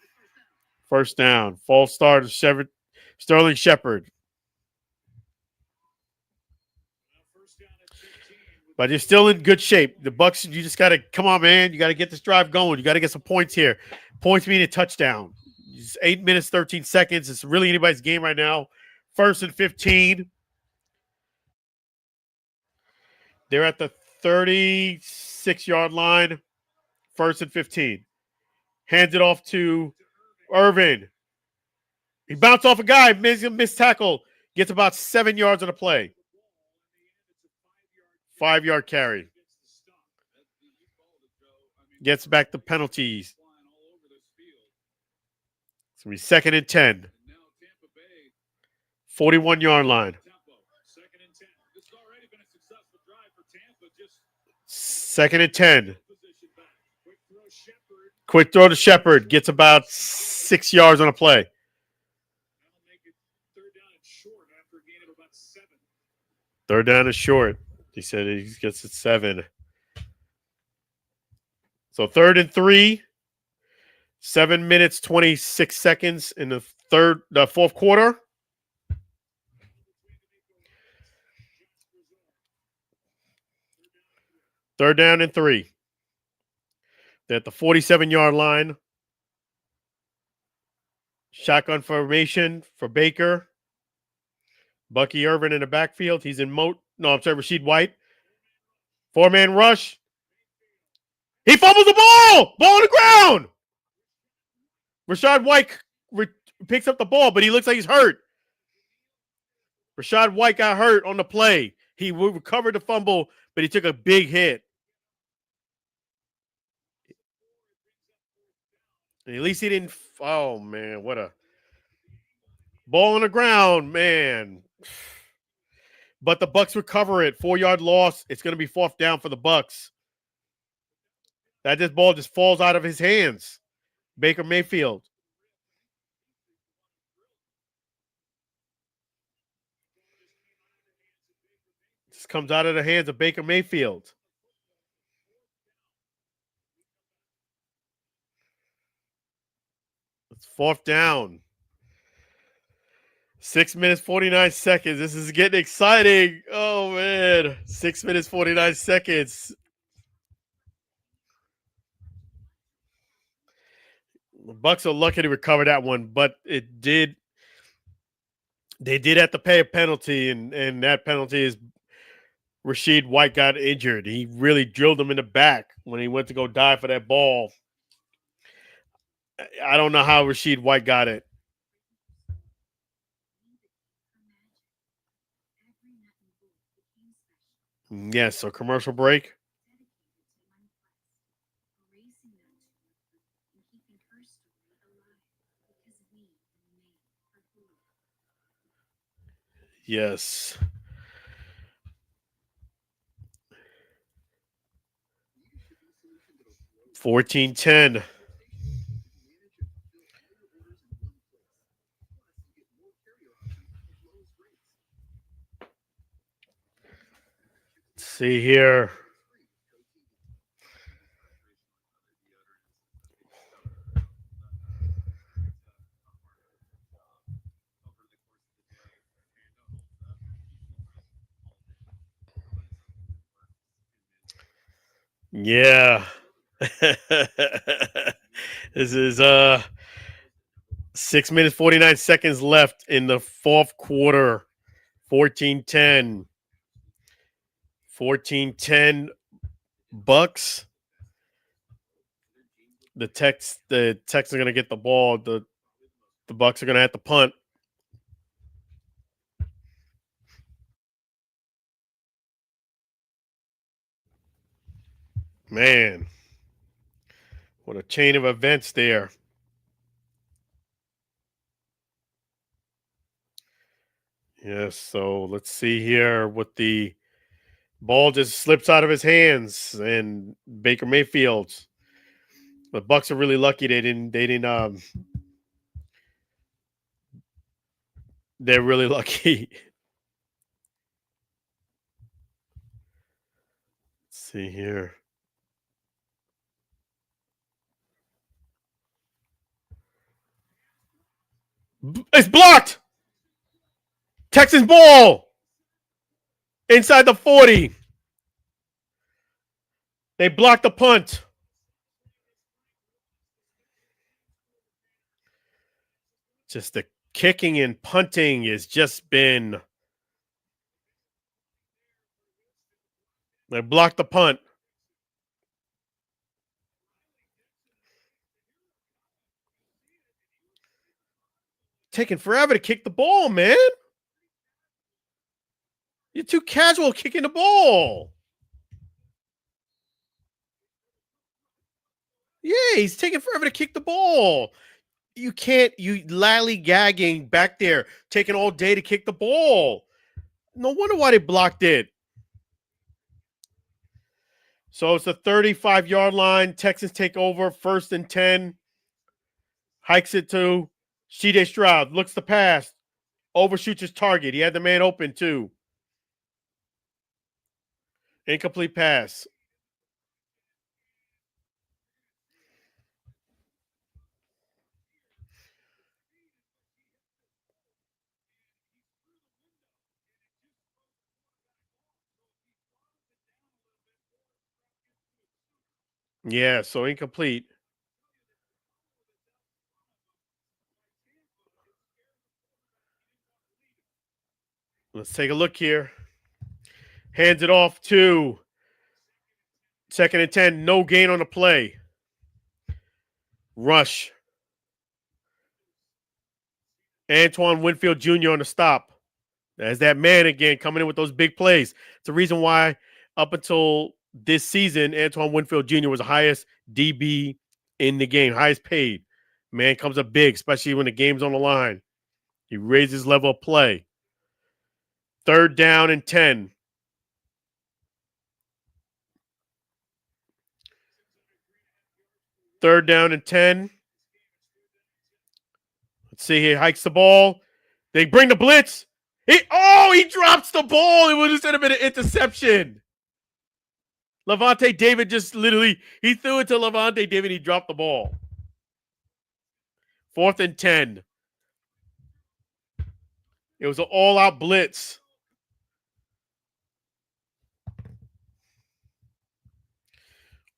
First down. False start of Sterling Shepard. But you're still in good shape. The Bucs, you just got to, come on, man. You got to get this drive going. You got to get some points here. Points mean a touchdown. It's 8 minutes, 13 seconds. It's really anybody's game right now. 1st and 15. They're at the 36-yard line. 1st and 15. Hands it off to Irvin. He bounced off a guy. Missed tackle. Gets about 7 yards on the play. 5-yard carry. Gets back the penalties. It's going to be 2nd and 10. 41-yard line. 2nd and 10. Quick throw to Shepard. Gets about 6 yards on a play. 3rd down is short. He said he gets it 7. So 3rd and 3. 7 minutes, 26 seconds in the fourth quarter. Third down and 3. They're at the 47-yard line. Shotgun formation for Baker. Bucky Irvin in the backfield. He's in Rashid White. 4-man rush. He fumbles the ball! Ball on the ground! Rashad White picks up the ball, but he looks like he's hurt. Rashad White got hurt on the play. He recovered the fumble, but he took a big hit. And at least he didn't. Oh, man, what a ball on the ground, man. But the Bucs recover it. 4-yard loss. It's going to be 4th down for the Bucs. This ball just falls out of his hands. Baker Mayfield. This comes out of the hands of Baker Mayfield. It's 4th down. 6 minutes, 49 seconds. This is getting exciting. Oh, man. 6 minutes, 49 seconds. The Bucs are lucky to recover that one, but they did have to pay a penalty, and that penalty is Rashid White got injured. He really drilled him in the back when he went to go dive for that ball. I don't know how Rashid White got it. Yes, so commercial break. Yes. $14-10. Let's see here. Yeah. This is 6 minutes 49 seconds left in the fourth quarter. 14-10. 14-10 Bucs. The Texans are gonna get the ball. The Bucs are gonna have to punt. Man, what a chain of events there. Yes, so let's see here what the ball just slips out of his hands and Baker Mayfield's. The Bucs are really lucky they're really lucky. Let's see here. It's blocked. Texans ball inside the 40. They blocked the punt. Just the kicking and punting has just been. They blocked the punt. Taking forever to kick the ball, man. You're too casual kicking the ball. Yeah, he's taking forever to kick the ball. You can't, you lollygagging back there, taking all day to kick the ball. No wonder why they blocked it. So it's the 35-yard line. Texans take over, 1st and 10. Hikes it to C.J. Stroud. Looks to pass. Overshoots his target. He had the man open, too. Incomplete pass. Yeah, so incomplete. Let's take a look here. Hands it off to 2nd and 10. No gain on the play. Rush. Antoine Winfield Jr. on the stop. There's that man again coming in with those big plays. It's the reason why up until this season, Antoine Winfield Jr. was the highest DB in the game, highest paid. Man comes up big, especially when the game's on the line. He raises level of play. 3rd down and 10. 3rd down and 10. Let's see here. Hikes the ball. They bring the blitz. He drops the ball. It would just have been an interception. Levante David just literally, he threw it to Levante David. He dropped the ball. 4th and 10. It was an all-out blitz.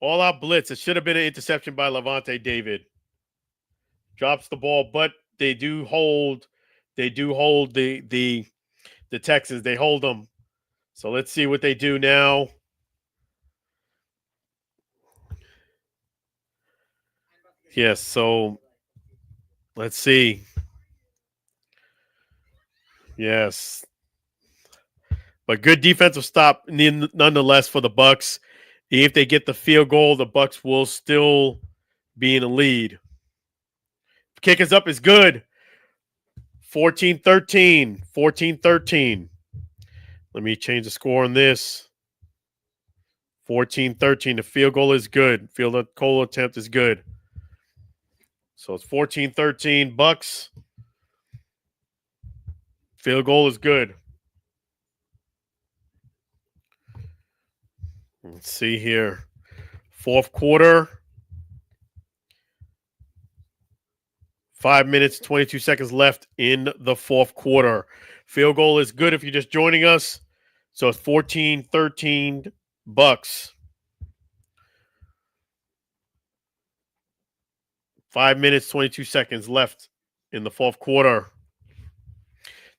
All-out blitz. It should have been an interception by Levante David. Drops the ball, but they do hold. They do hold the Texans. They hold them. So let's see what they do now. Yes, so let's see. Yes. But good defensive stop nonetheless for the Bucs. If they get the field goal, the Bucs will still be in the lead. Kick is up is good. 14-13. 14-13. Let me change the score on this. 14-13. The field goal is good. Field goal attempt is good. So it's 14-13 Bucs. Field goal is good. Let's see here. Fourth quarter. 5 minutes, 22 seconds left in the fourth quarter. Field goal is good if you're just joining us. So it's 14-13 Bucs. 5 minutes, 22 seconds left in the fourth quarter.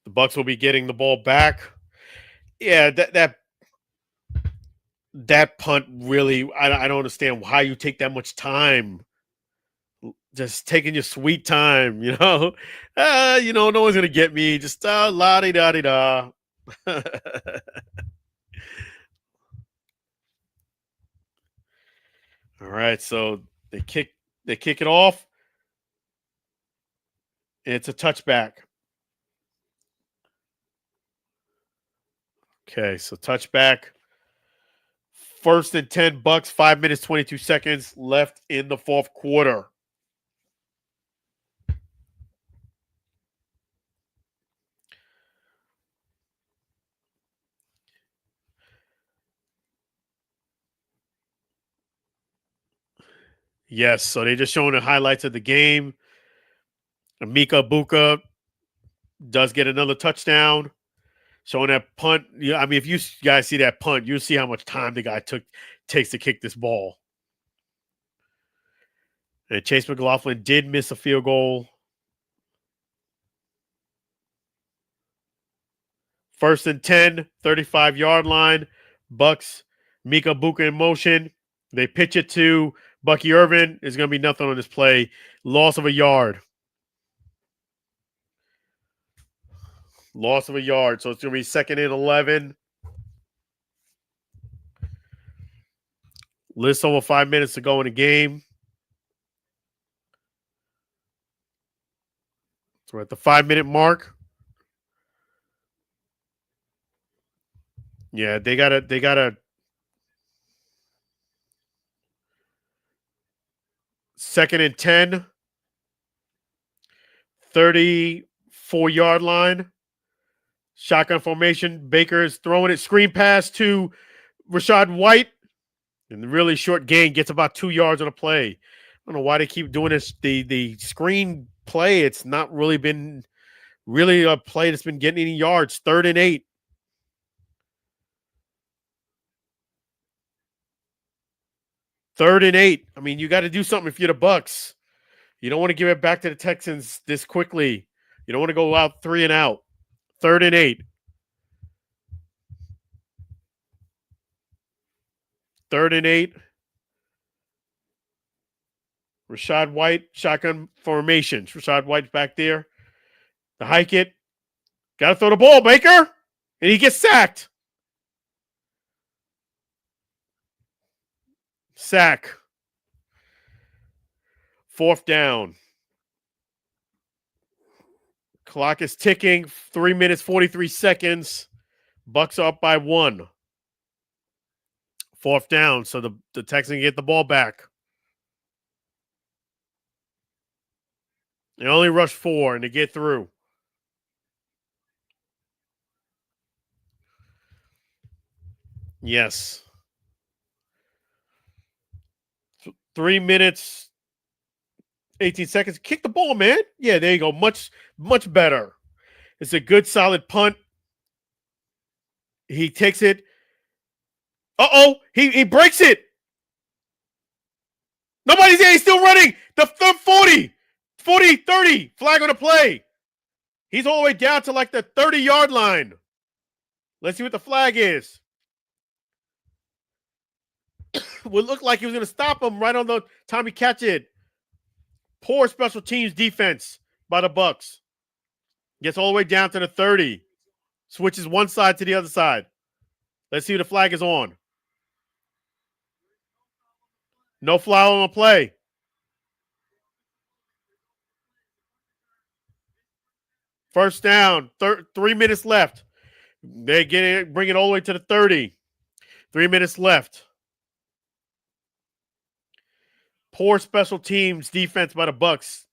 The Bucs will be getting the ball back. Yeah, that punt really, I don't understand how you take that much time. Just taking your sweet time, no one's gonna get me. Just la-di-da-di-da. All right, so they kick it off. It's a touchback. Okay, so touchback. 1st and 10 Bucs, 5 minutes, 22 seconds left in the fourth quarter. Yes, so they're just showing the highlights of the game. Emeka Egbuka does get another touchdown. Showing that punt. Yeah, I mean, if you guys see that punt, you'll see how much time the guy takes to kick this ball. And Chase McLaughlin did miss a field goal. 1st and 10, 35-yard line. Bucs, Emeka Egbuka in motion. They pitch it to Bucky Irvin. There's going to be nothing on this play. Loss of a yard. Loss of a yard. So it's going to be 2nd and 11. List over 5 minutes to go in the game. So we're at the 5-minute mark. Yeah, they gotta 2nd and 10. 34-yard line. Shotgun formation. Baker is throwing it. Screen pass to Rachaad White. And the really short gain gets about 2 yards on a play. I don't know why they keep doing this. The screen play, it's not really been a play that's been getting any yards. 3rd and 8. 3rd and 8. I mean, you got to do something if you're the Bucs. You don't want to give it back to the Texans this quickly. You don't want to go out 3 and out. 3rd and 8. 3rd and 8. Rachaad White, shotgun formations. Rachaad White's back there. The hike it. Got to throw the ball, Baker. And he gets sacked. Sack. 4th down. Clock is ticking. 3 minutes, 43 seconds. Bucs up by 1. 4th down, so the Texans get the ball back. They only rush 4, and they get through. Yes. 3 minutes, 18 seconds. Kick the ball, man. Yeah, there you go. Much, much better. It's a good, solid punt. He takes it. Uh-oh. He breaks it. Nobody's there. He's still running. The 40, 30. Flag on the play. He's all the way down to like the 30-yard line. Let's see what the flag is. Would look like he was going to stop him right on the time he catch it. Poor special teams defense by the Bucs. Gets all the way down to the 30. Switches one side to the other side. Let's see who the flag is on. No foul on the play. First down. 3 minutes left. They bring it all the way to the 30. 3 minutes left. Poor special teams defense by the Bucs.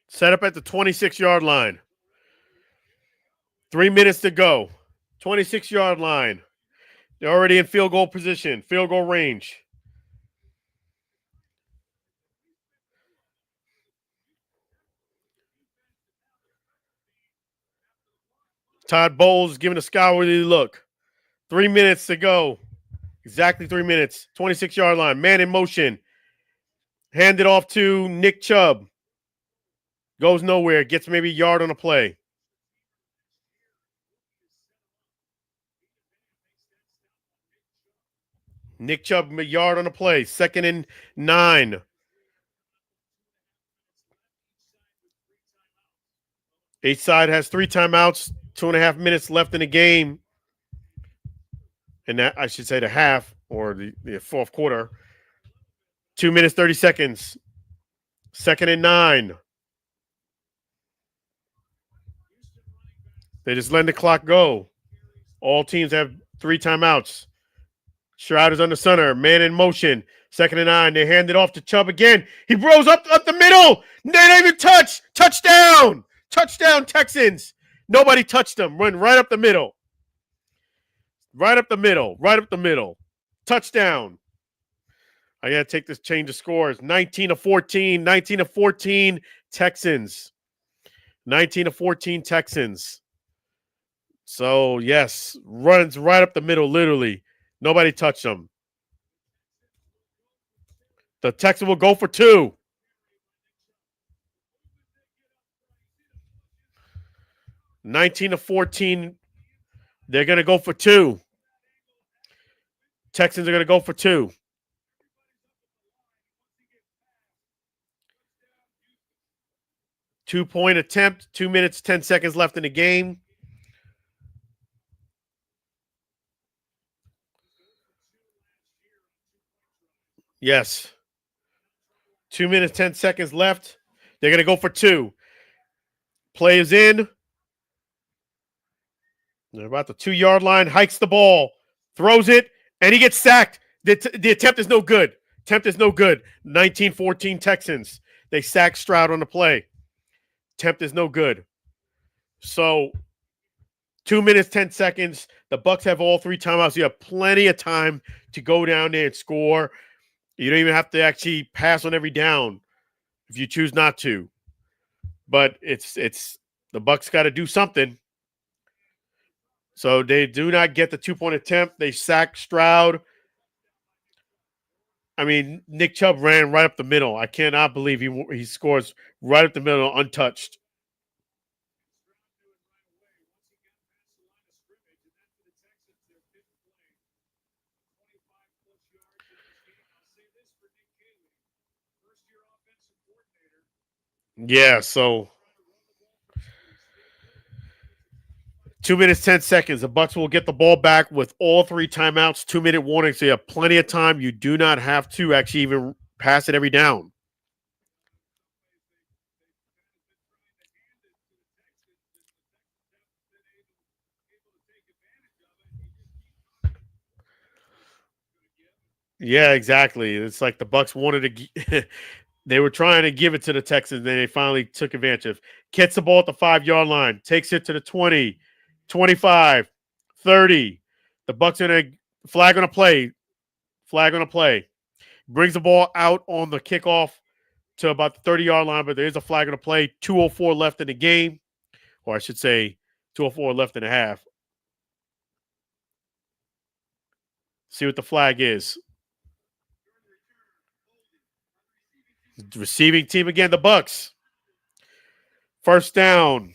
Set up at the 26-yard line. 3 minutes to go. 26-yard line. They're already in field goal position, field goal range. Todd Bowles giving a scholarly look. 3 minutes to go. Exactly 3 minutes. 26-yard line. Man in motion. Hand it off to Nick Chubb. Goes nowhere. Gets maybe a yard on a play. Nick Chubb, a yard on a play. 2nd and 9. Each side has 3 timeouts. 2.5 minutes left in the game. And that, I should say, the half or the fourth quarter. 2 minutes, 30 seconds. 2nd and 9. They just letting the clock go. All teams have 3 timeouts. Stroud is under center. Man in motion. 2nd and 9. They hand it off to Chubb again. He blows up the middle. They don't even touch. Touchdown. Touchdown, Texans. Nobody touched them. Run right up the middle. Right up the middle. Right up the middle. Touchdown. I got to take this change of scores. 19-14. 19-14 Texans. 19-14 Texans. So, yes, runs right up the middle, literally. Nobody touched them. The Texans will go for 2. 19-14. They're going to go for 2. Texans are going to go for 2. Two-point attempt. 2 minutes, 10 seconds left in the game. Yes. 2 minutes, 10 seconds left. They're going to go for 2. Play is in. They're about the 2-yard line. Hikes the ball. Throws it. And he gets sacked. The attempt is no good. Attempt is no good. 19-14 Texans. They sack Stroud on the play. Attempt is no good. So 2 minutes, 10 seconds. The Bucs have all 3 timeouts. You have plenty of time to go down there and score. You don't even have to actually pass on every down if you choose not to. But it's the Bucs got to do something. So they do not get the 2-point attempt. They sack Stroud. I mean, Nick Chubb ran right up the middle. I cannot believe he scores right up the middle untouched. Yeah, so 2 minutes, 10 seconds. The Bucs will get the ball back with all 3 timeouts, 2-minute warning. So you have plenty of time. You do not have to actually even pass it every down. Yeah, exactly. It's like the Bucs wanted to they were trying to give it to the Texans, then they finally took advantage of. Gets the ball at the 5-yard line, takes it to the 20, 25, 30. The Bucs are in a flag on a play. Flag on a play. Brings the ball out on the kickoff to about the 30-yard line, but there is a flag on a play. 2:04 left in the game, or I should say 2:04 left in the half. See what the flag is. Receiving team again, the Bucs. First down.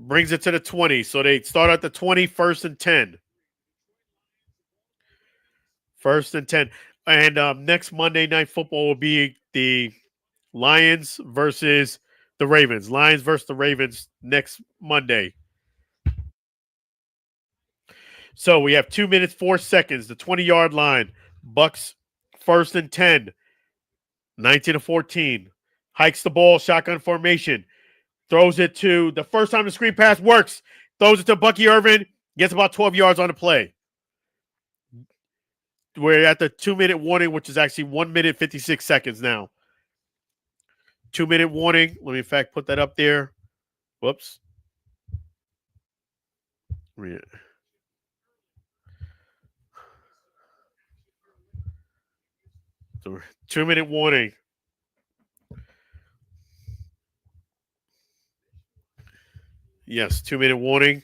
brings it to the 20. So they start at the 20, 1st and 10. 1st and 10. And next Monday Night Football will be the Lions versus the Ravens. Lions versus the Ravens next Monday. So we have 2 minutes, 4 seconds, the 20-yard line. Bucs 1st and 10, 19-14. Hikes the ball, shotgun formation. Throws it to the first time the screen pass works. Throws it to Bucky Irvin. Gets about 12 yards on the play. We're at the 2-minute warning, which is actually 1 minute, 56 seconds now. 2-minute warning. Let me, in fact, put that up there. Whoops. Yeah. 2-minute warning. Yes, 2-minute warning.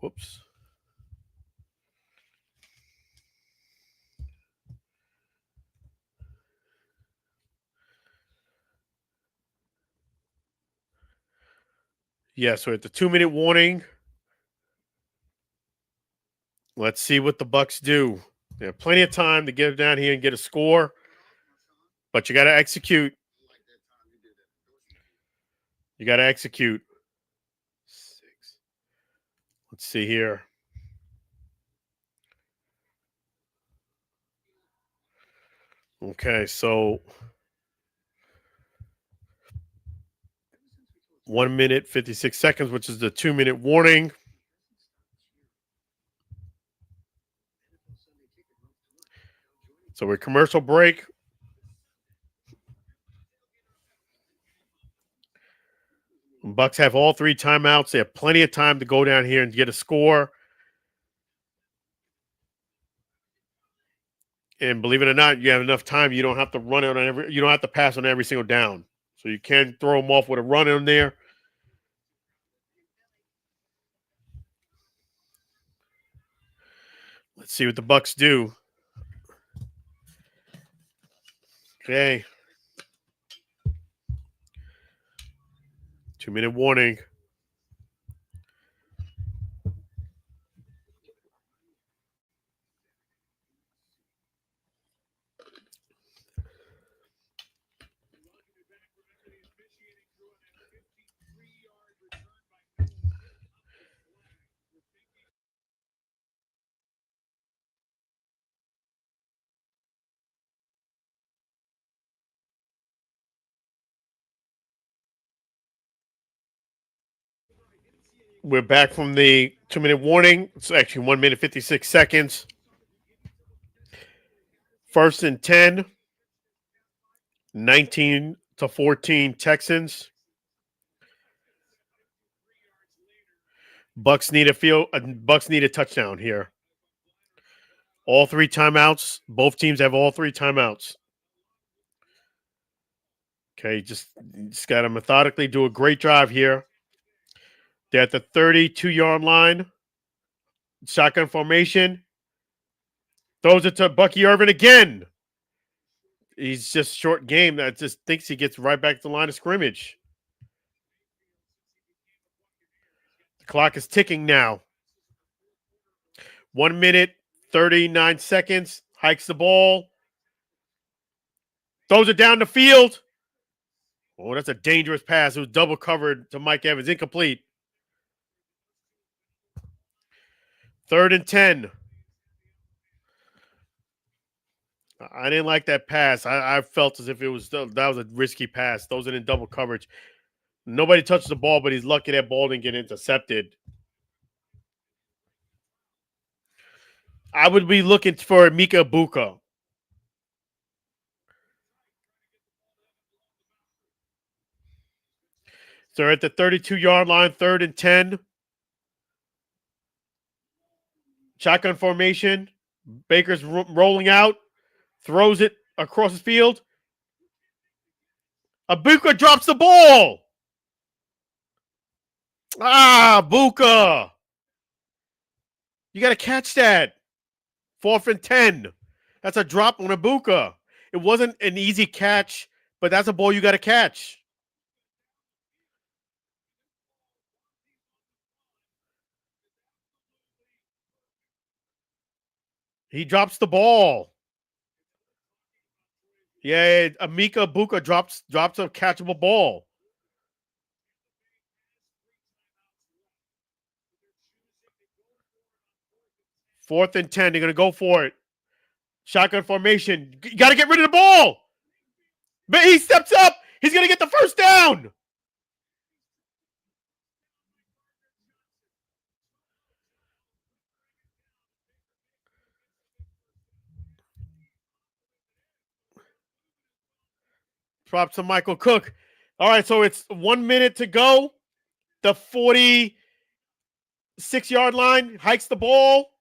Whoops. Yeah, so at the 2-minute warning, let's see what the Bucs do. They have plenty of time to get down here and get a score, but you got to execute. You got to execute. 6. Let's see here. Okay, so 1 minute, 56 seconds, which is the 2-minute warning. So we're commercial break. Bucs have all 3 timeouts. They have plenty of time to go down here and get a score. And believe it or not, you have enough time. You don't have to run it on you don't have to pass on every single down. So you can throw them off with a run in there. Let's see what the Bucs do. Okay. 2-minute warning. We're back from the 2-minute warning. It's actually 1 minute, 56 seconds. 1st and 10, 19-14 Texans. Bucs need a touchdown here. All 3 timeouts. Both teams have all 3 timeouts. Okay, just got to methodically do a great drive here. They're at the 32-yard line. Shotgun formation. Throws it to Bucky Irvin again. He's just short game. That just thinks he gets right back to the line of scrimmage. The clock is ticking now. 1 minute, 39 seconds. Hikes the ball. Throws it down the field. Oh, that's a dangerous pass. It was double covered to Mike Evans. Incomplete. 3rd and 10. I didn't like that pass. I felt as if that was a risky pass. Those are in double coverage. Nobody touched the ball, but he's lucky that ball didn't get intercepted. I would be looking for Mika Ibuka. So at the 32-yard line, 3rd and 10. Shotgun formation. Baker's rolling out. Throws it across the field. Ibuka drops the ball. Ibuka. You got to catch that. 4th and 10. That's a drop on Ibuka. It wasn't an easy catch but that's a ball you got to catch. He drops the ball. Yeah, Amika Buka drops a catchable ball. Fourth and 10. They're going to go for it. Shotgun formation. You got to get rid of the ball. But he steps up. He's going to get the first down. Props to Michael Cook. All right, so it's 1 minute to go. The 46-yard line. Hikes the ball.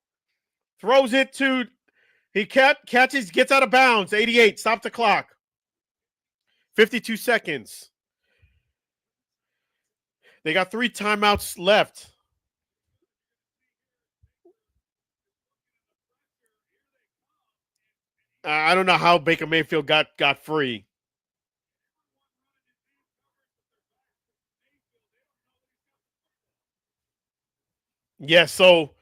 Throws it to... He catches, gets out of bounds. 88. Stop the clock. 52 seconds. They got 3 timeouts left. I don't know how Baker Mayfield got free. Yeah, so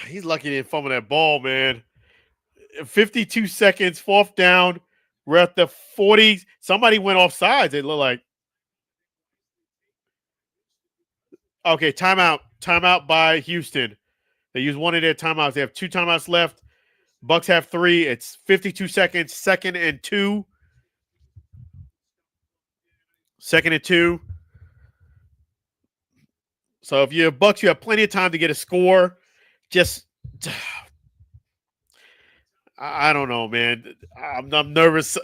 he's lucky he didn't fumble that ball, man. 52 seconds, 4th down. We're at the 40. Somebody went off sides, it looked like. Okay, timeout. Timeout by Houston. They use one of their timeouts. They have 2 timeouts left. Bucs have 3. It's 52 seconds. 2nd and 2. 2nd and 2. So if you're Bucs, you have plenty of time to get a score. Just, I don't know, man. I'm nervous.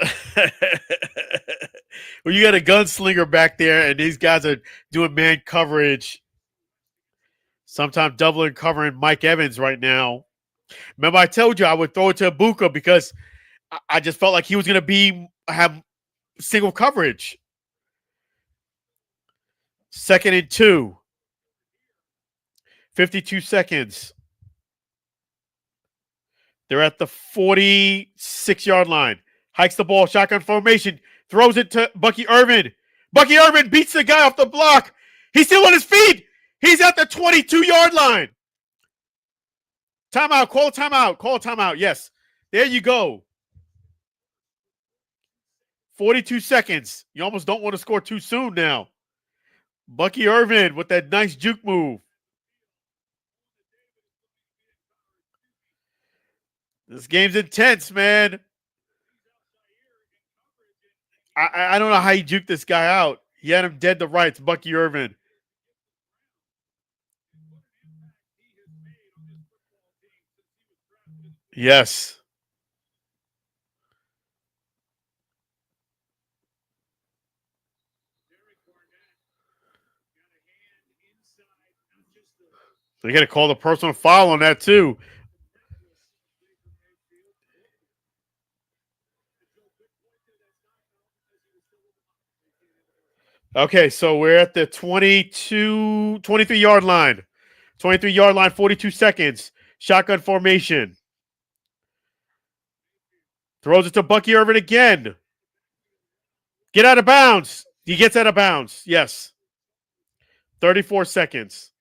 When you got a gunslinger back there and these guys are doing man coverage, sometimes doubling covering Mike Evans right now. Remember, I told you I would throw it to Ibuka because I just felt like he was going to have single coverage. 2nd and 2. 52 seconds. They're at the 46-yard line. Hikes the ball, shotgun formation, throws it to Bucky Irvin. Bucky Irvin beats the guy off the block. He's still on his feet. He's at the 22-yard line. Timeout, call a timeout, call a timeout. Yes, there you go. 42 seconds. You almost don't want to score too soon now. Bucky Irvin with that nice juke move. This game's intense, man. I don't know how he juked this guy out. He had him dead to rights, Bucky Irvin. Yes. They got to call the personal foul on that, too. Okay, so we're at the 23-yard line. 23-yard line, 42 seconds. Shotgun formation. Throws it to Bucky Irvin again. Get out of bounds. He gets out of bounds. Yes. 34 seconds.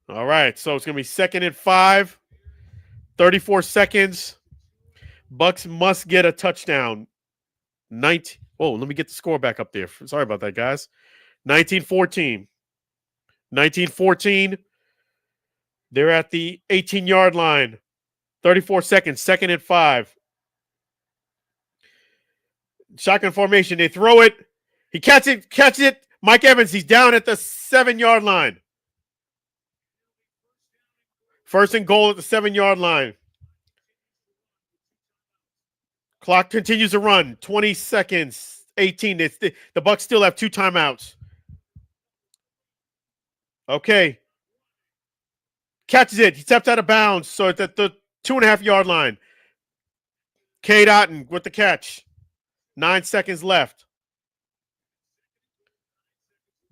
All right, so it's going to be 2nd and 5. 34 seconds. Bucs must get a touchdown. Oh, let me get the score back up there. Sorry about that, guys. 19-14. 19-14. They're at the 18-yard line. 34 seconds. 2nd and 5. Shotgun formation. They throw it. He catches it. Mike Evans, he's down at the 7-yard line. 1st and goal at the 7-yard line. Clock continues to run. 20 seconds. 18. The Bucs still have 2 timeouts. Okay. Catches it. He steps out of bounds. So it's at the 2.5-yard line. Cade Otton with the catch. 9 seconds left.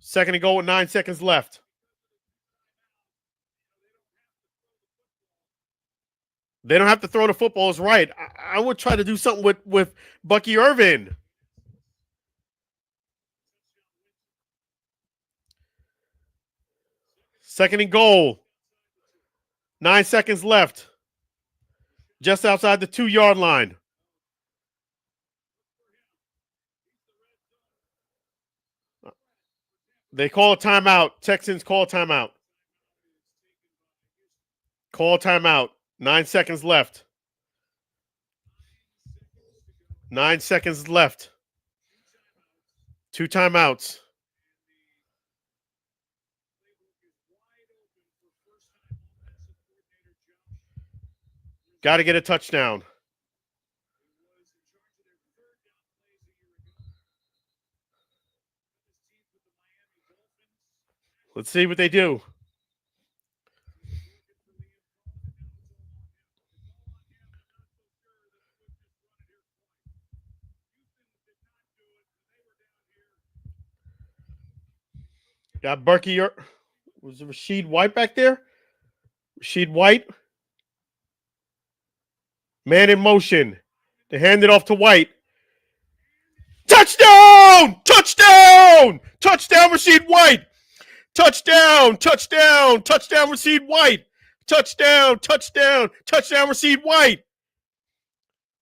2nd and goal with 9 seconds left. They don't have to throw the football. Is right. I would try to do something with Bucky Irvin. Second and goal. 9 seconds left. Just outside the 2-yard line. They call a timeout. Texans call a timeout. Call a timeout. 9 seconds left. 9 seconds left. 2 timeouts. Got to get a touchdown. Let's see what they do. Got Berkey. Was it Rashid White back there? Rashid White. Man in motion. They hand it off to White. Touchdown! Touchdown! Touchdown, Rashid White! Touchdown! Touchdown! Touchdown, Rashid White! Touchdown! Touchdown! Touchdown, Rashid White!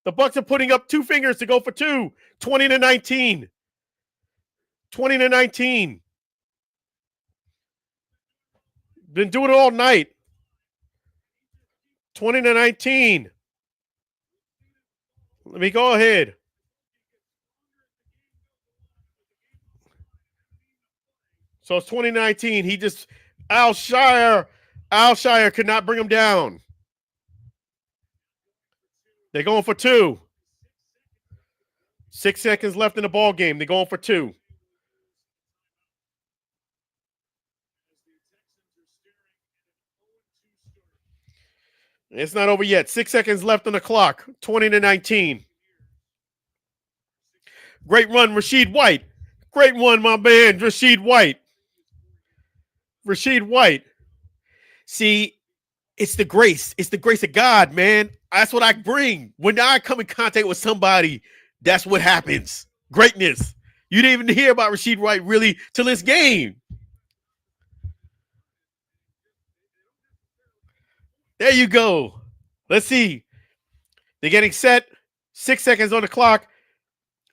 The Bucs are putting up 2 fingers to go for 2. 20-19. 20-19. Been doing it all night. 20-19. Let me go ahead. So it's 2019. He just Al Shire could not bring him down. They're going for 2. 6 seconds left in the ball game. They're going for 2. It's not over yet. 6 seconds left on the clock. 20-19. Great run, Rashid White. Great one, my man, Rashid White. Rashid White. See, it's the grace. It's the grace of God, man. That's what I bring. When I come in contact with somebody, that's what happens. Greatness. You didn't even hear about Rashid White really till this game. There you go. Let's see. They're getting set. 6 seconds on the clock.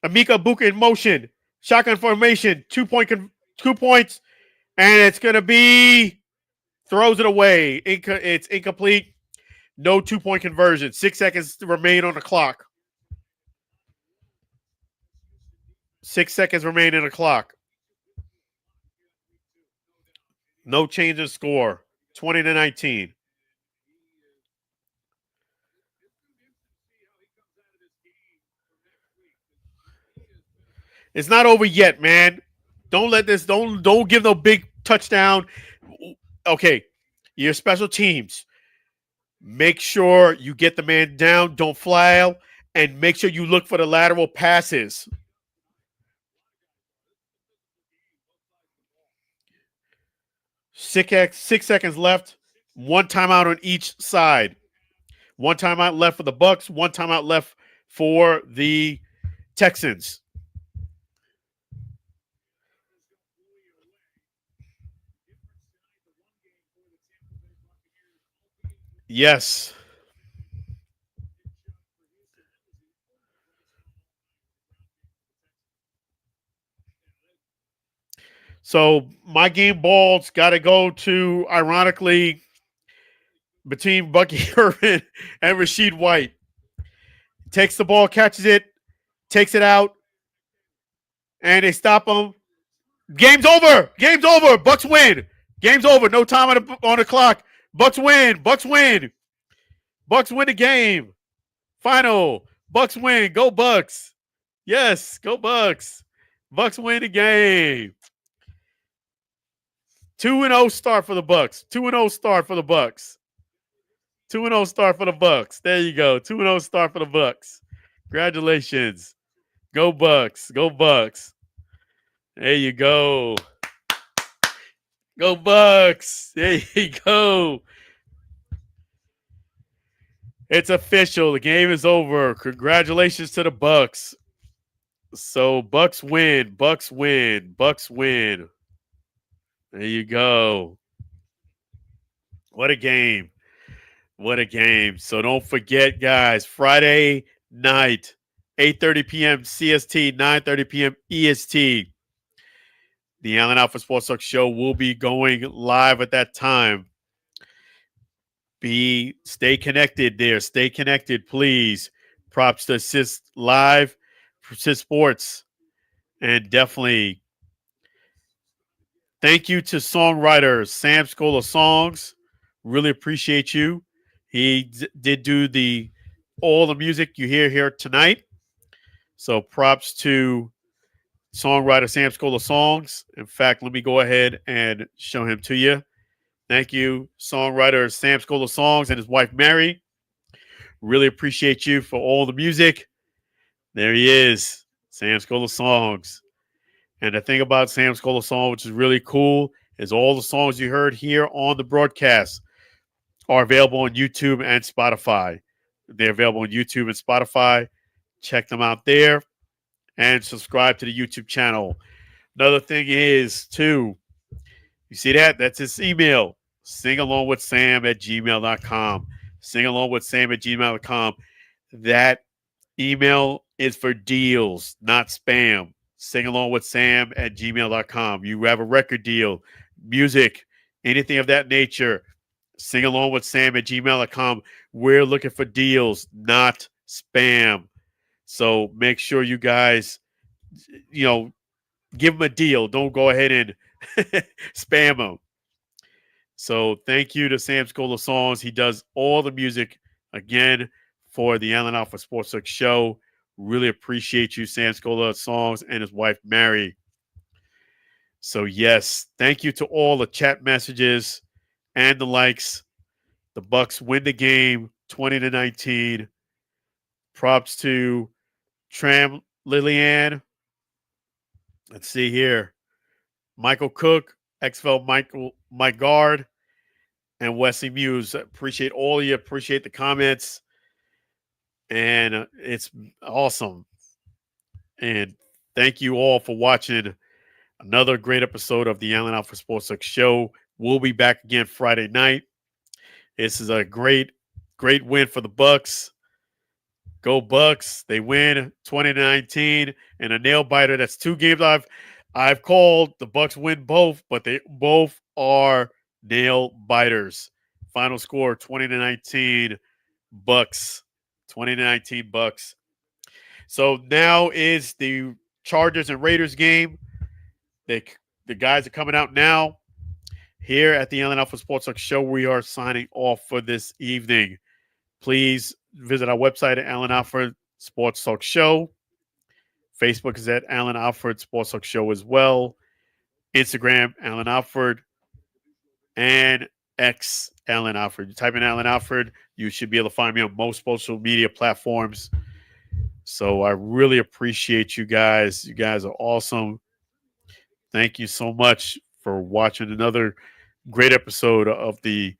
Emeka Buka in motion. Shotgun formation. 2 points. And it's going to be, throws it away. It's incomplete. No 2-point conversion. 6 seconds remain on the clock. 6 seconds remain in the clock. No change in score. 20-19. It's not over yet, man. Don't let this, don't give no big touchdown. Okay, your special teams. Make sure you get the man down, don't flail, and make sure you look for the lateral passes. 6 seconds left. 1 timeout on each side. 1 timeout left for the Bucs. 1 timeout left for the Texans. Yes. So my game balls got to go to, ironically, between Bucky Irvin and Rashid White. Takes the ball, catches it, takes it out, and they stop him. Game's over. Game's over. Bucs win. Game's over. No time on the clock. Bucs win. Bucs win. Bucs win the game. Final. Bucs win. Go Bucs. Yes, go Bucs. Bucs win the game. 2-0 start for the Bucs. 2-0 start for the Bucs. 2-0 start for the Bucs. There you go. 2-0 start for the Bucs. Congratulations. Go Bucs. Go Bucs. There you go. Go Bucs. There you go. It's official. The game is over. Congratulations to the Bucs. So Bucs win. Bucs win. Bucs win. There you go. What a game. What a game. So don't forget, guys, Friday night, 8:30 p.m. CST, 9:30 p.m. EST. The Allen Alford Sports Talk Show will be going live at that time. Stay connected there. Stay connected, please. Props to Assist Live, Assist Sports, and definitely thank you to songwriter Sam Scola Songs. Really appreciate you. He did do all the music you hear here tonight. So props to songwriter Sam Scola Songs. In fact, let me go ahead and show him to you. Thank you, songwriter Sam Scola Songs and his wife Mary. Really appreciate you for all the music. There he is, Sam Scola Songs. And the thing about Sam Scola Songs, which is really cool, is all the songs you heard here on the broadcast are available on YouTube and Spotify. They're available on YouTube and Spotify. Check them out there and subscribe to the YouTube channel. Another thing is, too, you see that? That's his email. singalongwithsam@gmail.com. Singalongwithsam@gmail.com. That email is for deals, not spam. Singalongwithsam@gmail.com. You have a record deal, music, anything of that nature. Singalongwithsam@gmail.com. We're looking for deals, not spam. So make sure you guys, give them a deal. Don't go ahead and spam them. So thank you to Sam Scola Songs. He does all the music, again, for the Allen Alford Sports Talk Show. Really appreciate you, Sam Scola Songs, and his wife, Mary. So, yes, thank you to all the chat messages and the likes. The Bucs win the game 20-19. Props to Tram Lillian. Let's see here. Michael Cook, XFL Mike Guard, and Wesley Muse. Appreciate all of you. Appreciate the comments. And it's awesome. And thank you all for watching another great episode of the Allen Alford Sports Talk Show. We'll be back again Friday night. This is a great win for the Bucs. Go Bucs. They win 20-19 and a nail biter. That's two games I've called. The Bucs win both, but they both are nail biters. Final score 20-19 Bucs. 20-19 Bucs. So now is the Chargers and Raiders game. The guys are coming out now. Here at the Allen Alford Sports Talk Show, we are signing off for this evening. Please visit our website at Allen Alford Sports Talk Show. Facebook is at Allen Alford Sports Talk Show as well. Instagram, Allen Alford. And X, Allen Alford. You type in Allen Alford, you should be able to find me on most social media platforms. So I really appreciate you guys. You guys are awesome. Thank you so much for watching another great episode of the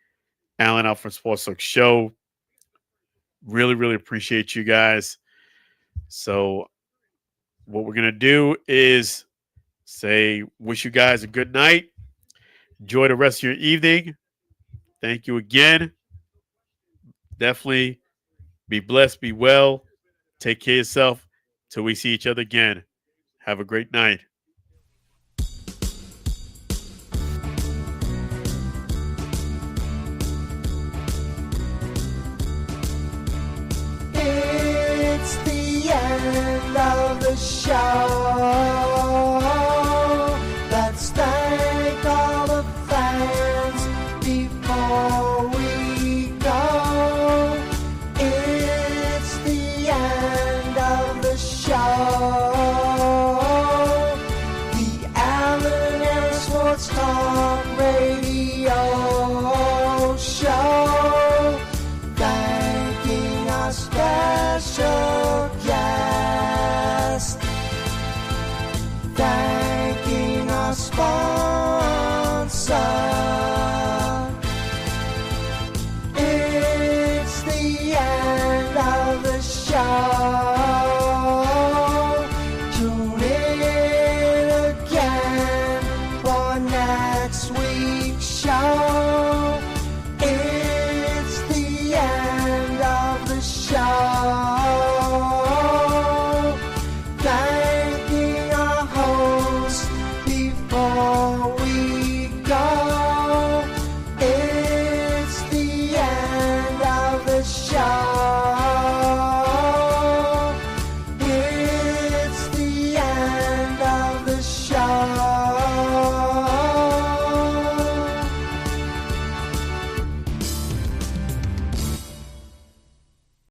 Allen Alford Sports Talk Show. Really, really appreciate you guys. So what we're going to do is wish you guys a good night. Enjoy the rest of your evening. Thank you again. Definitely be blessed, be well. Take care of yourself till we see each other again. Have a great night.